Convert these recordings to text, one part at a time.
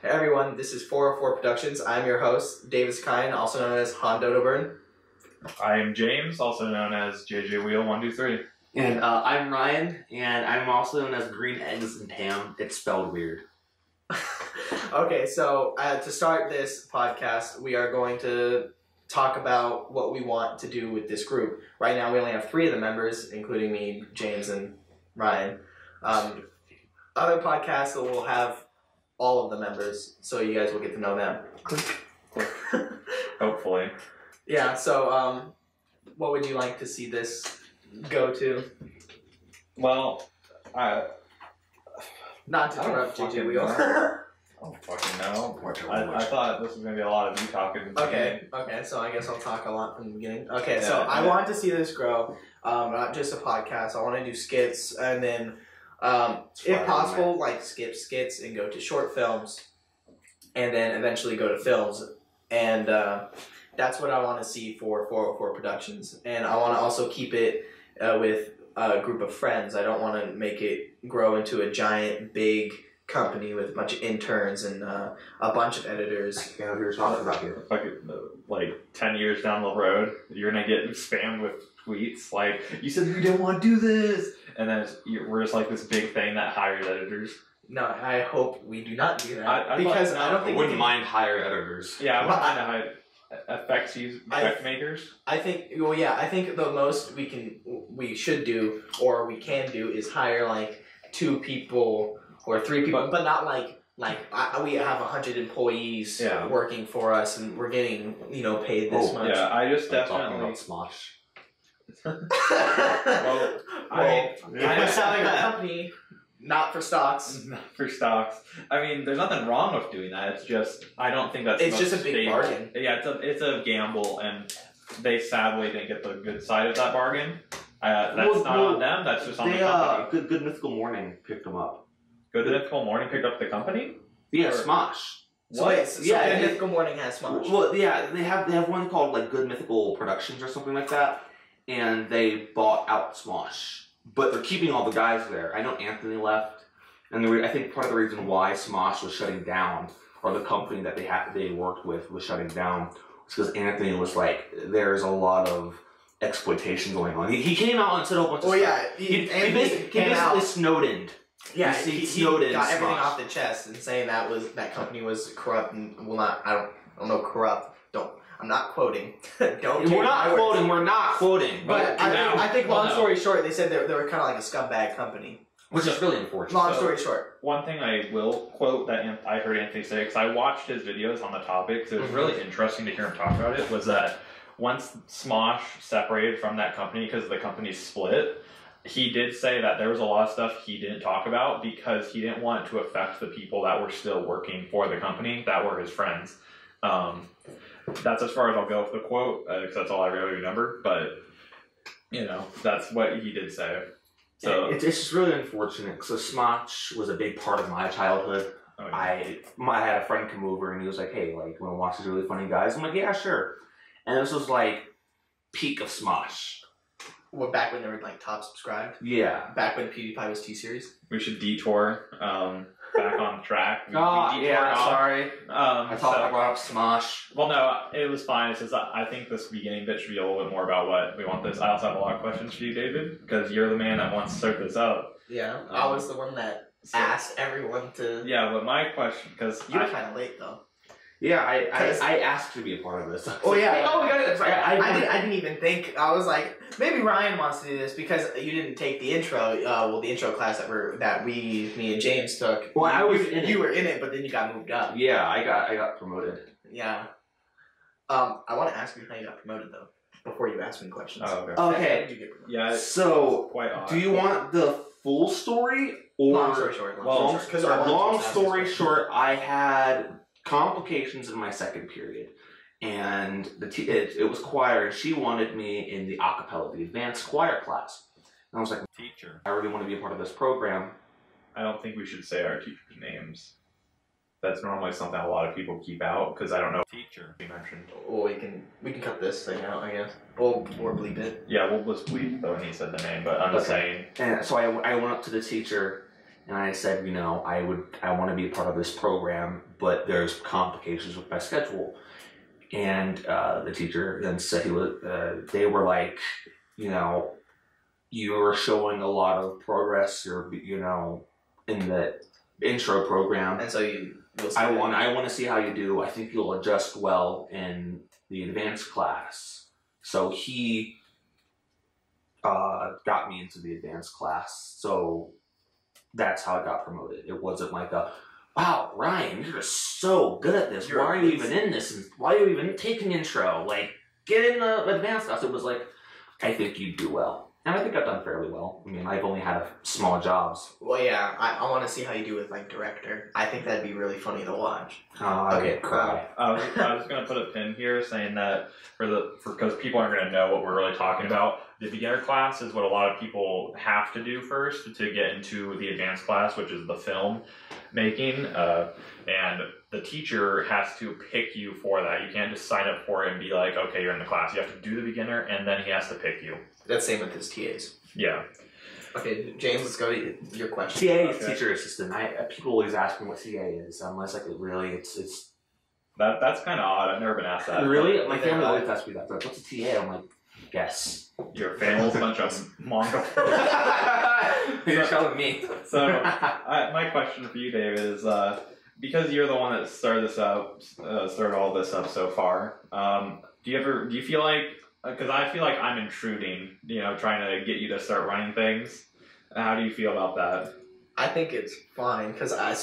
Hey everyone, this is 404 Productions. I'm your host, Davis Kine, also known as Han Dodoburn. I am James, also known as JJ Wheel 123. And I'm Ryan, and I'm also known as Green Eggs and Ham. It's spelled weird. Okay, so to start this podcast, we are going to talk about what we want to do with this group. Right now, we only have 3 of the members, including me, James, and Ryan. Other podcasts will have all of the members, so you guys will get to know them. Hopefully. Yeah, so what would you like to see this go to? Well, Not to I don't interrupt JJ fucking Wheel. I don't fucking know. I thought this was going to be a lot of you talking. Okay, so I guess I'll talk a lot from the beginning. Okay, Yeah, so I yeah. want to see this grow, not just a podcast. I want to do skits, and then, if possible, like skip skits and go to short films, and then eventually go to films. And that's what I want to see for 404 Productions. And I want to also keep it with a group of friends. I don't want to make it grow into a giant, big company with a bunch of interns and a bunch of editors. I can't know what you're talking about here. Like 10 years down the road, you're going to get spammed with tweets like, you said you didn't want to do this! And then we're just like this big thing that hires editors. No, I hope we do not do that. I because thought- I don't I think wouldn't we can, mind hire editors. Yeah, I Well, wouldn't mind to hire effect makers. I think the most we should do, or we can do, is hire like 2 people or 3 people, but not like we have 100 employees Yeah. working for us, and we're getting paid this much. Yeah, I just I'm talking definitely... about Smosh. well, I'm selling a company, not for stocks. For stocks. I mean, there's nothing wrong with doing that. It's just, I don't think that's It's the just a most big stable. bargain. Yeah, it's a gamble, and they sadly didn't get the good side of that bargain. That's not on them. That's just on the company. Good Mythical Morning picked them up. Good Mythical Morning picked up the company. Yeah, Or- Smosh. So wait, so Yeah, Good it- Mythical Morning has Smosh. Well, yeah, they have one called like Good Mythical Productions or something like that, and they bought out Smosh, but they're keeping all the guys there. I know Anthony left, and I think part of the reason why Smosh was shutting down, or the company that they worked with was shutting down, was because Anthony was like, "There's a lot of exploitation going on." He came out and said a whole bunch of Well, stuff. yeah, He Anthony basically came out. Snowdened. Yeah, he he snowed in got everything Smosh. off the chest and saying that company was corrupt and I don't know corrupt. I'm not quoting. Don't. We're not quoting. We're not quoting. But Now- I think well, long no. story short, they said they were kind of like a scumbag company. Which is really unfortunate. Long So- story short. One thing I will quote that I heard Anthony say, because I watched his videos on the topic, because it was really interesting to hear him talk about it, was that once Smosh separated from that company because the company split, he did say that there was a lot of stuff he didn't talk about because he didn't want it to affect the people that were still working for the company that were his friends. That's as far as I'll go with the quote, because that's all I really remember, but that's what he did say. So It's just really unfortunate. So Smosh was a big part of my childhood. oh, yeah. I had a friend come over and he was like, "Hey, like, you want to watch these really funny guys?" I'm like, "Yeah, sure." And this was like peak of Smosh. Well, back when they were like top subscribed. Yeah. Back when PewDiePie was T-Series. We should detour back on track. We detoured yeah. off. Sorry. I brought up Smosh. Well, no, it was fine. It's just I think this beginning bit should be a little bit more about what we want this. I also have a lot of questions for you, David, because you're the man that wants to start this up. Yeah, I was the one that asked everyone to. Yeah, but my question, because You were kind of late though. Yeah, I asked to be a part of this. Oh yeah. Hey, we got it. I didn't even think. I was like, maybe Ryan wants to do this because you didn't take the intro. The intro class that me and James took. Well, I was in it. You were in it, but then you got moved up. Yeah, I got promoted. Yeah. I want to ask you how you got promoted though. Before you ask me questions. Oh, okay. Okay. How did you get promoted? Yeah, it's So, quite odd. do you want the full story or Long story short. long story short, I had complications in my second period, and it was choir, and she wanted me in the acapella, the advanced choir class. And I was like, teacher? I really want to be a part of this program. I don't think we should say our teachers' names. That's normally something a lot of people keep out because I don't know. Teacher we mentioned. Well, we can cut this thing out, I guess. Or bleep it. Yeah, we'll just bleep though when he said the name, but I'm just saying. And so I went up to the teacher, And I said, I want to be a part of this program, but there's complications with my schedule. And the teacher then said they were like, you are showing a lot of progress, or in the intro program. And so I want to see how you do. I think you'll adjust well in the advanced class. So he got me into the advanced class. So that's how I got promoted. It wasn't like wow, Ryan, you're just so good at this. Why are you even in this? And why are you even taking intro? Like, get in the advanced class. It was like, I think you'd do well. And I think I've done fairly well. I mean, I've only had small jobs. Well, yeah, I want to see how you do with, like, director. I think that'd be really funny to watch. Okay, cry. I was going to put a pin here saying that because people aren't going to know what we're really talking about. The beginner class is what a lot of people have to do first to get into the advanced class, which is the film making. And the teacher has to pick you for that. You can't just sign up for it and be like, okay, you're in the class. You have to do the beginner, and then he has to pick you. That's same with his TAs. Yeah. Okay, James, let's go to your question. TA is teacher assistant. People always ask me what TA is. I'm like, really, it's That's kind of odd. I've never been asked that. Really? My family always asks me that. Like, what's a TA? I'm like, guess. Your family's a bunch of Mongols. You're telling me. So, my question for you, David, is because you're the one that started all this up so far. Do you feel like? Because I feel like I'm intruding, trying to get you to start running things. How do you feel about that? I think it's fine because I'm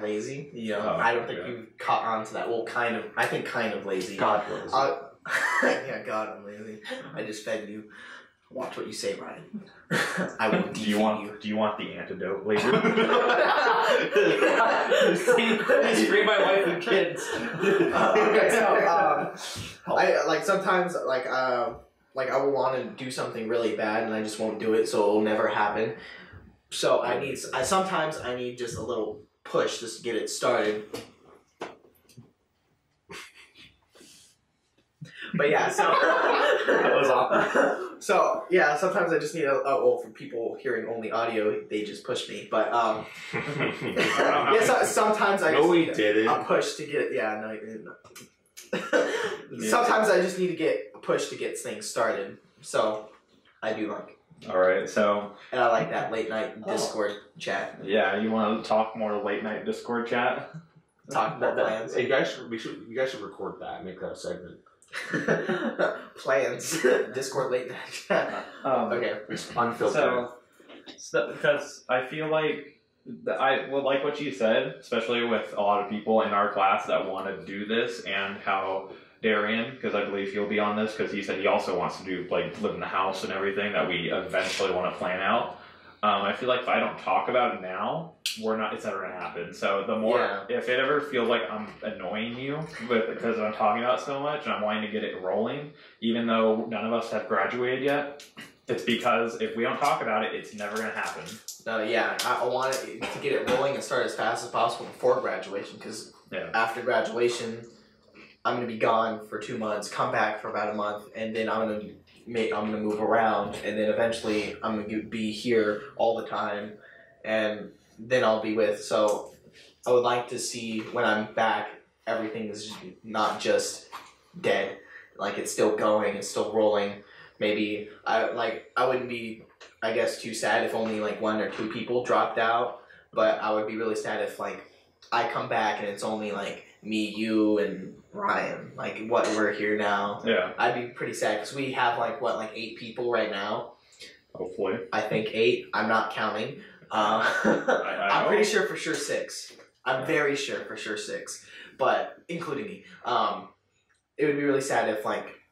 lazy. I don't think you've caught on to that. Well, kind of. I think kind of lazy. God lazy. Yeah, God, I'm lazy. I just fed you. Watch what you say, Ryan. I will defeat you. Do you want the antidote later? Please free my wife and kids. Okay, so I like sometimes I will want to do something really bad and I just won't do it, so it'll never happen. So sometimes I need just a little push just to get it started. But yeah, so that was awesome. So yeah, sometimes I just need for people hearing only audio, they just push me. But sometimes I just need a push to get Sometimes I just need to get a push to get things started. So I do like. All right, so. And I like that late night Discord chat. Yeah, you want to talk more late night Discord chat? Talk about plans. Hey, you guys should record that and make that a segment. Plans. Discord late night chat. Okay. Unfiltered. So because I feel like I will like what you said, especially with a lot of people in our class that want to do this, and how Darian, because I believe he'll be on this, because he said he also wants to do live in the house and everything that we eventually want to plan out. I feel like if I don't talk about it now, it's never gonna happen. So the more, if it ever feels like I'm annoying you because I'm talking about it so much and I'm wanting to get it rolling, even though none of us have graduated yet, it's because if we don't talk about it, it's never gonna happen. I want it to get it rolling and start as fast as possible before graduation, because after graduation, I'm gonna be gone for 2 months, come back for about a month, and then I'm gonna move around, and then eventually I'm gonna be here all the time, and then I'll be with. So I would like to see when I'm back, everything is not just dead, like it's still going, it's still rolling. Maybe I wouldn't be, I guess, too sad if only 1 or 2 people dropped out, but I would be really sad if I come back and it's only me, you, and Ryan, what we're here now. Yeah. I'd be pretty sad because we have 8 people right now. Hopefully. I think 8. I'm not counting. I'm pretty sure for sure 6. I'm very sure for sure 6, but including me. It would be really sad if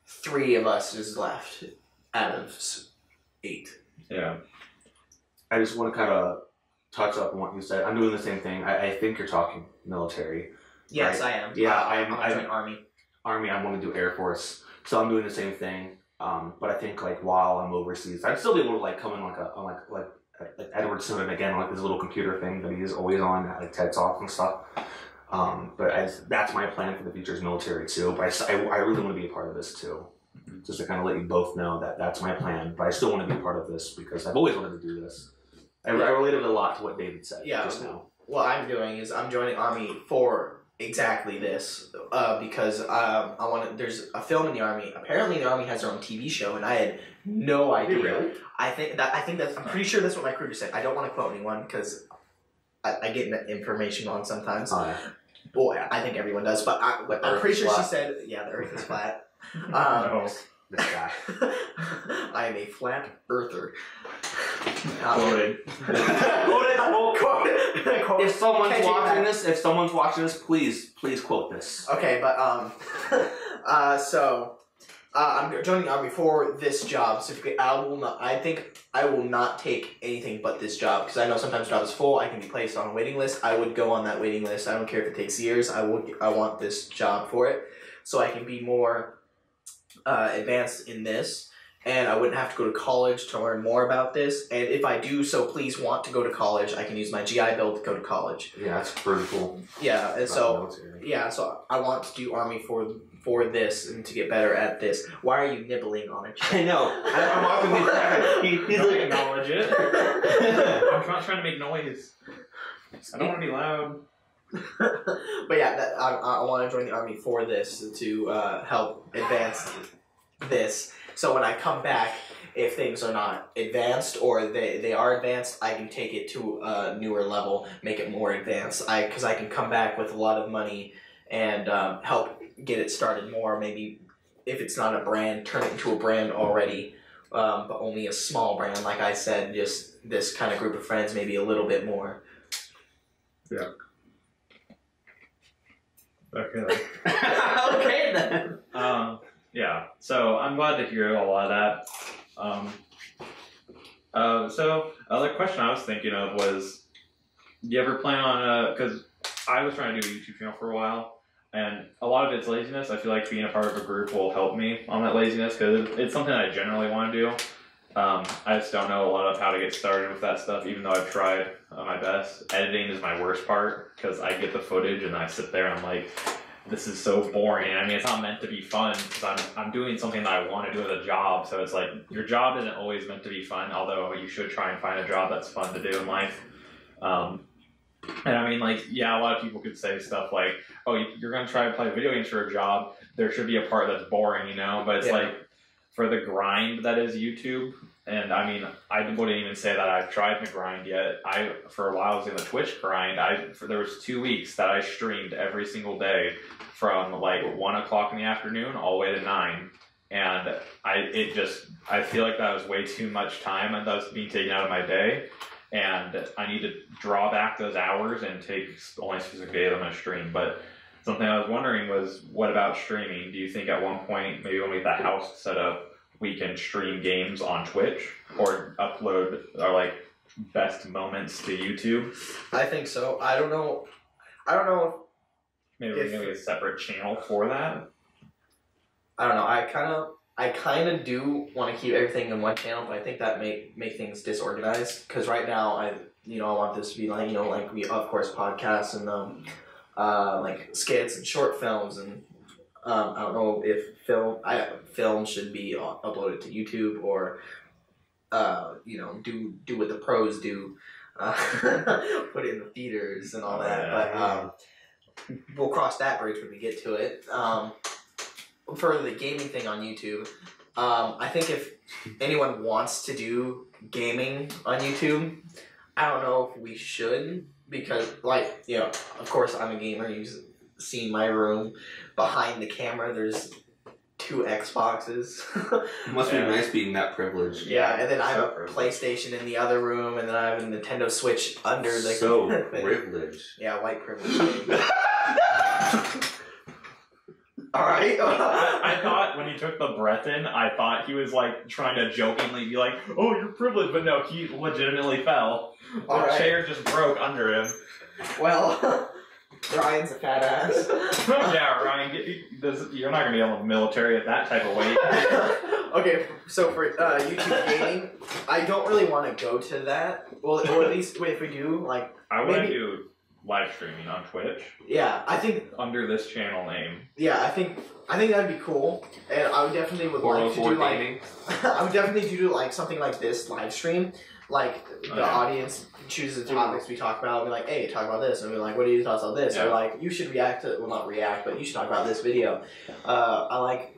3 of us is left out of 8. Yeah. I just want to kind of touch up on what you said. I'm doing the same thing. I think you're talking military. Yes, right? I am. Yeah, I'm doing Army. Army, I want to do Air Force. So I'm doing the same thing. But I think while I'm overseas, I'd still be able to come in on Edward Snowden again, this little computer thing that he's always on at TED Talks and stuff. But that's my plan for the future is military too. But I really want to be a part of this too. Just to kind of let you both know that that's my plan. But I still want to be a part of this because I've always wanted to do this. I related a lot to what David said Yeah. just now. What I'm doing is I'm joining Army for exactly this because I want to. There's a film in the Army. Apparently, the Army has their own TV show, and I had no idea. Really? I think that's. I'm pretty sure that's what my recruiter said. I don't want to quote anyone because I get information wrong sometimes. Oh, yeah. Boy, I think everyone does, but I'm pretty sure she said, yeah, the Earth is flat. No. This guy. I am a flat earther. Quoted. If someone's watching this, please quote this. Okay, but I'm joining the Army for this job specifically. I think I will not take anything but this job because I know sometimes the job is full. I can be placed on a waiting list. I would go on that waiting list. I don't care if it takes years. I want this job for it, so I can be more advanced in this. And I wouldn't have to go to college to learn more about this. And if I do so please want to go to college, I can use my GI Bill to go to college. Yeah, that's pretty cool. Yeah, and so I want to do Army for this and to get better at this. Why are you nibbling on it? I know. I'm watching He's like, acknowledge it. I'm not trying to make noise. I don't want to be loud. But yeah, I want to join the Army for this to help advance this. So when I come back, if things are not advanced or they are advanced, I can take it to a newer level, make it more advanced. Because I can come back with a lot of money and help get it started more. Maybe if it's not a brand, turn it into a brand already, but only a small brand. Like I said, just this kind of group of friends, maybe a little bit more. Yeah. Okay. Okay then. Yeah, so I'm glad to hear a lot of that. So the question I was thinking of was, do you ever plan on, because I was trying to do a YouTube channel for a while, and a lot of it's laziness. I feel like being a part of a group will help me on that laziness, because it's something I generally want to do. I just don't know a lot of how to get started with that stuff, even though I've tried my best. Editing is my worst part, because I get the footage and I sit there and I'm like, this is so boring. I mean, it's not meant to be fun because I'm doing something that I want to do as a job. So it's like your job isn't always meant to be fun, although you should try and find a job that's fun to do in life. And I mean, like, yeah, a lot of people could say stuff like, oh, you're going to try and play video games for a job. There should be a part that's boring, you know? But it's like, for the grind that is YouTube, and I mean, I wouldn't even say that I've tried the grind yet. For a while, I was in the Twitch grind. There was 2 weeks that I streamed every single day from like 1 o'clock in the afternoon all the way to 9. And I feel like that was way too much time and that was being taken out of my day. And I need to draw back those hours and take only specific days I'm going to stream. But something I was wondering was, what about streaming? Do you think at one point, maybe when we get that house set up, we can stream games on Twitch or upload our like best moments to YouTube? I think so. I don't know. Maybe we can make a separate channel for that. I don't know. I kind of do want to keep everything in one channel, but I think that make things disorganized. Because right now, I want this to be like, like we of course podcasts and like skits and short films, and I don't know if film should be uploaded to YouTube or do what the pros do, put it in the theaters and all that. But we'll cross that bridge when we get to it. For the gaming thing on YouTube, I think if anyone wants to do gaming on YouTube, I don't know if we should, because of course I'm a gamer. You've seen my room. Behind the camera, there's 2 Xboxes. It must be nice being that privileged. Yeah, and then I have a PlayStation in the other room, and then I have a Nintendo Switch under the... So privileged. Yeah, white privilege. Alright. I thought when he took the breath in, I thought he was like trying to jokingly be like, oh, you're privileged, but no, he legitimately fell. The chair just broke under him. Well... Ryan's a fat ass. Yeah, Ryan, you're not going to be on the military at that type of weight. Okay, so for YouTube gaming, I don't really want to go to that. Well, or at least if we do, like... I want to do live streaming on Twitch. Yeah, I think under this channel name. Yeah, I think that'd be cool, and I would definitely like to do like I would definitely do like something like this live stream. Like the audience chooses the topics we talk about. And be like, hey, talk about this, and be like, what are your thoughts on this? Or like, you should react to not react, but you should talk about this video. I like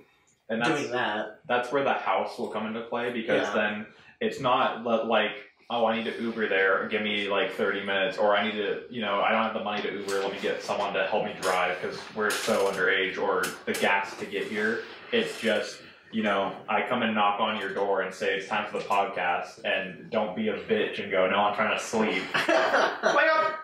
doing that. That's where the house will come into play because then it's not like, oh, I need to Uber there, give me like 30 minutes, or I need to, I don't have the money to Uber, let me get someone to help me drive because we're so underage, or the gas to get here. It's just, I come and knock on your door and say it's time for the podcast, and don't be a bitch and go, no, I'm trying to sleep. Wake up!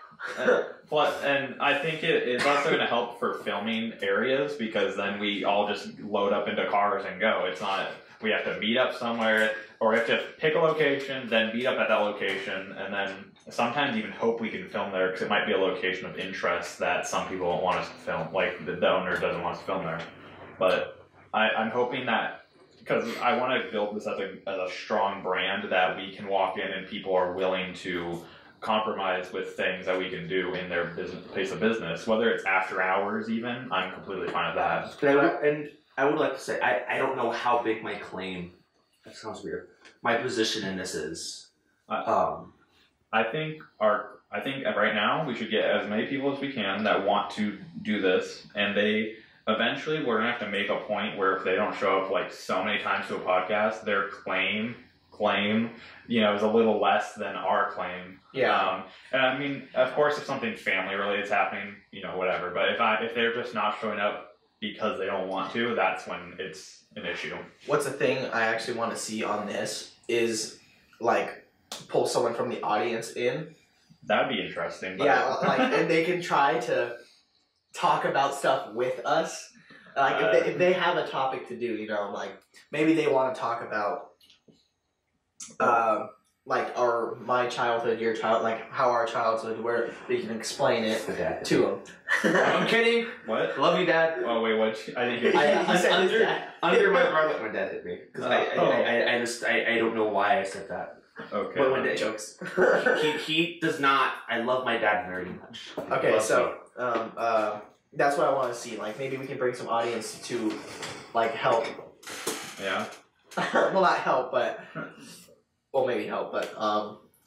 And I think it's also going to help for filming areas because then we all just load up into cars and go. It's not, we have to meet up somewhere, or we have to pick a location, then meet up at that location, and then sometimes even hope we can film there because it might be a location of interest that some people don't want us to film, like the owner doesn't want us to film there. But I'm hoping that, because I want to build this as a strong brand that we can walk in and people are willing to compromise with things that we can do in their place of business, whether it's after hours even. I'm completely fine with that. And I would like to say, I don't know how big my claim, that sounds weird, my position in this is. I think right now we should get as many people as we can that want to do this, and eventually we're gonna have to make a point where if they don't show up like so many times to a podcast, their claim is a little less than our claim. Yeah. And I mean, of course, if something family related is happening, whatever. But if they're just not showing up because they don't want to, that's when it's an issue. What's the thing I actually want to see on this is like pull someone from the audience in. That'd be interesting. But yeah, like and they can try to talk about stuff with us. Like if they have a topic to do, like maybe they want to talk about like my childhood, your child, like how our childhood, where we can explain it to them. I'm kidding. What? Love you, Dad. Oh wait, what? I didn't hear He said under, his dad. Under my brother, my dad hit me because I don't know why I said that. Okay. But when it jokes. he does not. I love my dad very much. Okay, so that's what I want to see. Like maybe we can bring some audience to like help. Yeah. Well, not help, but maybe help, but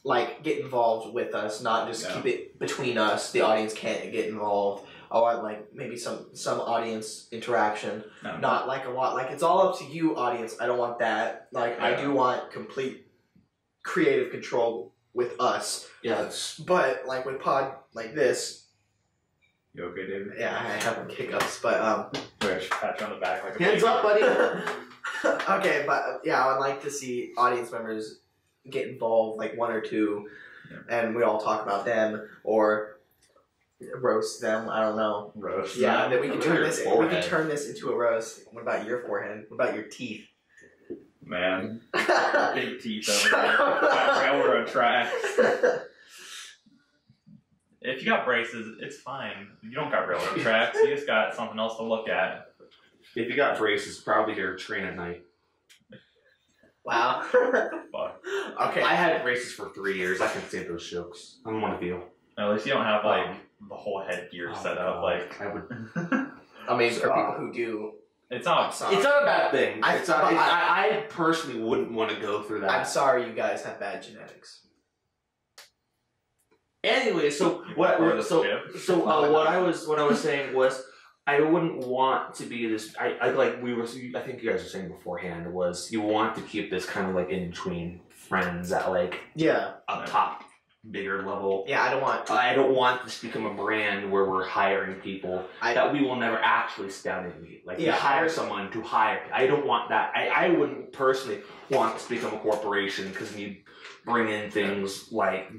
like get involved with us, not just keep it between us. The audience can't get involved. I want like maybe some audience interaction, not like a lot. Like it's all up to you, audience. I don't want that. Like I do want complete creative control with us. Yeah. But like with pod like this. You okay, David? Yeah, I have hiccups, but pat you on the back like a hands up, buddy. Okay, but yeah, I would like to see audience members get involved, like one or two, and we all talk about them or roast them. I don't know. Roast. Yeah, then we can turn this. We can turn this into a roast. What about your forehead? What about your teeth? Man, big teeth over there. Railroad tracks. If you got braces, it's fine. You don't got railroad tracks. You just got something else to look at. If you got braces, probably your train at night. Wow. Fuck. Okay. I had braces for 3 years. I can say those jokes. I'm one of you. At least you don't have like the whole headgear set up. Like I would. I mean, for people who do, it's not. It's not a bad thing. I personally wouldn't want to go through that. I'm sorry, you guys have bad genetics. Anyway, so what I was saying was I wouldn't want to be this. I think you guys were saying beforehand was you want to keep this kind of like in between friends at like a top bigger level. Yeah, I don't want this to become a brand where we're hiring people that we will never actually sit down and meet. Like you hire someone to hire. I don't want that. I wouldn't personally want this to become a corporation because you bring in things like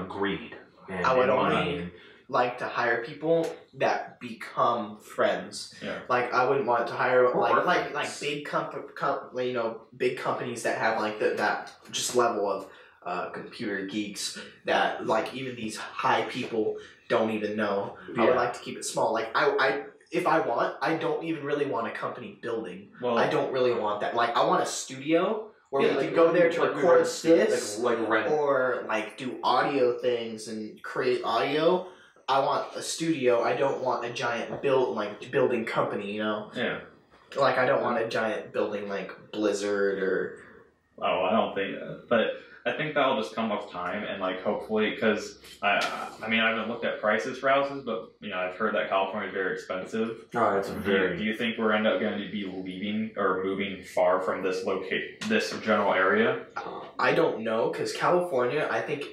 greed. And I would money. only like to hire people that become friends. Yeah. Like I wouldn't want to hire like big big companies that have like that just level of computer geeks that like even these high people don't even know. Yeah. I would like to keep it small. Like I don't even really want a company building. Well, I don't really want that. Like I want a studio where we can go there to record this, or like do audio things and create audio. I want a studio. I don't want a giant building company. You know. Yeah. Like I don't want a giant building like Blizzard or. Oh, I don't think, but I think that'll just come with time and like hopefully because I mean I haven't looked at prices for houses, but you know I've heard that California is very expensive. Oh, it's Do you think we're end up going to be leaving or moving far from this this general area? I don't know because California, I think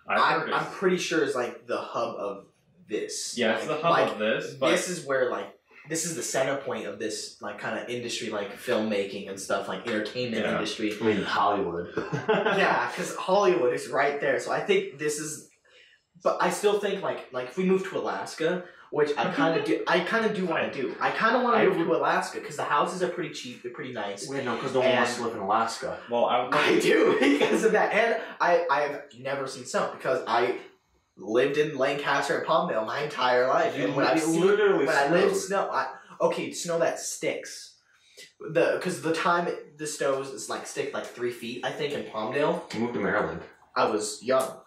I'm pretty sure is like the hub of this. Yeah, it's the hub of this. But this is where like. This is the center point of this like kind of industry, like filmmaking and stuff, like entertainment industry. I mean Hollywood. Yeah, because Hollywood is right there. So I think this is, but I still think like if we move to Alaska, which I kind of do, want to do. I kind of want to move to Alaska because the houses are pretty cheap, they're pretty nice. Wait, no, because no one wants to live in Alaska. Well, I do because of that, and I've never seen snow because I lived in Lancaster and Palmdale my entire life, and when I lived snow, snow that sticks. Because the time the snows is like stick like 3 feet, I think, in Palmdale. You moved to Maryland. I was young.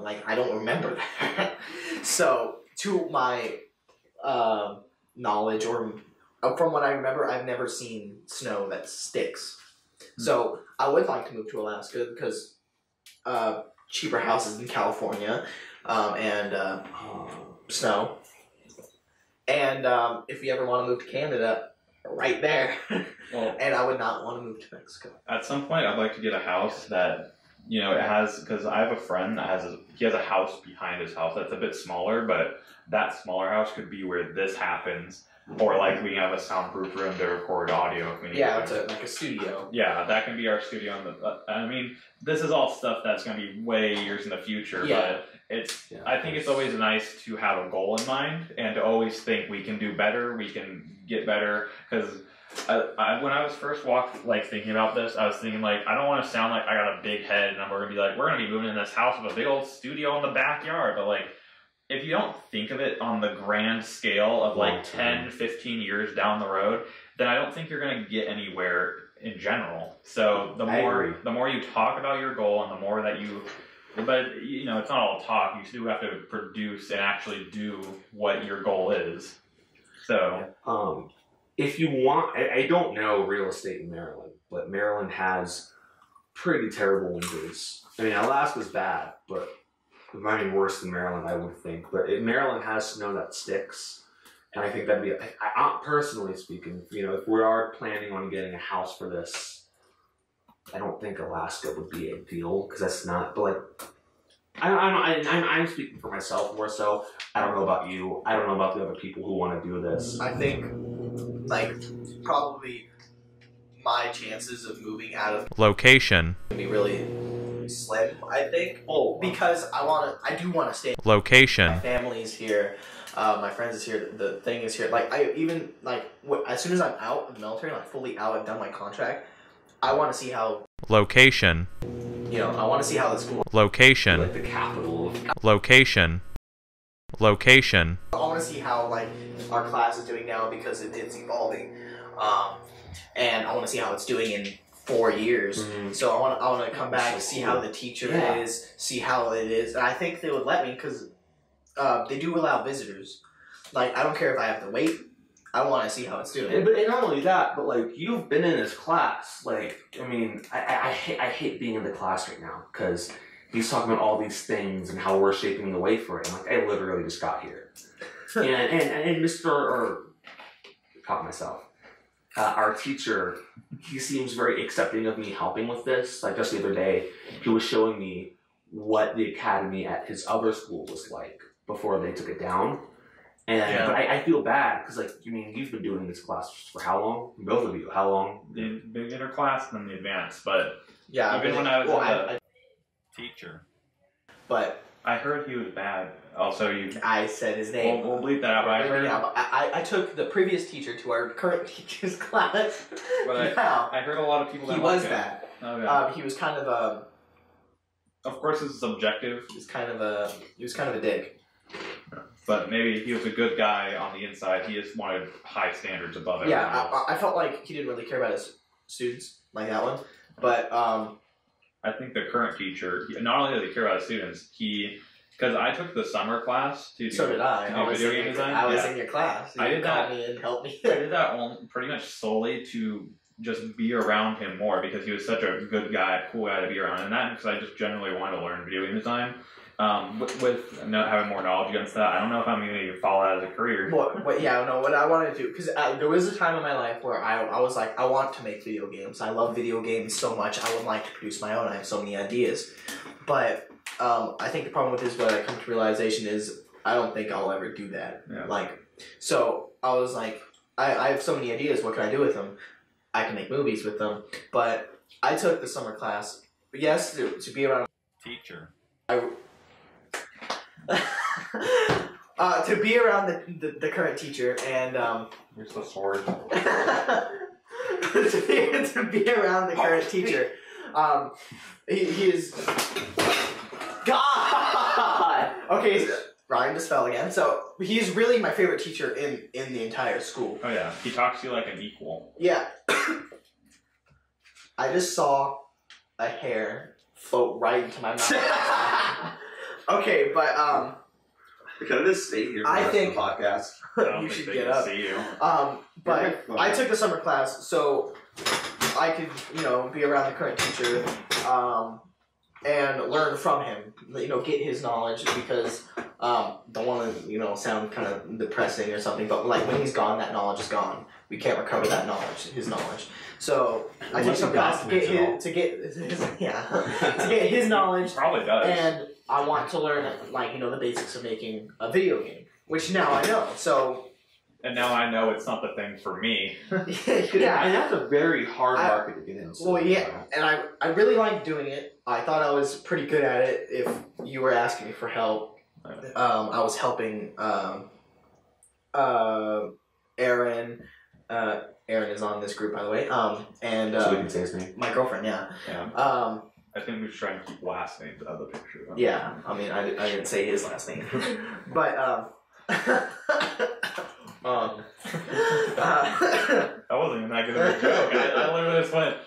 Like I don't remember that. So to my knowledge or from what I remember, I've never seen snow that sticks. So I would like to move to Alaska because cheaper houses in California. And snow. And if we ever want to move to Canada, right there. Well, and I would not want to move to Mexico. At some point, I'd like to get a house that, you know, it has, because I have a friend that has a house behind his house that's a bit smaller, but that smaller house could be where this happens. Or like we have a soundproof room to record audio. If we need like a studio. Yeah, that can be our studio. I mean, this is all stuff that's going to be way years in the future, but I think it's always nice to have a goal in mind and to always think we can do better, we can get better. Because when I was first thinking about this, I was thinking like, I don't want to sound like I got a big head and we're going to be moving in this house with a big old studio in the backyard. But like, if you don't think of it on the grand scale of like 10, 15 years down the road, then I don't think you're going to get anywhere in general. So the more you talk about your goal and the more that but you know, it's not all talk. You do have to produce and actually do what your goal is. So, if you want, I don't know real estate in Maryland, but Maryland has pretty terrible winters. I mean, Alaska's bad, but it might be worse than Maryland, I would think. But Maryland has snow that sticks, and I think that'd be, personally speaking, you know, if we are planning on getting a house for this, I don't think Alaska would be ideal because that's not. But like, I'm speaking for myself more so. I don't know about you. I don't know about the other people who want to do this. I think, like, probably my chances of moving out of location would be really slim, I think. Because I do want to stay. Location. My family's here. My friends is here. The thing is here. Like, as soon as I'm out of the military, like fully out, I've done my contract. I want to see how. Location. You know, I want to see how the school. Location. Like the capital of. Location. Location. I want to see how like our class is doing now because it's evolving, and I want to see how it's doing in 4 years. Mm-hmm. So I want to come back and see how the teacher is, see how it is, and I think they would let me because they do allow visitors. Like I don't care if I have to wait. I want to see how it's doing. And not only that, but like you've been in this class. Like I mean, I hate being in the class right now because he's talking about all these things and how we're shaping the way for it. And like I literally just got here, and caught myself. Our teacher, he seems very accepting of me helping with this. Like just the other day, he was showing me what the academy at his other school was like before they took it down. And but I feel bad because, like, you mean you've been doing this class for how long? Both of you, how long? The beginner class and then the advanced, but yeah, even when I was teacher, but I heard he was bad. Also, I said his name. We'll bleep that out. But I heard. Yeah, I took the previous teacher to our current teacher's class. But I heard a lot of people. That he was bad. Okay. He was kind of a. Of course, it's subjective. He was kind of a dick. But maybe he was a good guy on the inside. He just wanted high standards above everyone else. I felt like he didn't really care about his students like that one. But I think the current teacher, not only does he care about his students, Because I took the summer class to do, So did I. to do I was video in game your, design. I was Yeah. in your class. I You did called that. me and helped me. I did that pretty much solely to just be around him more because he was such a good guy, cool guy to be around, and that because I just generally wanted to learn video game design. With not having more knowledge against that, I don't know if I'm going to follow that as a career. What I wanted to do, because there was a time in my life where I was like, I want to make video games. I love video games so much. I would like to produce my own. I have so many ideas. But I think the problem with this, what I come to realization is, I don't think I'll ever do that. Yeah. So I was like, I have so many ideas. What can I do with them? I can make movies with them. But I took the summer class, yes, to be around Teacher. to be around the current teacher and Here's the sword. to be around the current teacher. He is God. Okay, so Ryan just fell again. So he's really my favorite teacher in the entire school. Oh yeah, he talks to you like an equal. Yeah. I just saw a hair float right into my mouth. Okay, but Can I just stay here for I the rest think- of the podcast? I don't you think should they get can up. see you. But I took the summer class so I could, be around the current teacher, and learn from him. Get his knowledge because don't want to, sound kind of depressing or something. But like when he's gone, that knowledge is gone. We can't recover that knowledge, his knowledge. So I took some class to get his knowledge. Probably does. And I want to learn, the basics of making a video game, which now I know. So, And now I know it's not the thing for me. yeah. And that's a very hard market to get into. Well, yeah, and I really liked doing it. I thought I was pretty good at it. If you were asking me for help, I was helping Aaron. Aaron is on this group, by the way. And So we can say his name. my girlfriend, yeah. Yeah. I think we should try and keep last names out of the picture. Though. Yeah, I mean, I didn't say his last name, but That wasn't even that good of a joke. I literally just went.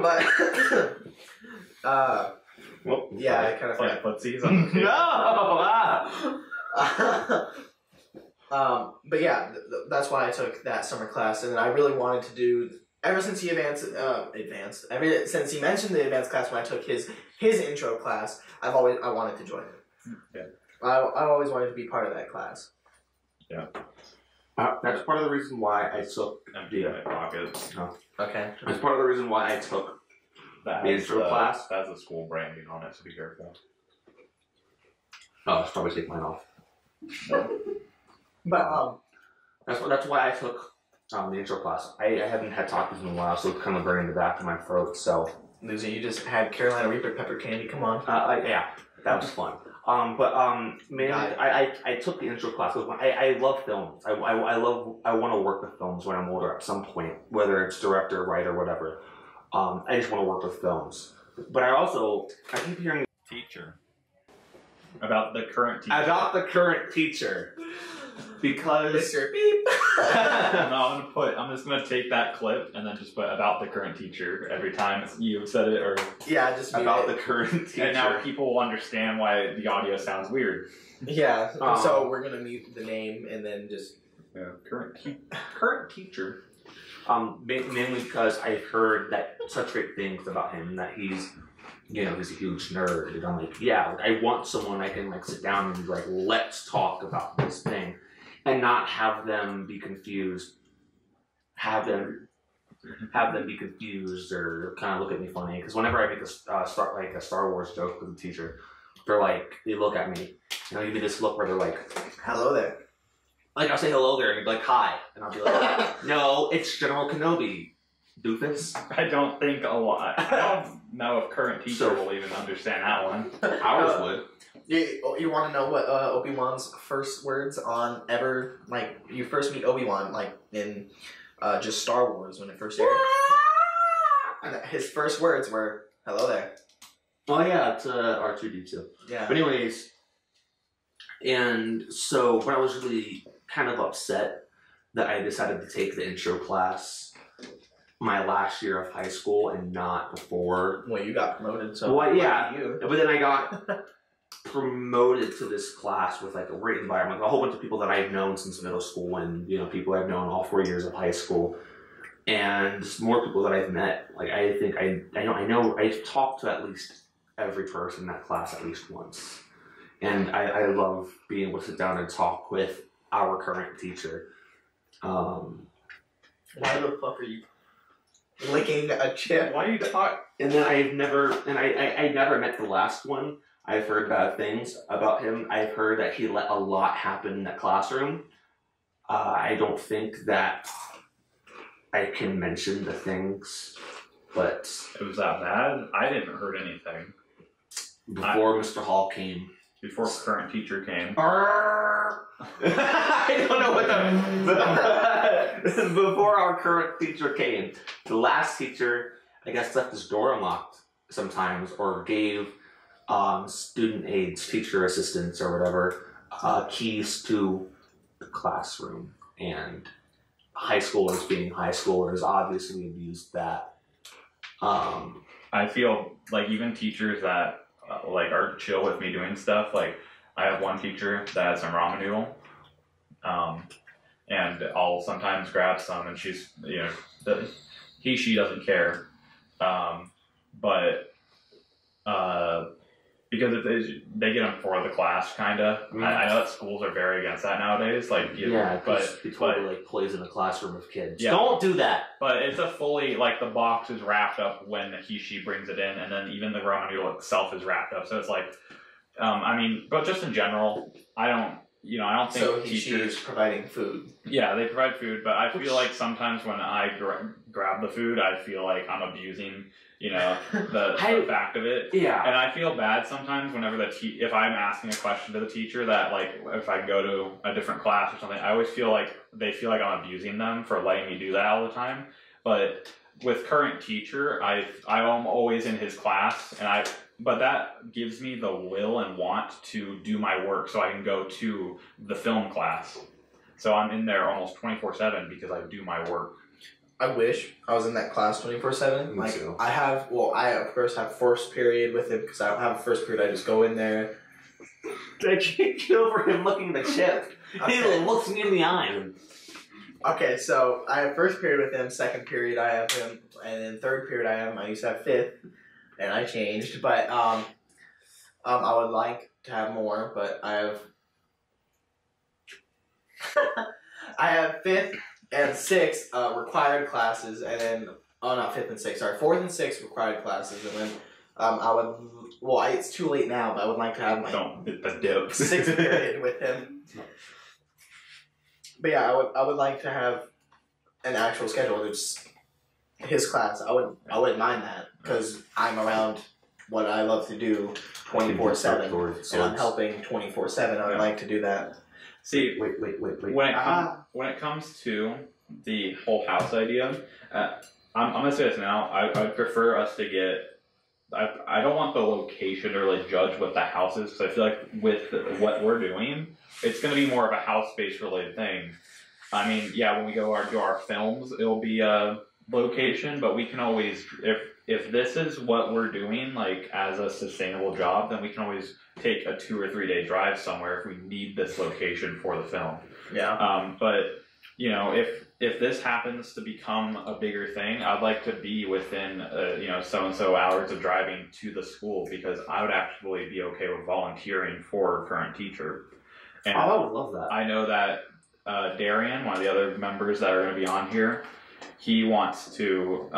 but Well, yeah, I kind of Like footsies on the table. but yeah, that's why I took that summer class, and I really wanted to do. Ever since he since he mentioned the advanced class when I took his intro class, I wanted to join it. Yeah. I always wanted to be part of that class. Yeah. That's part of the reason why I took. Empty in my pocket. Okay. That's part of the reason why I took. That The has intro class? That has a school branding on it, so be careful. Oh, I should probably take mine off. But That's why I took the intro class. I haven't had tacos in a while, so it's kind of burning the back of my throat. So Loser, you just had Carolina Reaper pepper candy. Come on. yeah, that was fun. Mainly, I took the intro class because I love films. I want to work with films when I'm older at some point, whether it's director, writer, whatever. I just want to work with films. But I keep hearing Teacher. About the current teacher. about the current teacher because Mr. Beep. I'm just gonna take that clip and then just put about the current teacher every time you've said it, or Yeah, just mute about it. the current teacher. and now people will understand why the audio sounds weird. Yeah. So we're gonna mute the name and then just. Yeah, current teacher. Mainly because I've heard that such great things about him, that he's a huge nerd, and I'm like, yeah, I want someone I can sit down and be like, let's talk about this thing, and not have them be confused, have them be confused or kind of look at me funny. Because whenever I make a Star Wars joke with a teacher, they look at me, and I'll give me this look where they're like, Hello there. I'll say hello there, and you'd be like, hi. And I'll be like, no, it's General Kenobi, doofus. I don't think a lot. I don't know if current teacher will even understand that one. Ours would. You want to know what Obi-Wan's first words on ever, you first meet Obi-Wan, in just Star Wars when it first aired? And his first words were, hello there. Oh yeah, it's R2-D2. Yeah. But anyways, and so when I was really kind of upset that I decided to take the intro class, my last year of high school and not before. Well, you got promoted, so Well, yeah. You. But then I got promoted to this class with like a great environment, a whole bunch of people that I've known since middle school, and people I've known all 4 years of high school, and just more people that I've met. Like I think I know I've talked to at least every person in that class at least once, and I love being able to sit down and talk with our current teacher. Why the fuck are you licking a chip? Why are you talking? And then I never met the last one. I've heard bad things about him. I've heard that he let a lot happen in that classroom. I don't think that I can mention the things, but It was that bad? I didn't heard anything. before Mr. Hall came. Before current teacher came. I don't know what the before our current teacher came. The last teacher, I guess, left his door unlocked sometimes, or gave student aides, teacher assistants, or whatever, keys to the classroom. And high schoolers, being high schoolers, obviously abused that. I feel like even teachers that are chill with me doing stuff, like I have one teacher that has some ramen noodle, and I'll sometimes grab some, and she's, she doesn't care, but because they get them for the class, kind of. I know that schools are very against that nowadays. But he totally plays in a classroom of kids. Yeah. Don't do that. But it's a fully, the box is wrapped up when she brings it in, and then even the ramen noodle itself is wrapped up. So it's but just in general, I don't think so teachers she's providing food. Yeah, they provide food, but I feel like sometimes when I grab the food, I feel like I'm abusing, the fact of it. Yeah. And I feel bad sometimes whenever if I'm asking a question to the teacher that, if I go to a different class or something, I always feel like they feel like I'm abusing them for letting me do that all the time. But with current teacher, I'm always in his class, but that gives me the will and want to do my work so I can go to the film class. So I'm in there almost 24/7 because I do my work. I wish I was in that class 24/7. Me too. I of course have first period with him because I don't have a first period. I just go in there. I can't get over him looking at the chip. He looks me in the eye. Okay, so I have first period with him, second period I have him, and then third period I used to have fifth, and I changed, but I would like to have more, but I have I have fifth and sixth required classes, and then not fifth and sixth, sorry, fourth and sixth required classes, and then it's too late now, but I would like to have my sixth period with him. But yeah, I would like to have an actual schedule. It's his class. I wouldn't mind that because I'm around what I love to do 24/7, and I'm helping 24/7. I would like to do that. See, wait. When it comes to the whole house idea, I'm gonna say this now. I would prefer us to get. I don't want the location to really judge what the house is, because I feel like with what we're doing, it's going to be more of a house-based related thing. I mean, yeah, when we do our films, it'll be a location, but we can always, if this is what we're doing, as a sustainable job, then we can always take a 2 or 3 day drive somewhere if we need this location for the film. Yeah. But if this happens to become a bigger thing, I'd like to be within so-and-so hours of driving to the school, because I would actually be okay with volunteering for current teacher. And I would love that. I know that Darian, one of the other members that are going to be on here, he wants to,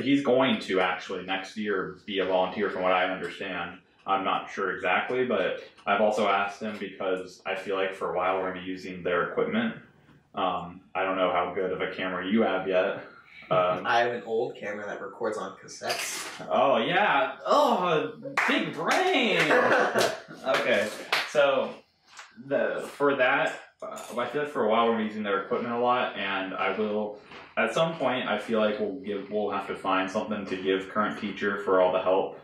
he's going to actually next year be a volunteer from what I understand. I'm not sure exactly, but I've also asked him because I feel like for a while we're going to be using their equipment. I don't know how good of a camera you have yet. I have an old camera that records on cassettes. Oh, yeah. Oh, big brain. Okay, so for that, I feel like for a while we're using their equipment a lot, and I will, at some point, I feel like we'll have to find something to give current teacher for all the help.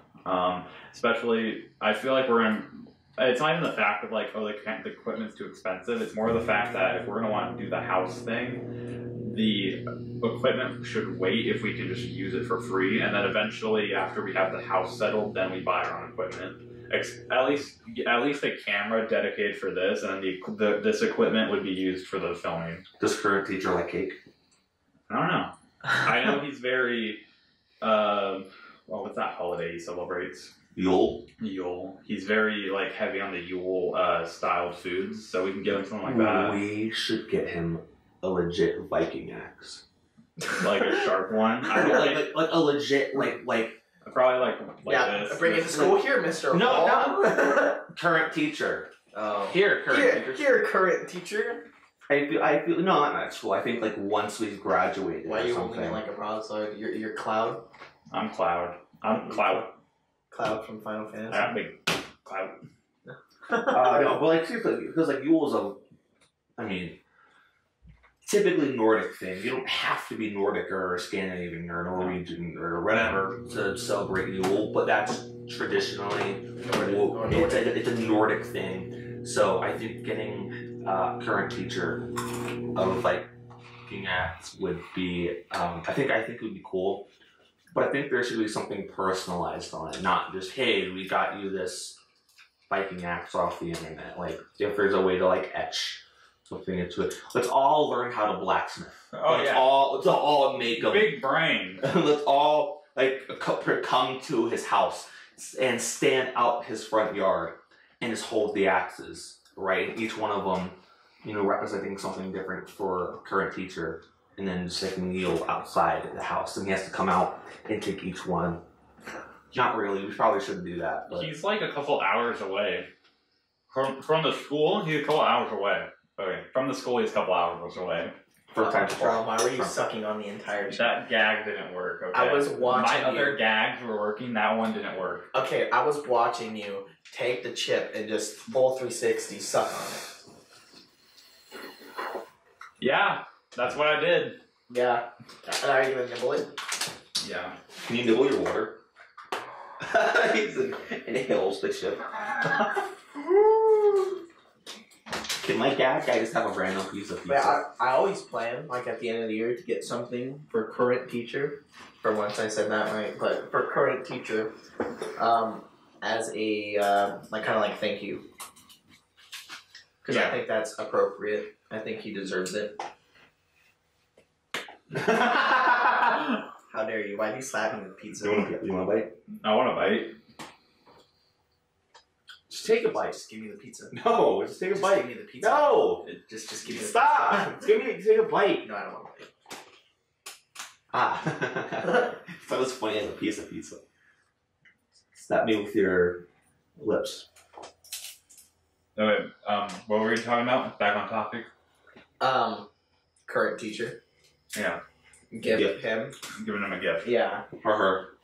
Especially, I feel like we're in It's not even the fact of like, oh, the equipment's too expensive. It's more the fact that if we're gonna want to do the house thing, the equipment should wait if we can just use it for free, and then eventually, after we have the house settled, then we buy our own equipment. At least a camera dedicated for this, and then this equipment would be used for the filming. Does current teacher like cake? I don't know. I know he's very. Well, what's that holiday he celebrates? Yule. Yule. He's very like heavy on the Yule styled foods, so we can give him something like that. We should get him a legit Viking axe, Like a sharp one. like a legit like. Probably like yeah, this. bring it to school here, Mr. No. Current teacher. Oh. Here, current teacher. I feel no, not at school. I think like once we've graduated. Why are or you something. holding it like a broadsword? You're Cloud. I'm Cloud. I'm Cloud. Cloud from Final Fantasy. I have big Cloud. No, but like seriously, because like Yule's typically Nordic thing. You don't have to be Nordic or Scandinavian or Norwegian or whatever to celebrate Yule, but that's traditionally it's a Nordic thing. So I think getting current teacher of like Viking acts would be I think it would be cool. But I think there should be something personalized on it, not just, hey, we got you this Viking axe off the internet. Like if there's a way to like etch something into it. Let's all learn how to blacksmith. Let's all make them. Big brain. Let's all like come to his house and stand out his front yard and just hold the axes, right? Each one of them, representing something different for a current teacher, and then just like kneel outside the house, and he has to come out and take each one. Not really. We probably shouldn't do that. But. He's like a couple hours away from the school. He's a couple hours away. Okay, from the school, he's a couple hours away. First time to why were you sucking on the entire chat? That gag didn't work, okay? I was watching My other gags were working, that one didn't work. Okay, I was watching you take the chip and just full 360 suck on it. Yeah, that's what I did. Yeah. And are you going to nibble it? Yeah. Can you nibble your water? He's inhales the chip. Can my guy just have a random piece of pizza? Yeah, I always plan, like at the end of the year, to get something for current teacher. For once I said that right, but for current teacher, as a kind of thank you. Because I think that's appropriate. I think he deserves it. How dare you? Why are you slapping the pizza? You want a bite? I want a bite. Just take a bite. Just give me the pizza. No, just take a bite. Give me the pizza. No! Just give me the Stop! Take a bite. No, I don't want a bite. Ah. That was funny as a piece of pizza. Slap me with your lips. Okay, what were we talking about? Back on topic? Current teacher. Yeah. Give him. I'm giving him a gift. Yeah. Or her.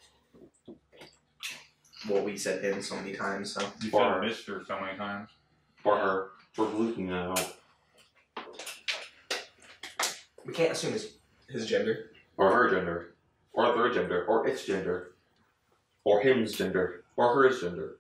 Well, we said him so many times, so. You said Mr. so many times. Or her. We're looking at it. We can't assume his gender. Or her gender. Or their gender. Or its gender. Or him's gender. Or hers gender.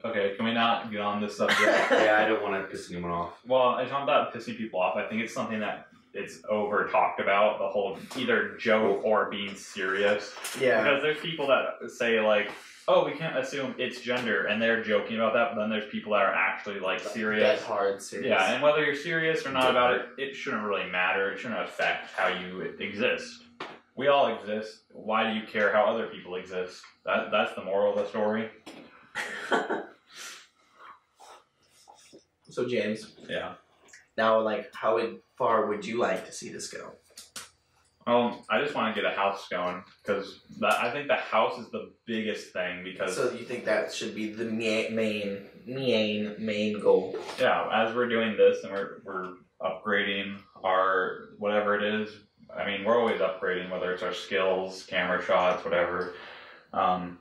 Okay, can we not get on this subject? Yeah, I don't want to piss anyone off. Well, it's not about pissing people off. I think it's something that it's over talked about, the whole either joke or being serious. Yeah. Because there's people that say like, oh, we can't assume it's gender, and they're joking about that, but then there's people that are actually like serious. Dead hard serious. Yeah, and whether you're serious or not about it, it shouldn't really matter. It shouldn't affect how you exist. We all exist. Why do you care how other people exist? That's the moral of the story. So James. Yeah. Now, how far would you like to see this go? I just want to get a house going because I think the house is the biggest thing because. So you think that should be the main goal? Yeah, as we're doing this and we're upgrading our whatever it is. I mean, we're always upgrading, whether it's our skills, camera shots, whatever. I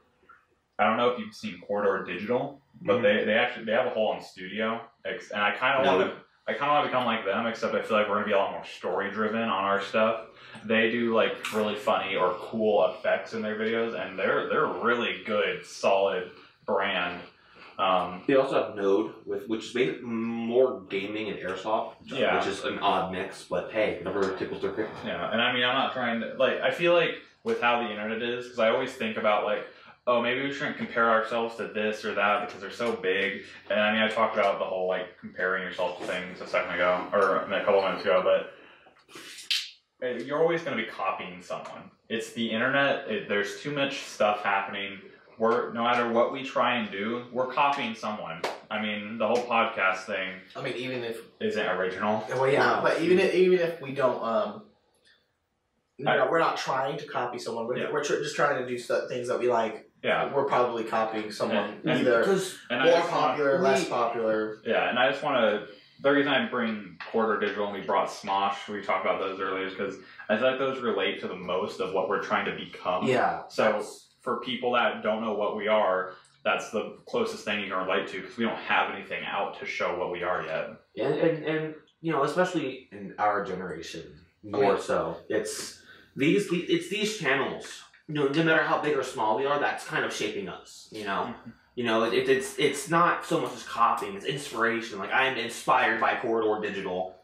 don't know if you've seen Corridor Digital, but they have a whole on studio, and I kind of want to become like them, except I feel like we're gonna be a lot more story driven on our stuff. They do really funny or cool effects in their videos, and they're really good, solid brand. They also have Node, which is basically more gaming and airsoft, which is an odd mix, but hey, whatever tickles their pickle. Yeah, and I mean, I'm not trying to, like, I feel like with how the internet is, because I always think about, like, oh, maybe we shouldn't compare ourselves to this or that because they're so big. And I mean, I talked about the whole, like, comparing yourself to things a second ago, or a couple minutes ago, but you're always going to be copying someone. It's the internet, there's too much stuff happening. No matter what we try and do, we're copying someone. I mean, the whole podcast thing. I mean, even if isn't original. Well, yeah, but even if we don't, we're not trying to copy someone. We're just trying to do things that we like. Yeah, we're probably copying someone and either more popular, less popular. Yeah, and I just want to. The reason I bring Quarter Digital and we brought Smosh, we talked about those earlier, is because I feel like those relate to the most of what we're trying to become. Yeah. So for people that don't know what we are, that's the closest thing you can relate to because we don't have anything out to show what we are yet. Yeah, and you know, especially in our generation, more so, it's these channels. You know, no matter how big or small we are, that's kind of shaping us. You know. Mm-hmm. You know, it's not so much as copying; it's inspiration. Like I'm inspired by Corridor Digital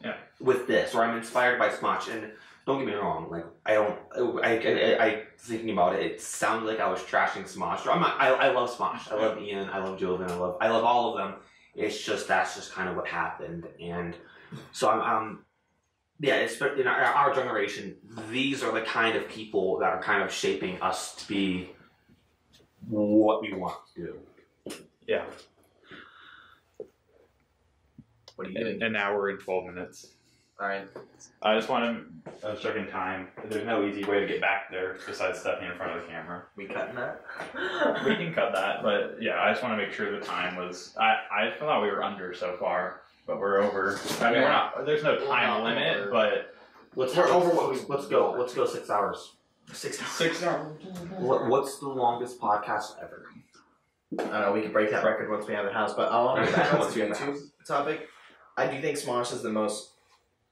with this, or I'm inspired by Smosh. And don't get me wrong, like I thinking about it, it sounded like I was trashing Smosh. I'm not. I love Smosh. I love Ian. I love Joven. I love all of them. It's just that's just kind of what happened, and so it's in our generation. These are the kind of people that are kind of shaping us to be what we want to do. Yeah. What are you doing? An hour and 12 minutes. All right. I just want to. I was checking time. There's no easy way to get back there besides stepping in front of the camera. We cutting that? We can cut that, but yeah, I just want to make sure the time was. I thought we were under so far, but we're over. I mean, we're not. There's no time limit, but we're over. Let's go. Let's go 6 hours. 6 hours. 6 hours. What's the longest podcast ever? I don't know, we can break that record once we have it house, but I want to go back on the YouTube topic. I do think Smosh is the most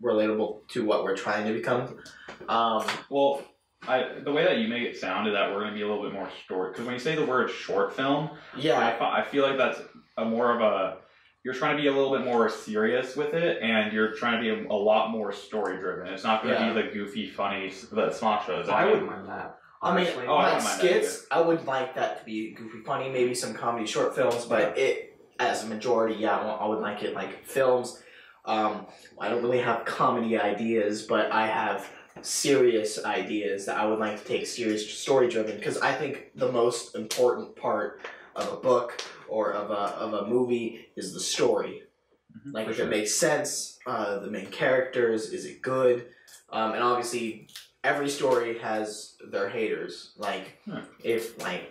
relatable to what we're trying to become. Well, the way that you make it sound is that we're going to be a little bit more story. Because when you say the word short film, I feel like that's more of a. You're trying to be a little bit more serious with it, and you're trying to be a lot more story driven. It's not going to be the goofy, funny that Smosh does. I wouldn't mind that. Honestly. I mean, like skits, I would like that to be goofy, funny, maybe some comedy short films, but it, as a majority, I would like it like films. I don't really have comedy ideas, but I have serious ideas that I would like to take serious, story driven, because I think the most important part of a book or of a movie is the story. Mm-hmm. Like if it makes sense, the main characters, is it good, and obviously. Every story has their haters. Like, if, I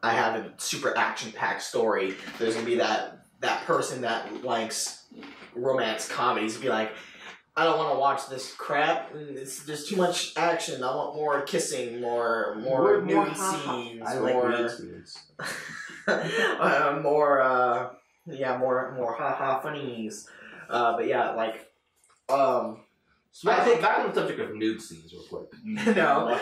have a super action-packed story, there's gonna be that person that likes romance comedies be like, I don't want to watch this crap. There's too much action. I want more kissing, more nude scenes. I like nude scenes. more ha-ha funnies. But yeah, like, So I think back on the subject of nude scenes real quick. No,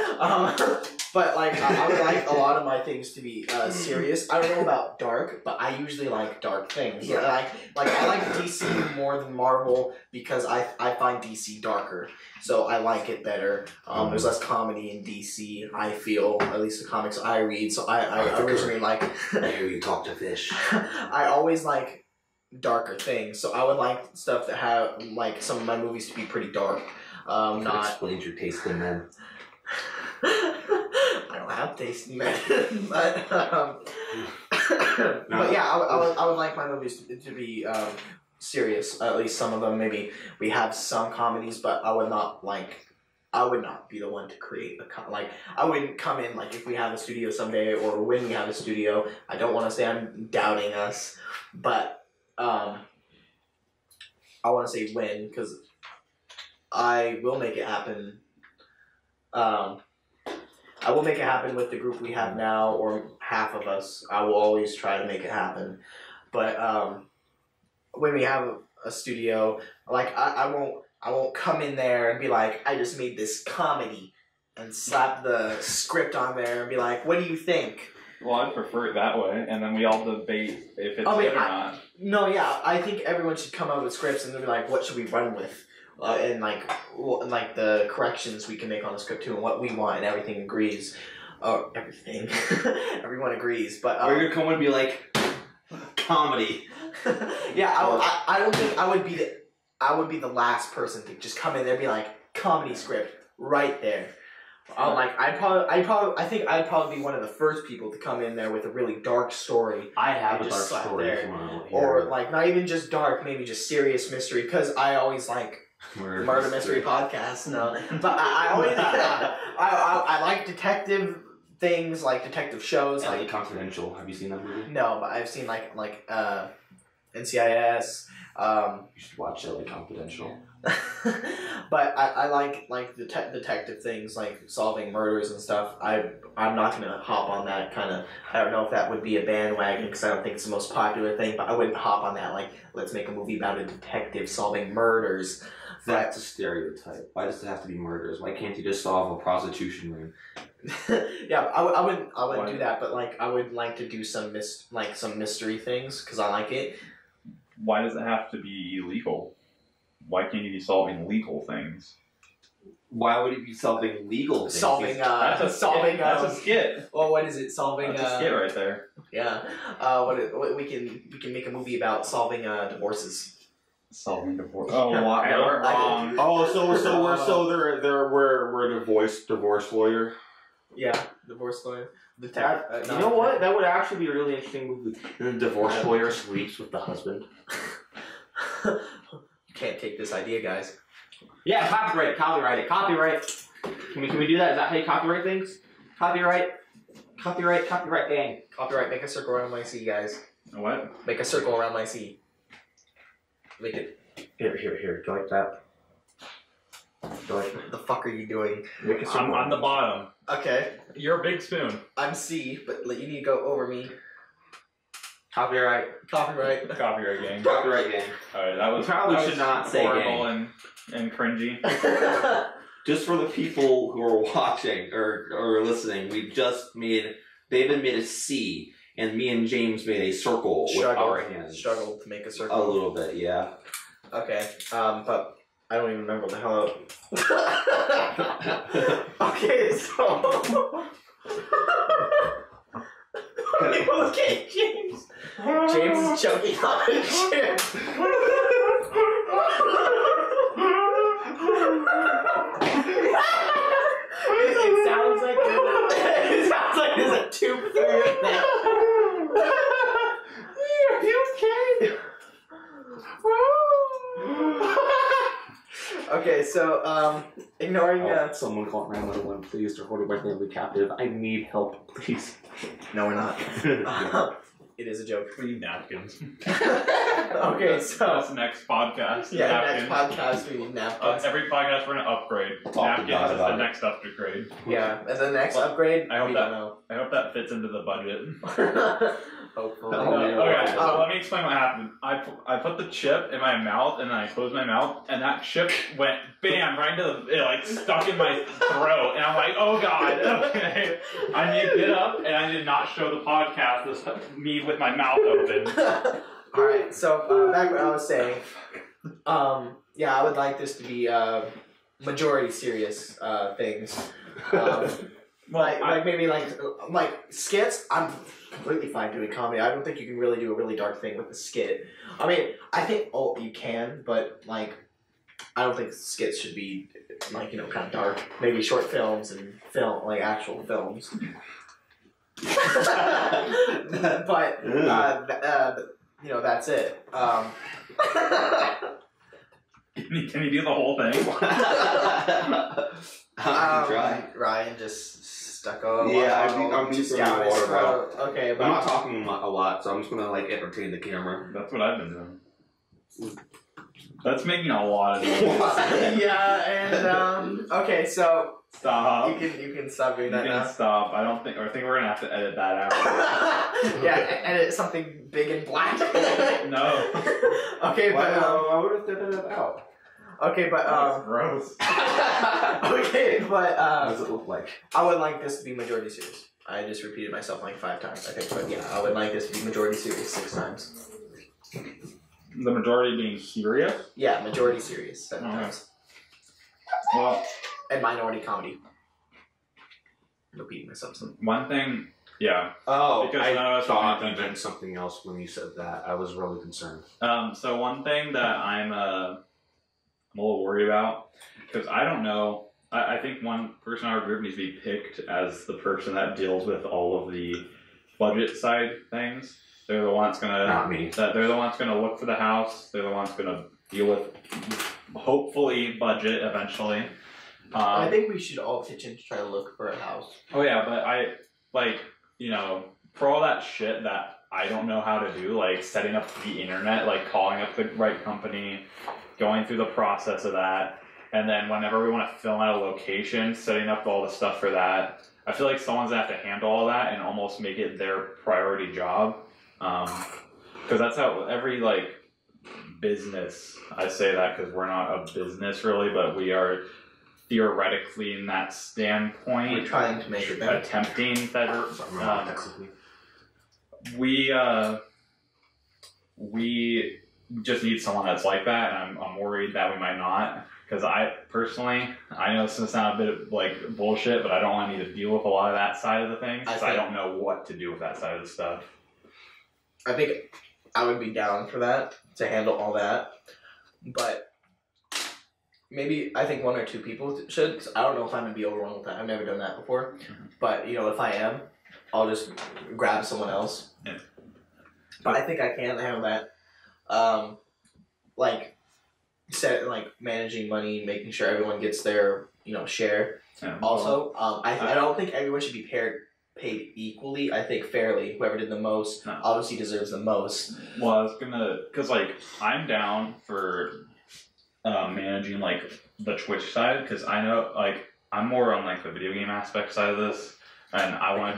but like I would like a lot of my things to be serious. I don't know about dark, but I usually like dark things. Yeah. I like DC more than Marvel because I find DC darker, so I like it better. There's less comedy in DC. I feel, at least the comics I read. So I originally like. I hear you talk to fish. I always like darker things, so I would like stuff that have like some of my movies to be pretty dark. Not explains your taste in men. I don't have taste in men, but but yeah, I would like my movies to be serious. At least some of them. Maybe we have some comedies, but I would not be the one to create I wouldn't come in like if we have a studio someday or when we have a studio. I don't want to say I'm doubting us, but I want to say when, because I will make it happen. I will make it happen with the group we have now, or half of us. I will always try to make it happen. But when we have a studio, like I won't come in there and be like, I just made this comedy and slap the script on there and be like, what do you think? Well, I'd prefer it that way, and then we all debate if it's good or not. No, yeah, I think everyone should come up with scripts and then be like, what should we run with? And like the corrections we can make on the script too, and what we want, and everything agrees. Everything. Everyone agrees, but or you're going to be like comedy. Yeah, I don't think I would be the last person to just come in there and be like comedy script right there. I think I'd probably be one of the first people to come in there with a really dark story. I have a just dark story. There. Or like not even just dark, maybe just serious mystery, because I always like murder mystery podcasts. No, but I always I like detective things, like detective shows. LA like Confidential. Have you seen that movie? No, but I've seen like NCIS. You should watch LA Confidential. But I like the detective things, like solving murders and stuff. I'm not gonna hop on that kind of. I don't know if that would be a bandwagon because I don't think it's the most popular thing. But I wouldn't hop on that. Like, let's make a movie about a detective solving murders. That's a stereotype. Why does it have to be murders? Why can't you just solve a prostitution ring? Yeah, I wouldn't do that. But like, I would like to do some mystery things because I like it. Why does it have to be illegal? Why can't you be solving legal things? Why would it be solving legal things? That's a skit. Well, what is it? Solving. That's a skit right there. Yeah. We can make a movie about solving divorces. Solving divorce. Oh, we're wrong. We're a divorce lawyer. Yeah, divorce lawyer. You know what? That would actually be a really interesting movie. And the divorce lawyer sleeps with the husband. You can't take this idea, guys. Yeah, copyright it. Can we do that? Is that how you copyright things? Copyright gang. Copyright. Make a circle around my C, guys. What? Make a circle around my C. Make it. Here. Go like that. What the fuck are you doing? I'm on the bottom. Okay. You're a big spoon. I'm C, but you need to go over me. Copyright gang. Copyright gang. Alright, that was probably should not say horrible and cringy. Just for the people who are watching or listening, David made a C, and me and James made a circle with our hands. Struggled to make a circle. A little bit, yeah. Okay, but I don't even remember what the hell. Okay, so. Okay, James. James is choking on a chip. It sounds like there's a tube through your neck. Are you okay? Okay, so ignoring someone called 911, please. They're holding my family captive. I need help, please. No, we're not. It is a joke. We need napkins. Okay, so that's the next podcast. Yeah, napkins. Next podcast we need napkins. Every podcast we're gonna upgrade. Napkins is the next upgrade. Yeah, and the next upgrade. I hope that fits into the budget. Hopefully. Okay, so let me explain what happened. I put the chip in my mouth and then I closed my mouth and that chip went bam right into it stuck in my throat and I'm like, oh god, okay. I need to get up and I did not show the podcast me with my mouth open. Alright, so back what I was saying. Yeah, I would like this to be majority serious things. Maybe skits. I'm completely fine doing comedy. I don't think you can really do a really dark thing with a skit. I mean, I think you can, but I don't think skits should be kind of dark. Maybe short films and actual films. But that's it. Can you do the whole thing? Ryan just stuck on. Yeah, I'm just down water, bro. Okay, but I'm not talking a lot, so I'm just gonna entertain the camera. That's what I've been doing. That's making a lot of noise. Yeah, and okay, so stop. You can stop doing that now. You can stop. I think we're gonna have to edit that out. Yeah, edit something big and black. No. Okay, but I would have edited that out. Okay, but that's gross. Okay, but what does it look like? I would like this to be majority serious. I just repeated myself like 5 times, I think. But yeah, I would like this to be majority serious 6 times. The majority being serious? Yeah, majority serious 7 times. Well, and minority comedy. Repeating myself. One thing, yeah. Oh, because I thought you meant something else when you said that. I was really concerned. So one thing that I'm a little worried about, because I don't know. I think one person in our group needs to be picked as the person that deals with all of the budget side things. They're the ones gonna. Not me. They're the ones gonna look for the house. They're the ones gonna deal with, hopefully, budget eventually. I think we should all pitch in to try to look for a house. Oh yeah, but I for all that shit that I don't know how to do, like setting up the internet, like calling up the right company, going through the process of that. And then whenever we want to film at a location, setting up all the stuff for that, I feel like someone's going to have to handle all that and almost make it their priority job. Because that's how every, business, I say that because we're not a business really, but we are theoretically in that standpoint. We're trying to make it better. Attempting that. We just need someone that's like that, and I'm worried that we might not. Because I know this is going to sound a bit like bullshit, but I don't want to need to deal with a lot of that side of the thing, because I don't know what to do with that side of the stuff. I think I would be down for that, to handle all that. But maybe I think 1 or 2 people should, because I don't know if I'm going to be overwhelmed with that. I've never done that before. Mm-hmm. But, if I am, I'll just grab someone else. Yeah. But I think I can handle that. Managing money, making sure everyone gets their share. Yeah. Also, I don't think everyone should be paid equally. I think fairly. Whoever did the most obviously deserves the most. Well, I was gonna, because I'm down for managing the Twitch side, because I know I'm more on the video game aspect side of this, and I want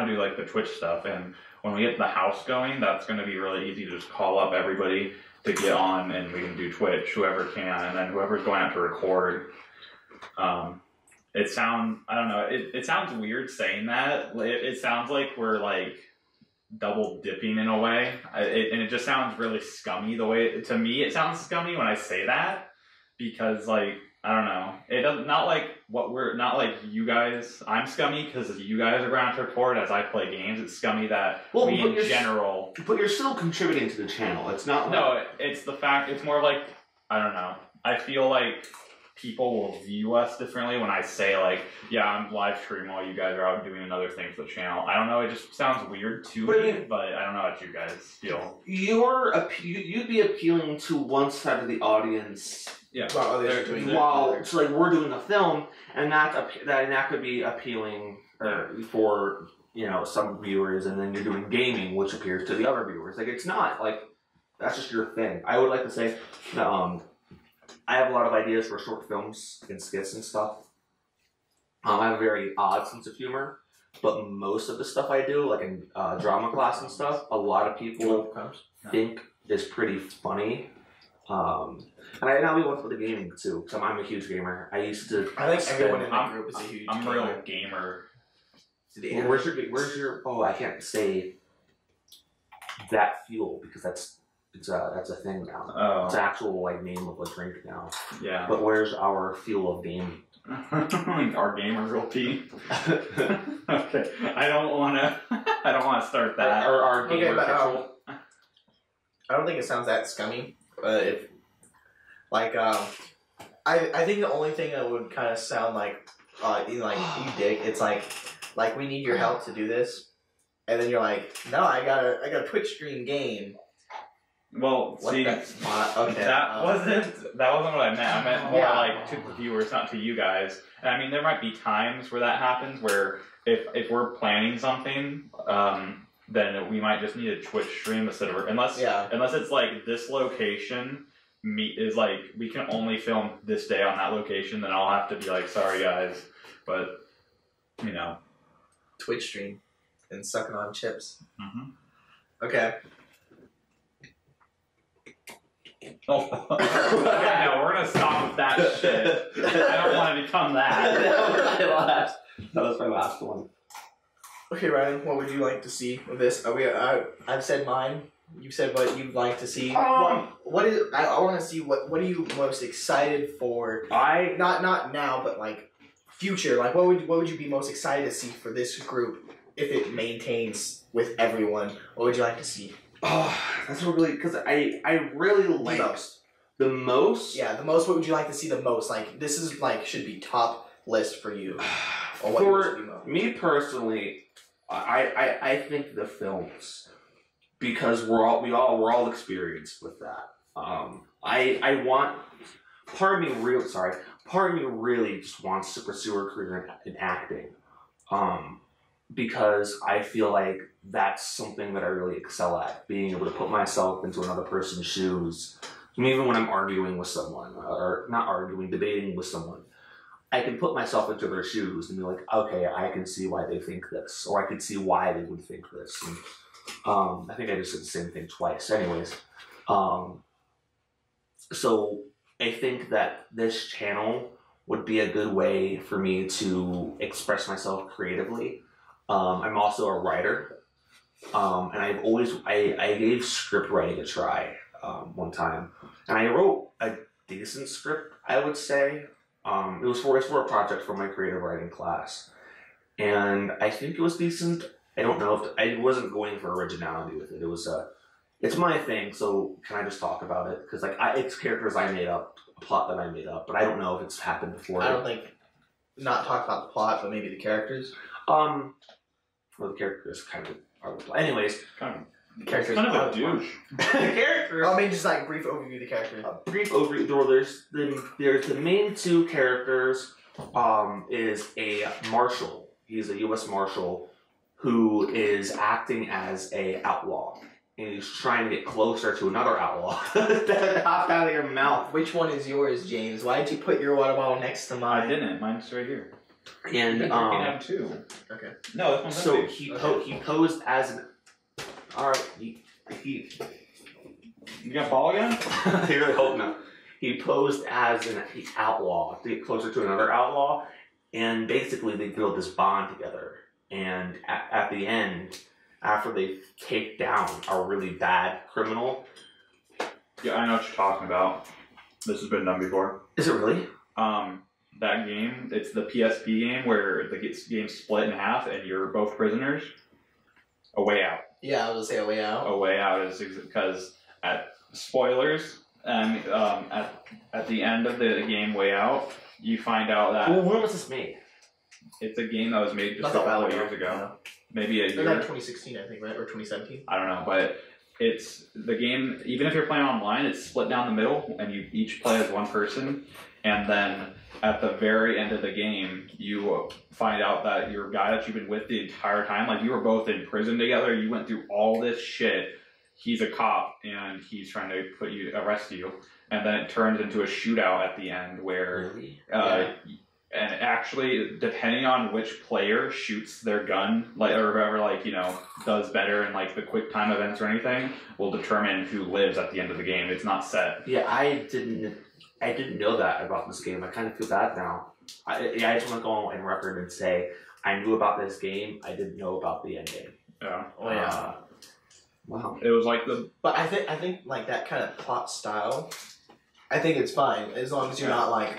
to do the Twitch stuff. And when we get the house going, that's going to be really easy to just call up everybody to get on, and we can do Twitch, whoever can, and then whoever's going out to record. It sounds weird saying that. It sounds like we're double dipping in a way, and it just sounds really scummy. To me, it sounds scummy when I say that, because I don't know. It doesn't, not like you guys. I'm scummy because you guys are going to record as I play games. It's scummy that we in general. But you're still contributing to the channel. It's not. No, it's the fact. It's more I don't know. I feel like people will view us differently when I say yeah, I'm live streaming while you guys are out doing another thing for the channel. I don't know. It just sounds weird to me, but I don't know how you guys feel. You'd be appealing to one side of the audience. Yeah. While we're doing a film, and that could be appealing for some viewers, and then you're doing gaming, which appears to the other viewers. It's not that's just your thing. I would like to say that I have a lot of ideas for short films and skits and stuff. I have a very odd sense of humor, but most of the stuff I do, in drama class and stuff, a lot of people think is pretty funny. And I now we went for the gaming too, because I'm a huge gamer. I think everyone in the group is a huge. I'm a real gamer. Well, where's your? Oh, I can't say that fuel because that's a thing now. Oh. It's an actual name of a drink now. Yeah. But where's our fuel of game? Our gamer real tea. Okay. I don't want to start that. Or our gamer petrol. I don't think it sounds that scummy. I think the only thing that would kind of sound you dick. It's we need your help to do this, and then you're no, I got a Twitch stream game. Well, see, okay. That wasn't what I meant. I meant more to the viewers, not to you guys. And I mean, there might be times where that happens, where if we're planning something, then we might just need a Twitch stream instead of unless it's this location is we can only film this day on that location, then I'll have to be sorry guys, but Twitch stream and sucking on chips. Mm-hmm. Okay. Oh, okay, no, we're gonna stop with that shit. I don't want to become that. That was my last one. Okay, Ryan, what would you like to see with this? I've said mine. You said what you'd like to see. What is? I want to see what are you most excited for? Not now, but like future. Like what would you be most excited to see for this group if it maintains with everyone? What would you like to see? Oh, that's really because I really like the most. Yeah, the most. What would you like to see the most? Like this is like should be top list for you. Or what for me personally, I think the films. Because we're all experienced with that. I want part of me really just wants to pursue a career in acting. Because I feel like that's something that I really excel at, being able to put myself into another person's shoes. And even when I'm arguing with someone, or not arguing, debating with someone, I can put myself into their shoes and be like, okay, I can see why they think this, or I can see why they would think this. And, I think I just said the same thing twice. Anyways, so I think that this channel would be a good way for me to express myself creatively. I'm also a writer, and I gave script writing a try one time, and I wrote a decent script, I would say. It was for a project for my creative writing class, and I think it was decent. I don't know if I wasn't going for originality with it. It was it's my thing. So can I just talk about it? Because like it's characters I made up, a plot that I made up, but I don't know if it's happened before. I don't think not talk about the plot, but maybe the characters. Well, the characters kind of are the plot. Anyways, the characters kind of a douche. Characters. I mean, just like brief overview of the characters. Brief overview. There's the main two characters. Is a marshal. He's a U.S. marshal who is acting as a outlaw, and he's trying to get closer to another outlaw. That hopped out of your mouth. Which one is yours, James? Why did you put your water bottle next to mine? I didn't. Mine's right here. And you can have two. Okay. No, this one's so empty. he posed as an. All right. He You got ball again? I really hope not. He posed as an outlaw to get closer to another outlaw, and basically they build this bond together. And at the end, after they take down a really bad criminal. Yeah, I know what you're talking about. This has been done before. Is it really? That game, it's the PSP game where the game's split in half and you're both prisoners. A Way Out. Yeah, I was gonna say A Way Out. A Way Out is because spoilers, and at the end of the game Way Out, you find out that Well, when was this made? it's a game that was made just a Not that couple long years ago. Yeah. Maybe a It was year. like 2016, I think, right? Or 2017. I don't know, but it's the game. Even if you're playing online, it's split down the middle, and you each play as one person. And then at the very end of the game, you find out that your guy that you've been with the entire time, like you were both in prison together, you went through all this shit. He's a cop, and he's trying to arrest you. And then it turns into a shootout at the end where, Really? and actually, depending on which player shoots their gun, like or whoever, like does better in like the quick time events or anything, will determine who lives at the end of the game. It's not set. Yeah, I didn't know that about this game. I kind of feel bad now. I just want to go on record and say I knew about this game. I didn't know about the end game. Yeah. Oh yeah. Wow. It was like But I think like that kind of plot style, I think it's fine as long as you're not like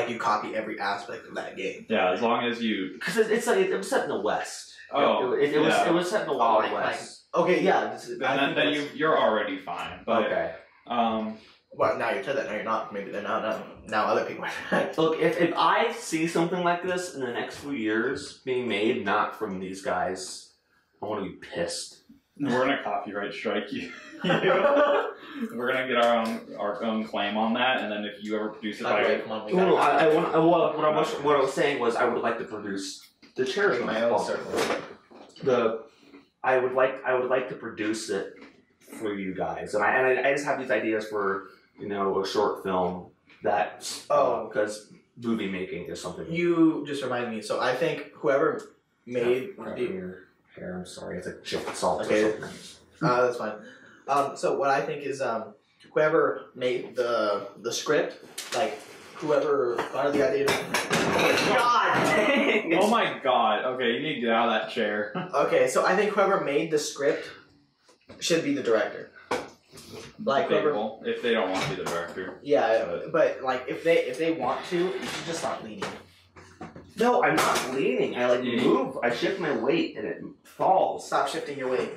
you copy every aspect of that game. Yeah, as long as you. Because it was set in the West. Oh, it was set in the Wild West. Okay, yeah. Then you're already fine. But, okay. Well, now you said that. Now you're not. Maybe they're not. Now other people are. Look, if I see something like this in the next few years being made, not from these guys, I want to be pissed. We're gonna copyright strike you. We're gonna get our own claim on that, and then if you ever produce it, What I was saying was I would like to produce the charity. my own circle. I would like to produce it for you guys, and I just have these ideas for a short film that because movie making is something. You just reminded me. So I think whoever made Hair, I'm sorry, it's like chip salt Okay. or something. that's fine. So what I think is whoever made the script, like whoever thought of the idea. God dang! Oh my god. Okay, you need to get out of that chair. Okay, so I think whoever made the script should be the director. Like whoever, Debatable, if they don't want to be the director. yeah, but like if they want to, you should just stop leaning. No, I'm not leaning. I move. I shift my weight and it falls. Stop shifting your weight.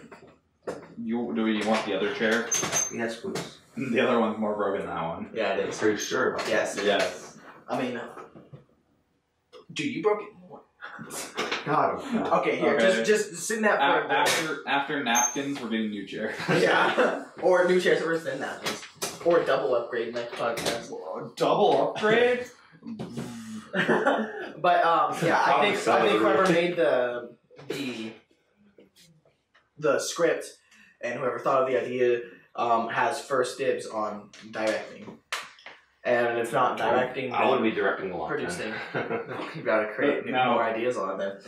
You want the other chair? Yes, please. The other one's more broken than that one. Yeah, it is. Are you sure about Yes. Yes. I mean, dude, you broke it. God. Okay, here, Okay. just sit in that for a bit. After napkins, we're getting new chairs. Yeah, or new chairs versus than napkins, or a double upgrade next podcast. Double upgrade? But yeah, I think whoever made the script and whoever thought of the idea has first dibs on directing, and if not directing, I wouldn't be directing a lot. producing. You gotta create more ideas on it then,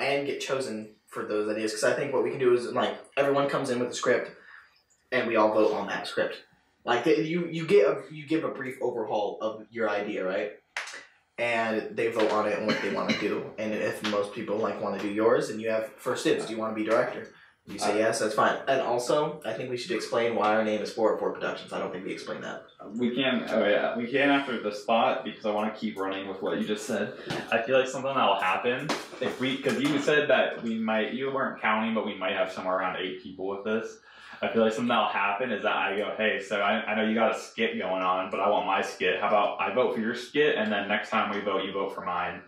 and get chosen for those ideas. Because I think what we can do is like everyone comes in with a script, and we all vote on that script. Like you give a brief overhaul of your idea, right? And they vote on it and what they want to do. And if most people want to do yours, and you have first dibs, do you want to be director? You say yes, that's fine. And also, I think we should explain why our name is 404 Productions. I don't think we explained that. We can. Oh yeah, we can after the spot because I want to keep running with what you just said. I feel like something that'll happen if because you said that you weren't counting, but we might have somewhere around 8 people with this. I feel like something that'll happen is that I go, hey, so I know you got a skit going on, but I want my skit. How about I vote for your skit, and then next time we vote, you vote for mine.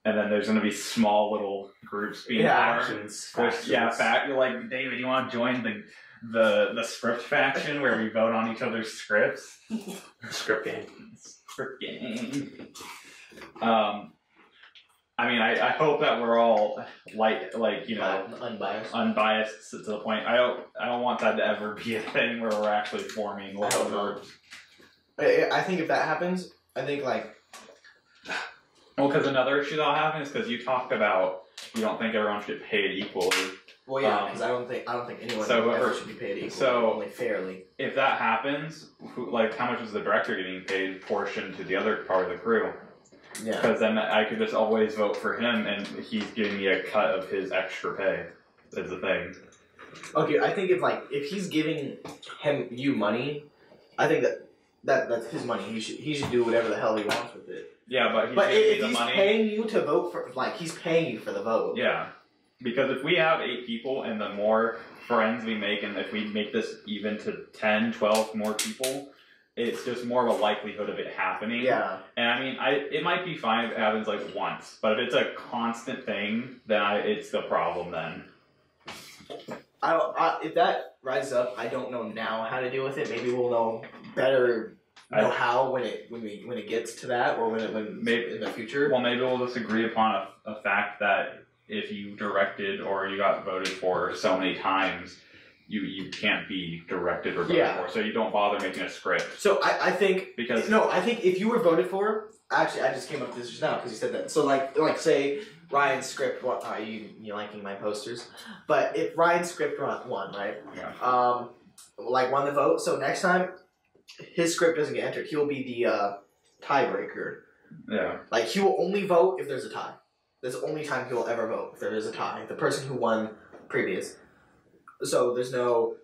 And then there's going to be small little groups being factions. You're like, David, you want to join the script faction where we vote on each other's scripts? Script game. Script game. I mean, I hope that we're all unbiased to the point. I don't want that to ever be a thing where we're actually forming little groups. I think if that happens, I think well, because another issue that'll happen is because you talked about you don't think everyone should get paid equally. Well, yeah, because I don't think anyone ever should be paid equally, only fairly. If that happens, how much is the director getting paid portion to the other part of the crew? Yeah. Because then I could just always vote for him, and he's giving me a cut of his extra pay. That's the thing. Okay, I think if he's giving you money, I think that's his money. He should do whatever the hell he wants with it. Yeah, but if he's paying you to vote for, he's paying you for the vote. Yeah, because if we have 8 people, and the more friends we make, and if we make this even to 10, 12 more people, it's just more of a likelihood of it happening. Yeah. And I mean, it might be fine if it happens once, but if it's a constant thing, then it's the problem then. If that rises up, I don't know now how to deal with it. Maybe we'll know better how when it gets to that, or when maybe in the future. Well, maybe we'll just agree upon a fact that if you directed or you got voted for so many times, you can't be directed or voted for, so you don't bother making a script. So I think I think if you were voted for, actually I just came up with this just now because you said that. So like say Ryan's script. What are you liking my posters? But if Ryan's script won, right? Yeah. Won the vote. So next time his script doesn't get entered, he'll be the tiebreaker. Yeah. He will only vote if there's a tie. That's the only time he will ever vote if there is a tie. The person who won previous. So there's no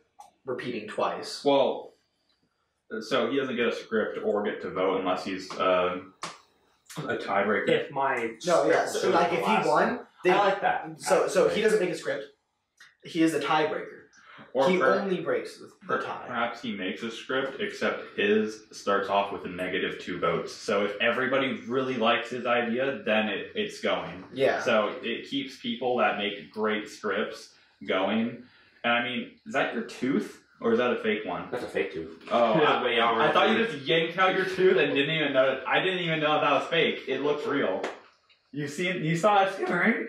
repeating twice. Well, so he doesn't get a script or get to vote unless he's a tiebreaker. If my so if he won, I like that. So he doesn't make a script. He is a tiebreaker. Or he only breaks the tie. Perhaps he makes a script, except his starts off with a -2 votes. So if everybody really likes his idea, then it's going. Yeah. So it keeps people that make great scripts going. And I mean, is that your tooth? Or is that a fake one? That's a fake tooth. Oh, I thought you just yanked out your tooth and didn't even know. I didn't even know that was fake. It looks real. You saw it too, right?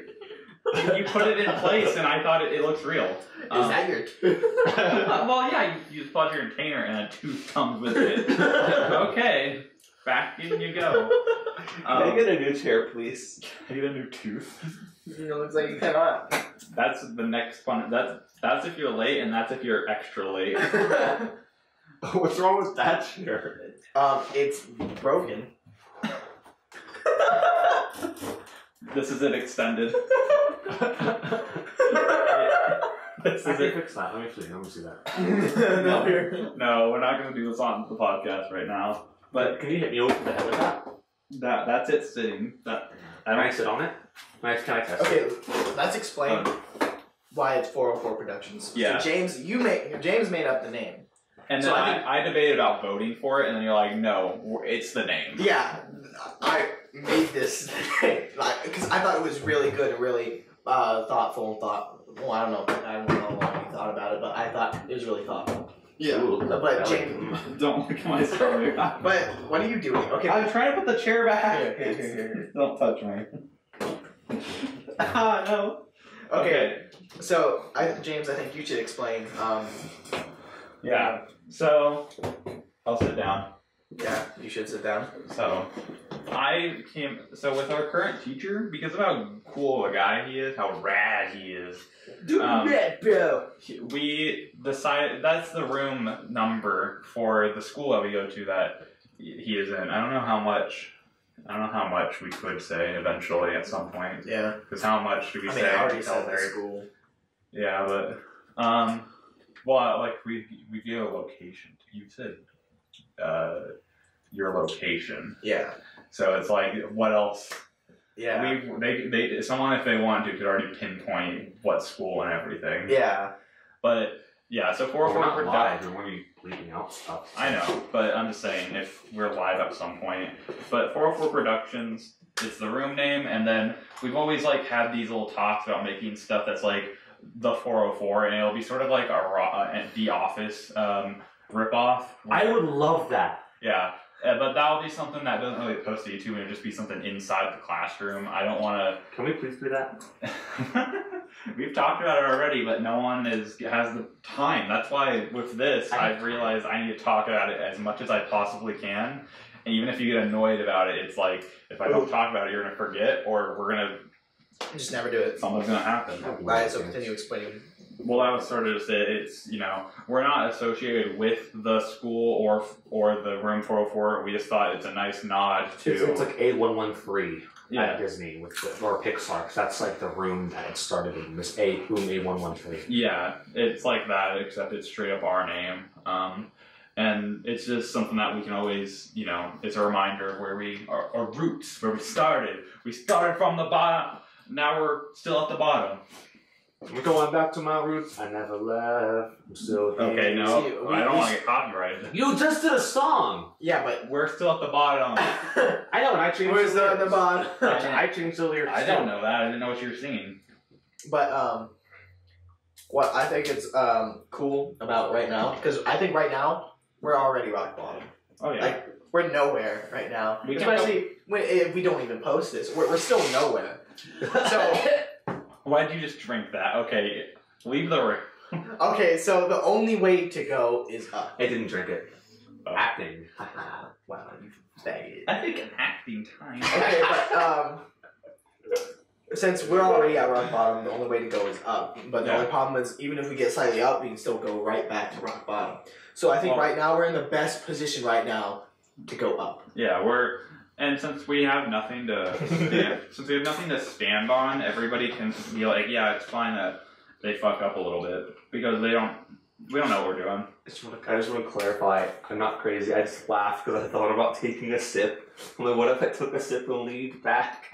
You put it in place, and I thought it looks real. Is that your tooth? Well, yeah, you just plug your container, and a tooth comes with it. Okay, back in you go. Can I get a new chair, please? Can I get a new tooth? It looks like you cannot. That's the next fun. That's if you're late, and that's if you're extra late. What's wrong with that chair? It's broken. This is it extended. This I is can it. fix that. Let me see that. No, we're not going to do this on the podcast right now. But Can you hit me over the head with that? that's it sitting. That I Can I don't sit on it? Can I test it? Okay, let's explain why it's 404 Productions. Yeah. So James made up the name. And So then I debated about voting for it, and then you're like, no, it's the name. Yeah, I made this because I thought it was really good and really thoughtful. Well, I don't know how long you thought about it, but I thought it was really thoughtful. Yeah. But James, Don't look at my stomach. but what are you doing? Okay, I'm trying to put the chair back. Here. Don't touch me. Ah, no. Okay. So, James, I think you should explain. Yeah. So, I'll sit down. Yeah, you should sit down. So with our current teacher, because of how cool of a guy he is, how rad he is, Dude, bro. we decided that's the room number for the school that we go to that he is in. I don't know how much we could say eventually at some point. Yeah. Because how much do we say? I already said the Very- school. Yeah, but well, like we give a location. You said your location. Yeah. So it's like, what else? Yeah. Someone, if they wanted to, could already pinpoint what school and everything. Yeah. But yeah, so We're 404 not live, Productions. and we're bleeping out stuff. I know, but I'm just saying if we're live at some point. But 404 Productions is the room name, and then we've always like had these little talks about making stuff that's like the 404, and it'll be sort of like The Office ripoff. I would love that. Yeah. But that'll be something that doesn't really post to YouTube, and it'll just be something inside the classroom. I don't want Can we please do that? to. We've talked about it already, but no one has the time. That's why with this, I've realized I need to talk about it as much as I possibly can. And even if you get annoyed about it, it's like if I don't talk about it, you're gonna forget, or we're gonna Just never do it. something's gonna happen. Alright, so continue explaining. Well, that was sort of just it. It's, we're not associated with the school or the Room 404. We just thought it's a nice nod to. It's like A113 Yeah. at Disney or Pixar, 'cause that's like the room that it started in. This room A113. Yeah, it's like that, except it's straight up our name. And it's just something that we can always, it's a reminder of where our roots, where we started. We started from the bottom. Now we're still at the bottom. I'm going back to my roots. I never left. I'm still here. Okay, no, See, I don't want to get copyrighted. You just did a song. Yeah, but We're still at the bottom. I know, and I changed where's the the lyrics. bottom? I changed the lyrics. I don't know that. I didn't know what you were singing. But what I think it's cool about right now, because I think right now we're already rock bottom. Oh yeah. Like we're nowhere right now. We can Especially if we don't even post this, we're still nowhere. So Why'd you just drink that? Okay, leave the room. okay, so the only way to go is up. I didn't drink it. Oh. Acting. Wow, you faggot. I think an acting time. Okay, but since we're already at rock bottom, the only way to go is up. But the Yeah. only problem is, even if we get slightly up, we can still go right back to rock bottom. So I think Well- right now we're in the best position right now to go up. Yeah, and since we have nothing to stand on, everybody can be like, yeah, it's fine that they fuck up a little bit because we don't know what we're doing. I just want to clarify. I'm not crazy. I just laughed because I thought about taking a sip. I'm like, what if I took a sip and leaned back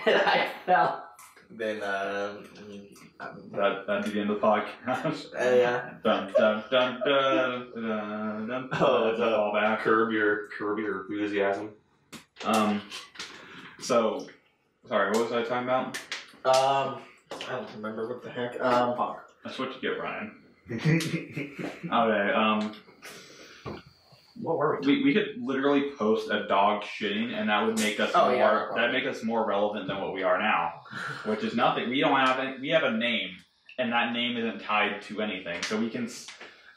and I fell? Then That'd be the end of the podcast. yeah. Dun dun dun dun dun dun. Oh, It's all back. Curb your enthusiasm. So, sorry, what was I talking about? I don't remember what the heck. That's what you get, Ryan. Okay, What were we? we could literally post a dog shitting, and that would make us Oh, more. yeah. That'd make us more relevant than what we are now, which is nothing. We don't have we have a name, and that name isn't tied to anything. So we can.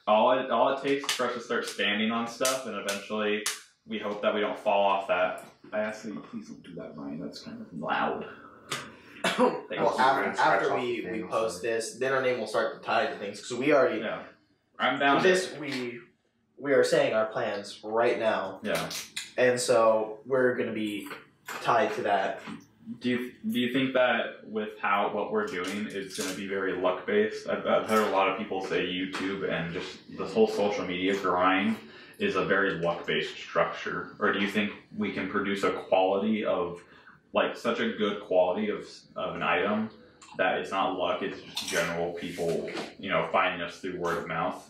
All it takes is for us to start standing on stuff, and eventually, we hope that we don't fall off that. I ask that you please don't do that, Ryan. That's kind of loud. Well, after we post this, then our name will start to tie to things. So we already Yeah, I'm down. with this we are saying our plans right now, Yeah. and so we're gonna be tied to that Do you think that with what we're doing, it's going to be very luck based? I've heard a lot of people say YouTube and just this whole social media grind is a very luck based structure. Or do you think we can produce a quality of like such a good quality of an item that it's not luck, it's just general people, finding us through word of mouth?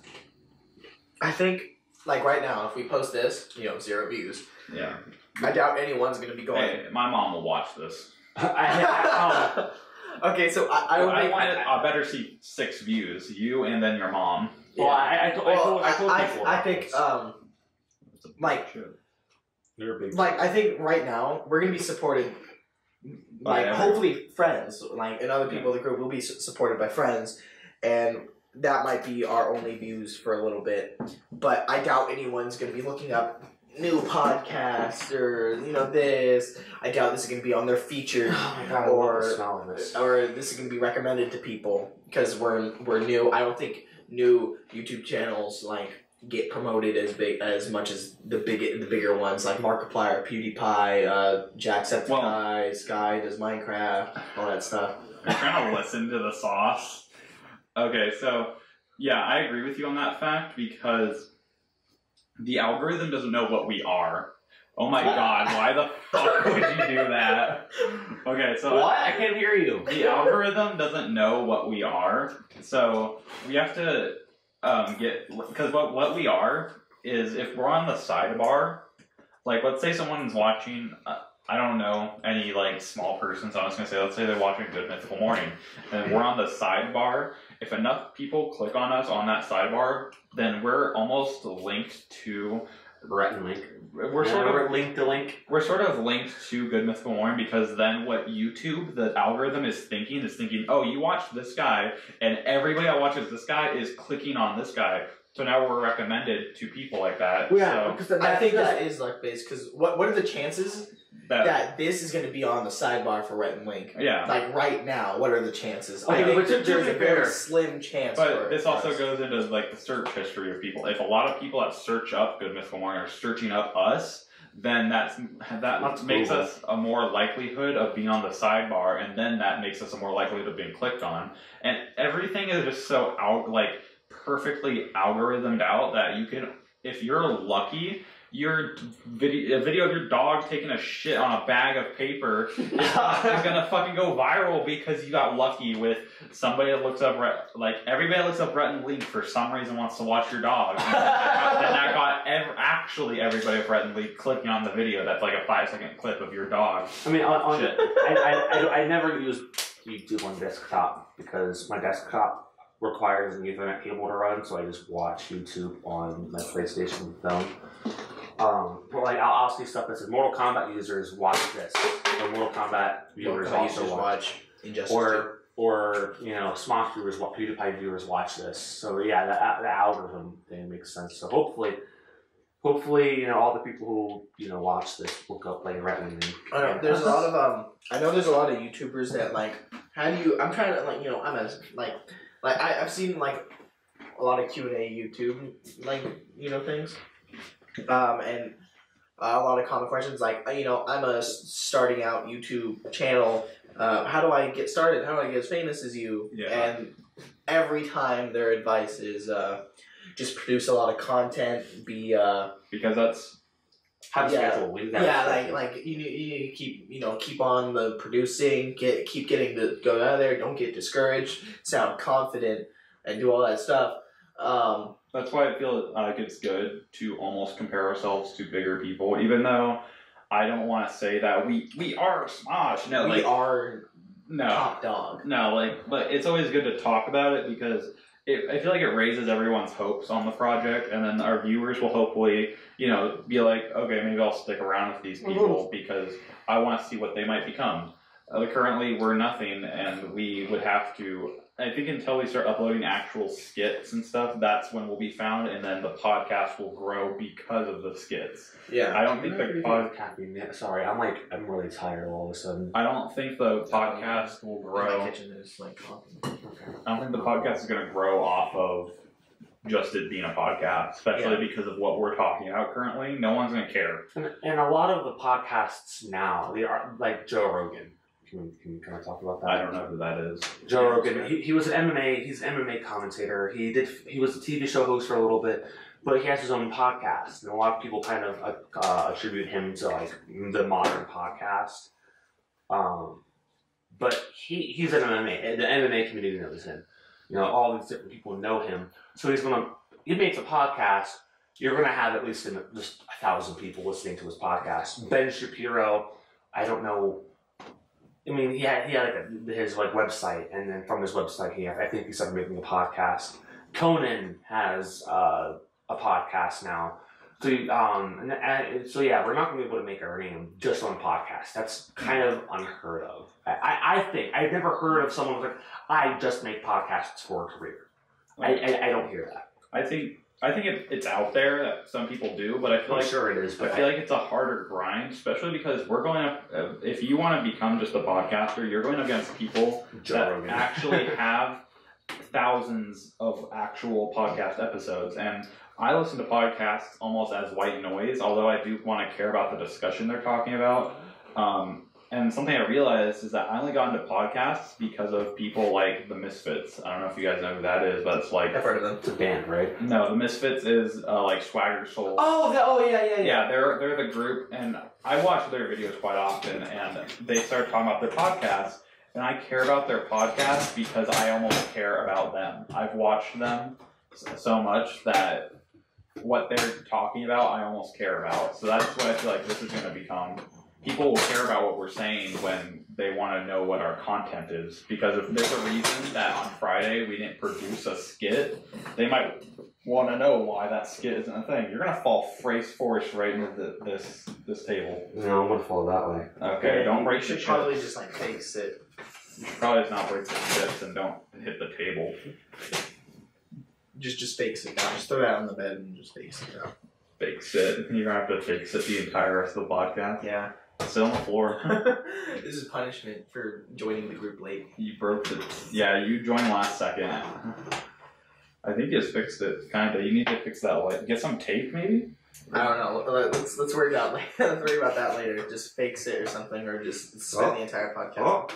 I think like right now, if we post this, 0 views. Yeah. I doubt anyone's going to be going. Hey, my mom will watch this. Okay, so I better see 6 views. You and then your mom. Well, I told people. I think They're big. like I think right now we're going to be supported. Like hopefully friends, like and other people in the group will be supported by friends, and that might be our only views for a little bit. But I doubt anyone's going to be looking up new podcasts or this. I doubt this is going to be on their featured or this is going to be recommended to people because we're new. I don't think new YouTube channels like get promoted as much as the bigger ones like Markiplier, PewDiePie, Jacksepticeye, Sky does Minecraft, all that stuff. I'm trying to listen to the sauce. Okay, so yeah, I agree with you on that fact because the algorithm doesn't know what we are. Oh my god, why the fuck would you do that? Okay, so what? I can't hear you. The algorithm doesn't know what we are, so we have to because what we are is if we're on the sidebar, like let's say someone's watching, I don't know any like small person, so I'm just gonna say let's say they're watching Good Mythical Morning, and we're on the sidebar. If enough people click on us on that sidebar, then we're almost linked to Rhett and Link. We're sort of linked to Link. We're sort of linked to Good Mythical Morning because then what YouTube, the algorithm is thinking, oh, you watch this guy, and everybody that watches this guy is clicking on this guy. So now we're recommended to people like that. Yeah, because I think that is luck based. Because what are the chances that this is going to be on the sidebar for Rhett and Link? Yeah. Like right now, what are the chances? Okay, I think but there's a very slim chance. But this also goes into like the search history of people. If a lot of people that search up Good Mythical Morning are searching up us, then that makes us a more likelihood of being on the sidebar, and then that makes us a more likelihood of being clicked on. And everything is just so perfectly algorithmed out that you can, if you're lucky, a video of your dog taking a shit on a bag of paper is gonna fucking go viral because you got lucky with somebody that looks up, like everybody looks up Rhett and Link for some reason wants to watch your dog. And that got actually everybody with Rhett and Link clicking on the video that's like a 5-second clip of your dog. I mean, I never use YouTube on desktop because my desktop requires an Ethernet cable to run, so I just watch YouTube on my PlayStation phone. But like I'll see stuff that says Mortal Kombat users watch this, or Mortal Kombat viewers also watch Injustice, or Smosh viewers, PewDiePie viewers watch this. So yeah, the algorithm thing makes sense. So hopefully, all the people who watch this look up like Rhett and Link. I know there's a lot of I know there's a lot of YouTubers that like. I'm trying to I'm a I've seen like a lot of Q&A YouTube things, and a lot of common questions like I'm a starting out YouTube channel. How do I get started? How do I get as famous as you? Yeah. And every time their advice is just produce a lot of content. Because that's. Schedule. Like you need to keep on the producing, keep getting the go out there. Don't get discouraged. Sound confident and do all that stuff. That's why I feel like it's good to almost compare ourselves to bigger people, even though I don't want to say that we are Smosh. No, we are top dog. No, but it's always good to talk about it because. I feel like it raises everyone's hopes on the project, and then our viewers will hopefully, be like, okay, maybe I'll stick around with these people because I want to see what they might become. Currently, we're nothing, and we would have to, I think until we start uploading actual skits and stuff, that's when we'll be found, and then the podcast will grow because of the skits. Yeah. I don't think the podcast... Sorry, I'm really tired all of a sudden. I don't think the podcast will grow... My kitchen is talking. Okay. I don't think the podcast is going to grow off of just it being a podcast, especially because of what we're talking about currently. No one's going to care. And a lot of the podcasts now, they are like Joe Rogan. Can we kind of talk about that? I don't know who that is. Joe Rogan. He was an MMA. He's an MMA commentator. He was a TV show host for a little bit, but he has his own podcast, and a lot of people kind of attribute him to like the modern podcast. But he's an MMA. The MMA community knows him. You know, all these different people know him. So he makes a podcast. You're gonna have at least just 1,000 people listening to his podcast. Ben Shapiro, I don't know. I mean, he had like his like website, and then from his website, I think he started making a podcast. Conan has a podcast now. So so yeah, we're not gonna be able to make our name just on podcasts. That's kind of unheard of. I think I've never heard of someone like, I just make podcasts for a career. I don't hear that. I think it's out there that some people do, but I feel like sure it is. But I feel like it's a harder grind, especially because we're going up. If you want to become just a podcaster, you're going up against people that actually have thousands of actual podcast episodes. And I listen to podcasts almost as white noise, although I do want to care about the discussion they're talking about. And something I realized is that I only got into podcasts because of people like the Misfits. I don't know if you guys know who that is, but it's like... I've heard of them. It's a band, right? No, the Misfits is like Swagger Soul. Yeah. Yeah, they're the group, and I watch their videos quite often, and they start talking about their podcasts, and I care about their podcast because I almost care about them. I've watched them so much that what they're talking about, I almost care about. So that's what I feel like this is going to become. People will care about what we're saying when they want to know what our content is. Because if there's a reason that on Friday we didn't produce a skit, they might want to know why that skit isn't a thing. You're going to fall face first right into this table. No, I'm going to fall that way. Okay, Yeah, don't break you the should probably chips. just like face it. You should probably just not break the chips and don't hit the table. Just face it down. Just throw it out on the bed and just face it down. Fake sit. You're going to have to fake sit the entire rest of the podcast. Yeah. Sit on the floor. This is punishment for joining the group late. You broke the... Yeah, you joined last second. I think you just fixed it, kind of. You need to fix that light. Get some tape, maybe? I don't know. Let's worry about let's worry about that later. Just fix it or something, or just spend the entire podcast. Oh.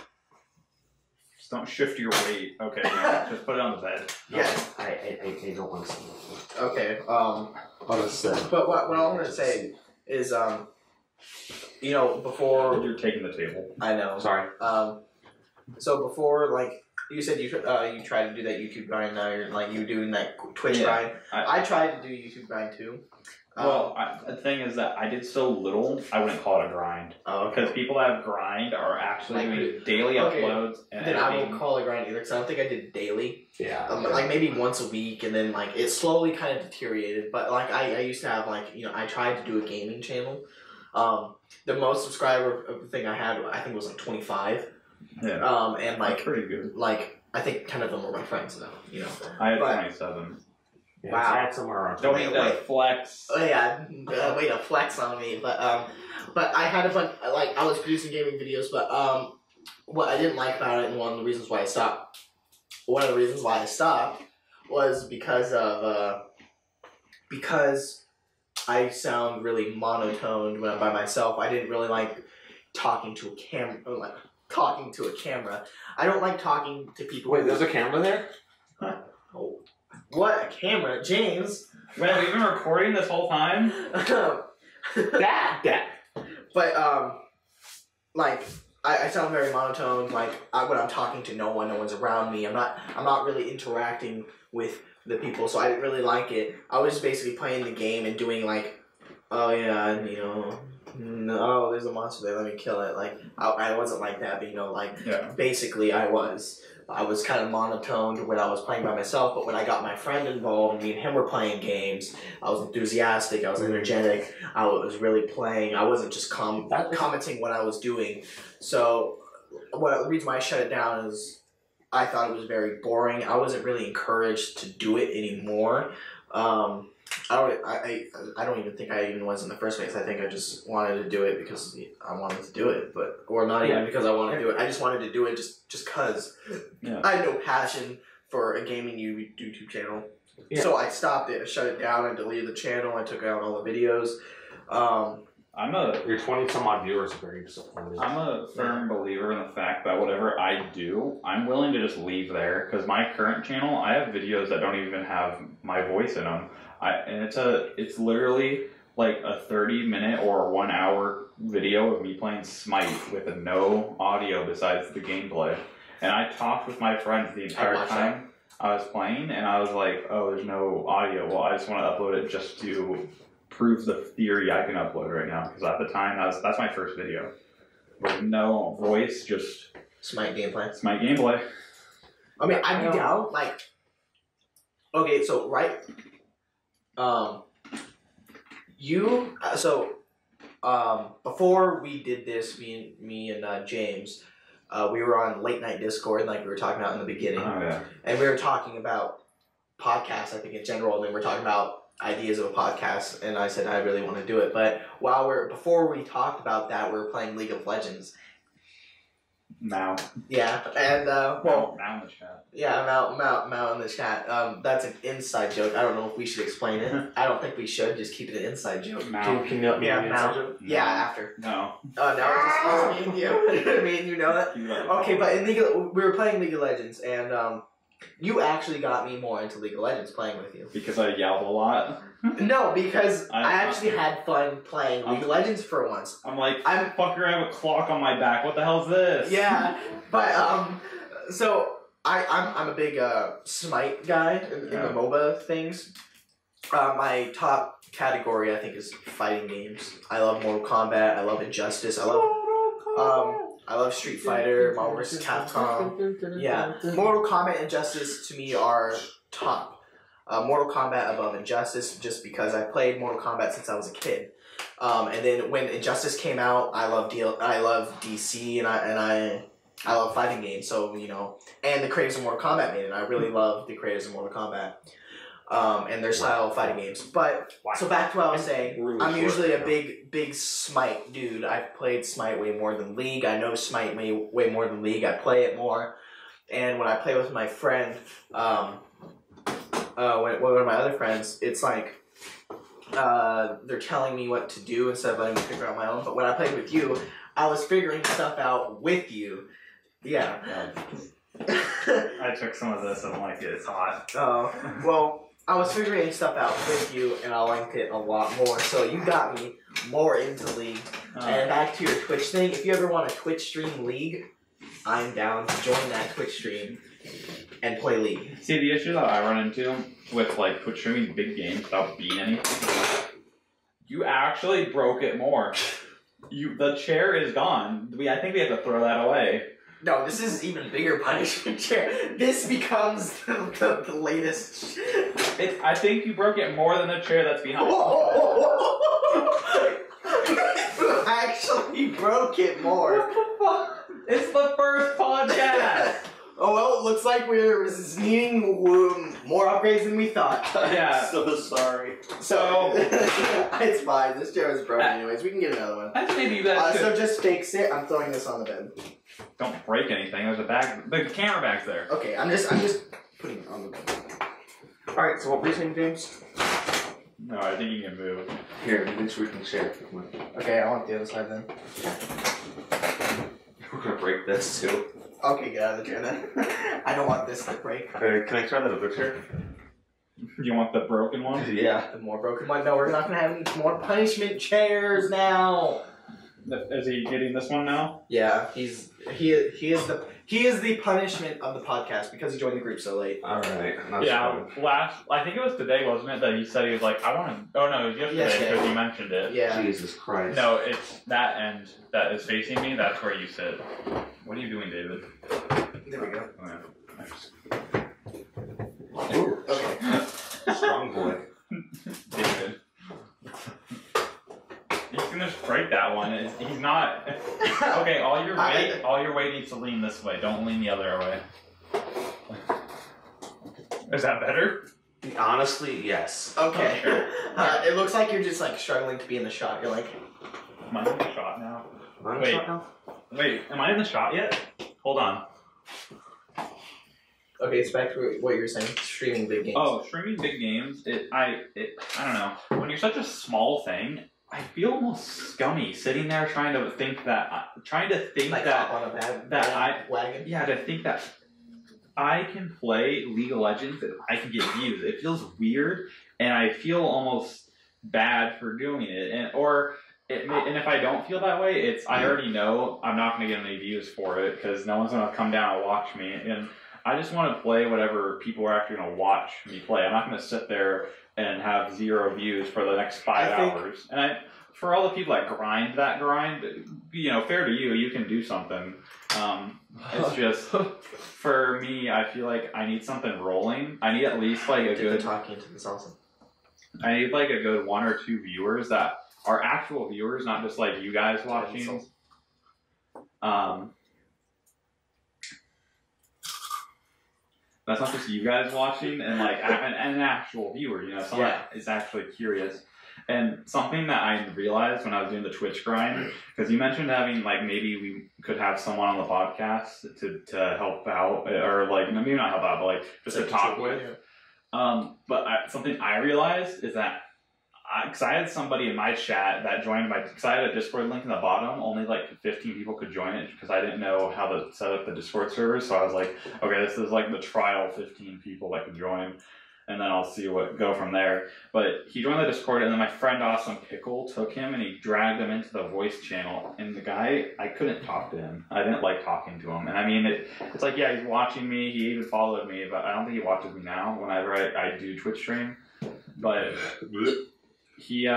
Just don't shift your weight. Okay, yeah, just put it on the bed. No, Yeah. I don't want to see it. Okay. I'll just say. But what I want to say is you know, before You're taking the table. I know. Sorry. So before, like you said, you tried to do that YouTube grind. Now you're doing that Twitch grind. I tried to do YouTube grind too. Well, the thing is that I did so little, I wouldn't call it a grind. Oh, okay. Because people that have grind are actually Like, doing daily okay. uploads. And Then I editing. won't call it grind either, because I don't think I did daily. Yeah. Like maybe once a week, and then like it slowly kind of deteriorated. But like I used to have like, you know, I tried to do a gaming channel. The most subscriber thing I had, I think, was like 25. Yeah. And That's like pretty good. like I think 10 of them were my friends though. You know. I had But- 27. Yeah, Wow. so I had somewhere around. Don't Wait, make that wait. flex. Oh yeah, way to flex on me. But I had a bunch. Like I was producing gaming videos, but what I didn't like about it, and one of the reasons why I stopped. One of the reasons why I stopped was because of because I sound really monotoned when I'm by myself. I didn't really like talking to a camera. Like talking to a camera. I don't like talking to people. Wait, there's a camera there? Oh, what a camera, James. Wait, have you been recording this whole time? That. But like I sound very monotone. Like when I'm talking to no one's around me. I'm not really interacting with the people, so I didn't really like it. I was just basically playing the game and doing like, oh yeah, you know, oh there's a monster there, let me kill it. Like I wasn't like that, but you know, like basically I was kind of monotone when I was playing by myself, but when I got my friend involved, me and him were playing games, I was enthusiastic, I was energetic, I was really playing, I wasn't just commenting what I was doing. So the reason why I shut it down is I thought it was very boring. I wasn't really encouraged to do it anymore. I don't even think I even was in the first place. I think I just wanted to do it because I wanted to do it, or not even because I wanted to do it. I just wanted to do it just because I had no passion for a gaming YouTube channel. Yeah. So I stopped it. I shut it down. I deleted the channel. I took out all the videos. Your 20 some odd viewers are very disappointed. I'm a firm believer in the fact that whatever I do, I'm willing to just leave there. Because my current channel, I have videos that don't even have my voice in them. And it's literally like a 30-minute or 1 hour video of me playing Smite with no audio besides the gameplay. And I talked with my friends the entire time I was playing, and I was like, oh, there's no audio. Well, I just want to upload it just to prove the theory I can upload right now. Because at the time, that's my first video. With no voice, just Smite gameplay. Smite gameplay. I mean, I'd be down, like... Okay, so, right... before we did this, me and James, we were on late night Discord, like we were talking about in the beginning. Oh, yeah. And we were talking about podcasts, I think, in general, and then we're talking about ideas of a podcast, and I said I really want to do it. But before we talked about that, we were playing League of Legends. Now. Yeah, and, Now in the chat. Yeah, Mal in the chat. That's an inside joke. I don't know if we should explain it. I don't think we should. Just keep it an inside joke. Mal. Can you help me with the inside joke? Yeah, after. No. Now it's just me and you. Me and you know that? Okay, but we were playing League of Legends, and you actually got me more into League of Legends playing with you. Because I yelled a lot? No, because I actually had fun playing League of Legends for once. I'm like, fucker, I have a clock on my back. What the hell's this? Yeah, but, so... I'm a big Smite guy in the MOBA things. My top category, I think, is fighting games. I love Mortal Kombat. I love Injustice. I love Street Fighter, Marvel vs. Capcom. Yeah, Mortal Kombat and Injustice to me are top. Mortal Kombat above Injustice, just because I played Mortal Kombat since I was a kid. And then when Injustice came out, I love DC, and I love fighting games, so, you know, and the creators of Mortal Kombat made it. I really love the creators of Mortal Kombat and their style of fighting games. But, so back to what I was saying, I'm usually a big Smite dude. I've played Smite way more than League. I know Smite way more than League. I play it more. And when I play with my friend, one of my other friends, it's like they're telling me what to do instead of letting me figure out my own. But when I played with you, I was figuring stuff out with you. Yeah. I took some of this. I don't like it. It's hot. Oh, well, I was figuring stuff out with you, and I liked it a lot more. So you got me more into League. And back to your Twitch thing. If you ever want to Twitch stream League, I'm down to join that Twitch stream and play League. See, the issue that I run into with like Twitch streaming big games without being anything, you actually broke it more. The chair is gone. I think we have to throw that away. No, this is even bigger punishment chair. This becomes the latest. I think you broke it more than the chair that's behind. You actually broke it more. What the fuck? It's the first podcast. Oh well, it looks like we're needing more upgrades than we thought. Yeah. So sorry. So it's fine. This chair is broken anyways. We can get another one. I think maybe that. So just fix it. I'm throwing this on the bed. Don't break anything. There's a bag. The camera bag's there. Okay, I'm just putting it on the bed. All right. So what were you saying, James? No, I think you can move. Here, make sure we can share. Okay, I want the other side then. We're gonna break this too. Okay, get out of the chair then. I don't want this to break. Can I try that other chair? You want the broken one? Yeah. The more broken one. No, we're not gonna have any more punishment chairs now. Is he getting this one now? Yeah, he is the punishment of the podcast because he joined the group so late. All right. Yeah. I think it was today, wasn't it? That he said he was like, I want to. Oh no, it was yesterday because you mentioned it. Yeah. Jesus Christ. No, it's that end that is facing me. That's where you sit. What are you doing, David? There we go. Ooh. Okay. Strong boy. David. He's gonna just break that one. He's not. Okay, all your weight needs to lean this way. Don't lean the other way. Is that better? Honestly, yes. Okay. It looks like you're just like struggling to be in the shot. You're like, Am I in the shot now? Am I in the shot now? Wait, am I in the shot yet? Hold on. okay, it's back to what you were saying. Streaming big games. Oh, streaming big games. I don't know. When you're such a small thing, I feel almost scummy sitting there trying to think that on a wagon. Yeah, to think that I can play League of Legends and I can get views. It feels weird, and I feel almost bad for doing it. And if I don't feel that way, I already know I'm not going to get any views for it because no one's going to come down and watch me. And I just want to play whatever people are actually going to watch me play. I'm not going to sit there and have 0 views for the next 5 hours. And for all the people that grind, fair to you, you can do something. It's just, for me, I feel like I need something rolling. I need at least like a good... talking to this awesome. I need like a good 1 or 2 viewers that are actual viewers, not just like you guys watching. That's not just you guys watching, and like an actual viewer, someone that is actually curious. And something that I realized when I was doing the Twitch grind, because you mentioned having like maybe we could have someone on the podcast to help out, or like maybe not help out, but like just to talk with. Yeah. Something I realized is that because I had somebody in my chat that joined because I had a Discord link in the bottom, only like 15 people could join it because I didn't know how to set up the Discord server. So I was like, okay, this is like the trial 15 people that can join, and then I'll see what go from there. But he joined the Discord, and then my friend Awesome Pickle took him and he dragged him into the voice channel. And the guy, I couldn't talk to him. I didn't like talking to him. And I mean, it's like, yeah, he's watching me. He even followed me, but I don't think he watches me now whenever I do Twitch stream. But he,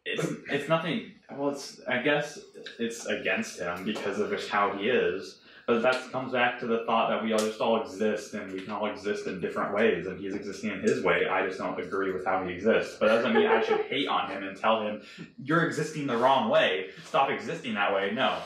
it's nothing, well, I guess it's against him because of just how he is. But that comes back to the thought that we all exist, and we can all exist in different ways, and he's existing in his way. I just don't agree with how he exists. But that doesn't mean I should hate on him and tell him, you're existing the wrong way, stop existing that way. No.